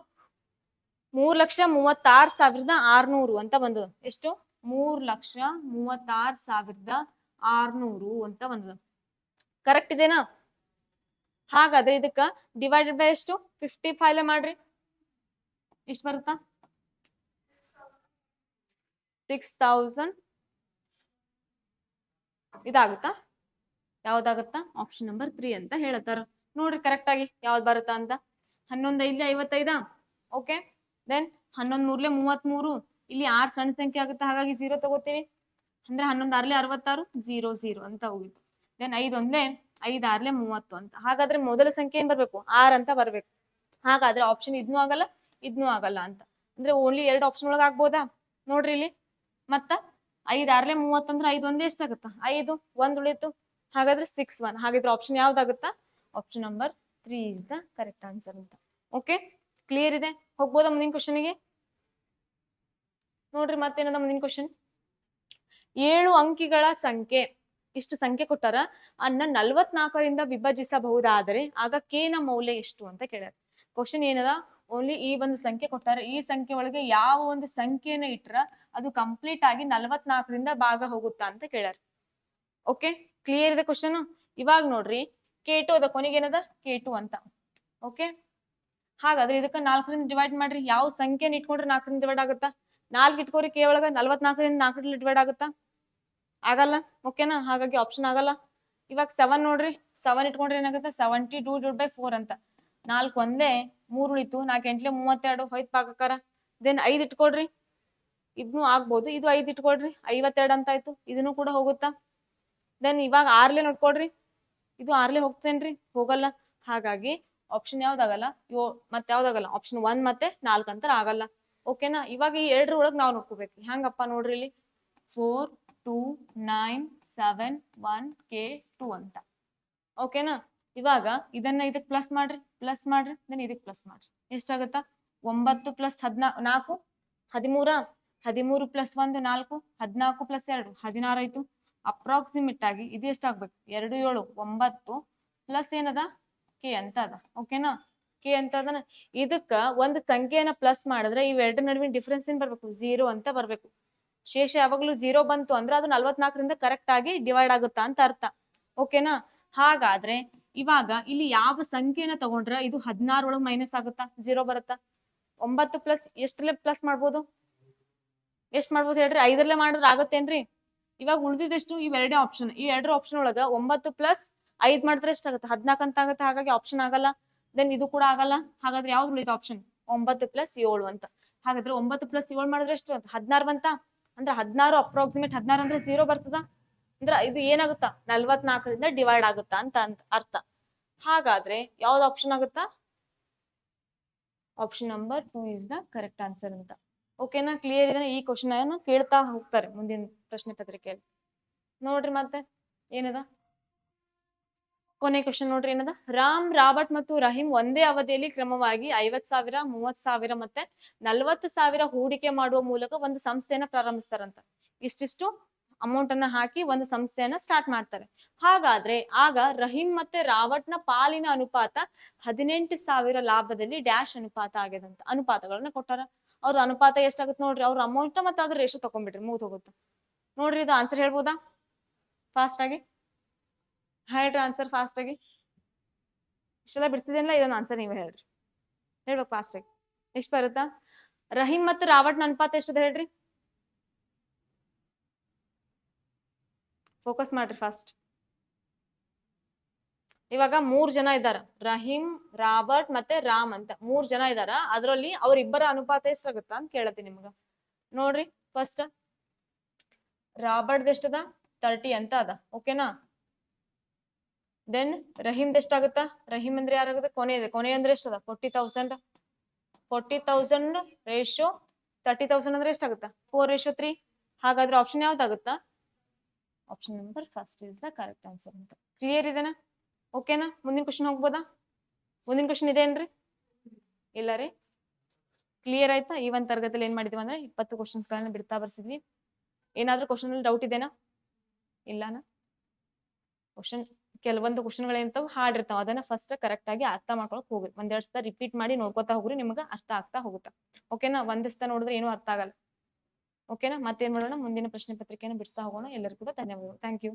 3,36,600 ಅಂತ ಬಂದದ. ಎಷ್ಟು 3,36,600 ಅಂತ ಬಂದದ. ಕರೆಕ್ಟ್ ಇದೆನಾ? ಹಾಗಾದ್ರೆ ಇದಕ್ಕ ಡಿವೈಡೆಡ್ ಬೈ ಎಷ್ಟು 55 ಮಾಡ್ರಿ ಎಷ್ಟು ಬರುತ್ತಾ 6,000 ಇದಾಗುತ್ತಾ ಯಾವ್ದಾಗುತ್ತಾ ಆಪ್ಷನ್ ನಂಬರ್ 3 ಅಂತ ಹೇಳ್ತಾರ. ನೋಡ್ರಿ ಕರೆಕ್ಟ್ ಆಗಿ ಯಾವ್ದು ಬರುತ್ತಾ ಅಂತ 11 5 55. ಓಕೆ ದೆನ್ 11 3 33 ಇಲ್ಲಿ 6 ಸಣ್ಣ ಸಂಖ್ಯೆ ಆಗುತ್ತೆ ಹಾಗಾಗಿ 0 ತಗೋತೀವಿ ಅಂದ್ರೆ 11 6 66 0 0 ಅಂತ ಹೋಗಿತ್ತು. ದೆನ್ 5 1 5 6 30 ಅಂತ. ಹಾಗಾದ್ರೆ ಮೊದಲ ಸಂಖ್ಯೆ ಏನ್ ಬರ್ಬೇಕು 6 ಅಂತ ಬರ್ಬೇಕು. ಹಾಗಾದ್ರೆ ಆಪ್ಷನ್ ಇದ್ನೂ ಆಗಲ್ಲ ಇದ್ನೂ ಆಗಲ್ಲ ಅಂತ ಅಂದ್ರೆ ಓನ್ಲಿ 2 ಆಪ್ಷನ್ ಒಳಗೆ ಆಗ್ಬೋದಾ ನೋಡ್ರಿ ಇಲ್ಲಿ ಮತ್ತ 5 6 30 ಅಂದ್ರೆ 5 1 ಎಷ್ಟಾಗುತ್ತಾ 5 1 ಉಳಿತು ಹಾಗಾದ್ರೆ 6 1. ಹಾಗಾದ್ರೆ ಆಪ್ಷನ್ ಯಾವ್ದಾಗುತ್ತಾ option number 3 is the correct answer ಅಂತ. ಓಕೆ ಕ್ಲಿಯರ್ ಇದೆ ಹೋಗ್ಬೋದಾ ಮುಂದಿನ ಕ್ವಶನ್ಗೆ ನೋಡ್ರಿ ಮತ್ತೇನದ ಮುಂದಿನ ಕ್ವಶನ್ 7 ಅಂಕಿಗಳ ಸಂಖ್ಯೆ ಇಷ್ಟು ಸಂಖ್ಯೆ ಕೊಟ್ಟಾರ ಅನ್ನ 44ರಿಂದ ವಿಭಜಿಸಬಹುದಾದರೆ ಆಗ ನ ಮೌಲ್ಯ ಎಷ್ಟು ಅಂತ ಕೇಳ್ಯಾರ. ಕ್ವಶನ್ ಏನದ ಓನ್ಲಿ ಈ ಒಂದು ಸಂಖ್ಯೆ ಕೊಟ್ಟಾರ ಈ ಸಂಖ್ಯೆ ಒಳಗೆ ಯಾವ ಒಂದು ಸಂಖ್ಯೆನ ಇಟ್ರ ಅದು ಕಂಪ್ಲೀಟ್ ಆಗಿ 44ರಿಂದ ಭಾಗ ಹೋಗುತ್ತಾ ಅಂತ ಕೇಳ್ಯಾರ. ಓಕೆ ಕ್ಲಿಯರ್ ಇದೆ ಕ್ವಶನ್. ಇವಾಗ ನೋಡ್ರಿ K2 ಅದ ಕೊನೆಗೆ ಏನದ K2 ಅಂತ. ಓಕೆ ಹಾಗಾದ್ರೆ ಇದಕ್ಕ 4ರಿಂದ ಡಿವೈಡ್ ಮಾಡ್ರಿ ಯಾವ ಸಂಖ್ಯೆನ ಇಟ್ಕೊಂಡ್ರೆ 4ರಿಂದ ಡಿವೈಡ್ ಆಗುತ್ತಾ 4 ಇಟ್ಕೋರಿ K ಒಳಗ 44ರಿಂದ 4 ಡಿವೈಡ್ ಆಗುತ್ತಾ ಆಗಲ್ಲ. ಓಕೆನಾ ಹಾಗಾಗಿ ಆಪ್ಷನ್ ಆಗಲ್ಲ. ಇವಾಗ 7 ನೋಡ್ರಿ 7 ಇಟ್ಕೊಂಡ್ರೆ ಏನಾಗುತ್ತೆ 72/4 ಅಂತ 4 ಒಂದೇ 3 ಉಳಿತು 4 8 32 ಹೋಯ್ತು ಭಾಗಕಾರ. ದೆನ್ 5 ಇಟ್ಕೊಡ್ರಿ ಇದನ್ನು ಆಗ್ಬೋದು ಇದು 5 ಇಟ್ಕೊಡ್ರಿ 52 ಅಂತ ಆಯ್ತು ಇದನ್ನು ಕೂಡ ಹೋಗುತ್ತಾ. ದೆನ್ ಇವಾಗ 6 ನೋಡ್ಕೊಡ್ರಿ ಇದು 6 ಹೋಗ್ತೇನ್ರಿ ಹೋಗಲ್ಲ. ಹಾಗಾಗಿ ಆಪ್ಷನ್ ಯಾವ್ದಾಗಲ್ಲ ಮತ್ತೆ ಯಾವ್ದಾಗಲ್ಲ ಆಪ್ಷನ್ 1 ಮತ್ತೆ 4 ಅಂತ ಆಗಲ್ಲ. ಓಕೆನಾ ಇವಾಗ ಈ 2 ಒಳಗೆ ನಾವು ನೋಡ್ಕೋಬೇಕು ಹೆಂಗಪ್ಪ ನೋಡ್ರಿ ಇಲ್ಲಿ 4 2 9 7 1 K2 ಅಂತ. ಓಕೆನಾ ಇವಾಗ ಇದನ್ನ ಇದಕ್ ಪ್ಲಸ್ ಮಾಡ್ರಿ ದೆನ್ ಇದಕ್ ಪ್ಲಸ್ ಮಾಡ್ರಿ ಎಷ್ಟಾಗತ್ತಾ 9 ಪ್ಲಸ್ 4 13 13 ಪ್ಲಸ್ 1 4 14 ಪ್ಲಸ್ 2 16 ಆಯ್ತು. ಅಪ್ರಾಕ್ಸಿಮೇಟ್ ಆಗಿ ಇದು ಎಷ್ಟಾಗ್ಬೇಕು 2 7 9 ಪ್ಲಸ್ ಏನದ K ಅಂತ ಅದ. ಓಕೆನಾ K ಅಂತ ಅದನ ಇದಕ್ಕ ಒಂದು ಸಂಖ್ಯೆಯನ್ನ ಪ್ಲಸ್ ಮಾಡಿದ್ರೆ ಇವೆರಡು ನಡುವಿನ ಡಿಫ್ರೆನ್ಸ್ ಏನ್ ಬರ್ಬೇಕು 0 ಅಂತ ಬರ್ಬೇಕು. ಶೇಷ ಯಾವಾಗ್ಲೂ 0 ಬಂತು ಅಂದ್ರೆ ಅದು 44ರಿಂದ ಕರೆಕ್ಟ್ ಆಗಿ ಡಿವೈಡ್ ಆಗುತ್ತಾ ಅಂತ ಅರ್ಥ. ಓಕೆನಾ ಹಾಗಾದ್ರೆ ಇವಾಗ ಇಲ್ಲಿ ಯಾವ ಸಂಖ್ಯೆನ ತಗೊಂಡ್ರ ಇದು 16 ಒಳಗೆ ಮೈನಸ್ ಆಗುತ್ತಾ 0 ಬರುತ್ತಾ 9 ಪ್ಲಸ್ ಎಷ್ಟರಲ್ಲೇ ಪ್ಲಸ್ ಮಾಡ್ಬೋದು ಎಷ್ಟ್ ಮಾಡ್ಬೋದು ಹೇಳ್ರಿ 5ರಲ್ಲೇ ಮಾಡಿದ್ರೆ ಆಗತ್ತೇನ್ರಿ. ಇವಾಗ ಉಳಿದಿದ್ದೆಷ್ಟು ಇವೆರಡೇ ಆಪ್ಷನ್ ಈ 2 ಆಪ್ಷನ್ ಒಳಗ 9 ಪ್ಲಸ್ 5 ಮಾಡಿದ್ರೆ ಎಷ್ಟಾಗುತ್ತೆ 14 ಅಂತ ಆಗುತ್ತೆ ಹಾಗಾಗಿ ಆಪ್ಷನ್ ಆಗಲ್ಲ. ದೆನ್ ಇದು ಕೂಡ ಆಗಲ್ಲ. ಹಾಗಾದ್ರೆ ಯಾವ್ದು ಉಳಿದ ಆಪ್ಷನ್ 9 ಪ್ಲಸ್ 7 ಅಂತ. ಹಾಗಾದ್ರೆ 9 ಪ್ಲಸ್ 7 ಮಾಡಿದ್ರೆ ಎಷ್ಟು 16 ಬಂತ ಅಂದ್ರೆ 16 ಅಪ್ರಾಕ್ಸಿಮೇಟ್ 16 ಅಂದ್ರೆ 0 ಬರ್ತದ ಅಂದ್ರೆ ಇದು ಏನಾಗುತ್ತಾ 44ರಿಂದ ಡಿವೈಡ್ ಆಗುತ್ತಾ ಅಂತ ಅರ್ಥ. ಹಾಗಾದ್ರೆ ಯಾವ್ದು ಆಪ್ಷನ್ ಆಗುತ್ತಾ option number 2 is the correct answer ಅಂತ. ಓಕೆನಾ ಕ್ಲಿಯರ್ ಇದೆ. ಈ ಕ್ವಶನ್ ಅನ್ನು ಕೇಳ್ತಾ ಹೋಗ್ತಾರೆ ಮುಂದಿನ ಪ್ರಶ್ನೆ ಪತ್ರಿಕೆಯಲ್ಲಿ. ನೋಡ್ರಿ ಮತ್ತೆ ಏನದ ಕೊನೆ ಕ್ವಶನ್ ನೋಡ್ರಿ ಏನದ ರಾಮ್ ರಾಬರ್ಟ್ ಮತ್ತು ರಹೀಂ ಒಂದೇ ಅವಧಿಯಲ್ಲಿ ಕ್ರಮವಾಗಿ 50,000 30,000 ಮತ್ತೆ 40,000 ಹೂಡಿಕೆ ಮಾಡುವ ಮೂಲಕ ಒಂದು ಸಂಸ್ಥೆಯನ್ನ ಪ್ರಾರಂಭಿಸ್ತಾರಂತ. ಇಷ್ಟಿಷ್ಟು ಅಮೌಂಟ್ ಅನ್ನ ಹಾಕಿ ಒಂದು ಸಂಸ್ಥೆಯನ್ನ ಸ್ಟಾರ್ಟ್ ಮಾಡ್ತಾರೆ. ಹಾಗಾದ್ರೆ ಆಗ ರಹೀಂ ಮತ್ತೆ ರಾಬರ್ಟ್ನ ಪಾಲಿನ ಅನುಪಾತ 18,000 ಲಾಭದಲ್ಲಿ ಡ್ಯಾಶ್ ಅನುಪಾತ ಆಗ್ಯದಂತ. ಅನುಪಾತಗಳನ್ನ ಕೊಟ್ಟಾರ ಅವ್ರ ಅನುಪಾತ ಎಷ್ಟಾಗುತ್ತೆ ನೋಡ್ರಿ ಅವ್ರ ಅಮೌಂಟ್ ಮತ್ತೆ ಅದ್ರ ರೇಷೋ ತಗೊಂಡ್ಬಿಟ್ರಿ ಮುಗಿದು ಹೋಗುತ್ತೆ ನೋಡ್ರಿ. ಇದು ಆನ್ಸರ್ ಹೇಳ್ಬೋದಾ ಫಾಸ್ಟ್ ಆಗಿ ಹೇಳ್ರಿ ಆನ್ಸರ್ ಫಾಸ್ಟ್ ಆಗಿ ಇಷ್ಟೆಲ್ಲ ಬಿಡಿಸಿದೇನಿಲ್ಲ ಇದೊಂದು ಆನ್ಸರ್ ನೀವೇ ಹೇಳ್ರಿ ಹೇಳ್ಬೇಕು ಫಾಸ್ಟ್ ಆಗಿ ಎಷ್ಟು ಬರುತ್ತಾ. ರಹೀಂ ಮತ್ತು ರಾಬರ್ಟ್ನ ಅನುಪಾತ ಎಷ್ಟದ ಹೇಳ್ರಿ ಫೋಕಸ್ ಮಾಡ್ರಿ ಫಾಸ್ಟ್. ಇವಾಗ 3 ಜನ ಇದ್ದಾರ ರಹೀಂ ರಾಬರ್ಟ್ ಮತ್ತೆ ರಾಮ್ ಅಂತ 3 ಜನ ಇದಾರ. ಅದ್ರಲ್ಲಿ ಅವ್ರಿಬ್ಬರ ಅನುಪಾತ ಎಷ್ಟಾಗುತ್ತಾ ಅಂತ ಕೇಳತ್ತೀನಿ ನಿಮ್ಗ. ನೋಡ್ರಿ ಫಸ್ಟ್ ರಾಬರ್ಟ್ ಎಷ್ಟದ 30 ಅಂತ ಅದ. ಓಕೆನಾ ದೆನ್ ರಹೀಮ್ದು ಎಷ್ಟಾಗುತ್ತಾ? ರಹೀಮ್ ಅಂದ್ರೆ ಯಾರಾಗುತ್ತೆ? ಕೊನೆ ಇದೆ. ಕೊನೆ ಅಂದ್ರೆ ಎಷ್ಟದ? 40,000. 40,000 ರೇಷೋ 30,000 ಅಂದ್ರೆ ಎಷ್ಟಾಗುತ್ತಾ? 4:3. ಹಾಗಾದ್ರೆ ಆಪ್ಷನ್ ಯಾವ್ದಾಗುತ್ತಾ? Option number first is the correct answer ಅಂತ. ಕ್ಲಿಯರ್ ಇದೆನಾ? ಓಕೆನಾ? ಮುಂದಿನ ಕ್ವಶನ್ ಹೋಗ್ಬೋದಾ? ಮುಂದಿನ ಕ್ವಶನ್ ಇದೆ ಏನ್ರಿ? ಇಲ್ಲ ರೀ. ಕ್ಲಿಯರ್ ಆಯ್ತಾ? ಈ ಒಂದ್ ತರಗತಿಯಲ್ಲಿ ಏನ್ ಮಾಡಿದ್ವಿ ಅಂದ್ರೆ 20 ಕ್ವಶನ್ಸ್ ಗಳನ್ನ ಬಿಡ್ತಾ ಬರ್ಸಿದ್ವಿ. ಏನಾದ್ರೂ ಕ್ವಶನ್ ಅಲ್ಲಿ ಡೌಟ್ ಇದೆನಾ? ಇಲ್ಲಾನ? ಕ್ವಶನ್ ಕೆಲವೊಂದು ಕ್ವಶನ್ಗಳು ಏನಿರ್ತಾವ ಹಾರ್ಡ್ ಇರ್ತಾವ, ಅದನ್ನ ಫಸ್ಟ್ ಕರೆಕ್ಟ್ ಆಗಿ ಅರ್ಥ ಮಾಡ್ಕೊಳಕ್ ಹೋಗ್ರಿ. ಒಂದೆರಡು ಸಲ ರಿಪೀಟ್ ಮಾಡಿ ನೋಡ್ಕೊತಾ ಹೋಗ್ರಿ, ನಿಮ್ಗೆ ಅರ್ಥ ಆಗ್ತಾ ಹೋಗುತ್ತಾ. ಓಕೆನಾ? ಒಂದಿಸ್ತ ನೋಡಿದ್ರೆ ಏನು ಅರ್ಥ ಆಗಲ್ಲ. ಓಕೆನಾ? ಮತ್ತೇನ್ ಮಾಡೋಣ, ಮುಂದಿನ ಪ್ರಶ್ನೆ ಪತ್ರಿಕೆಯನ್ನು ಬಿಡಿಸ್ತಾ ಹೋಗೋಣ. ಎಲ್ಲರಿಗೂ ಕೂಡ ಧನ್ಯವಾದಗಳು. Thank you.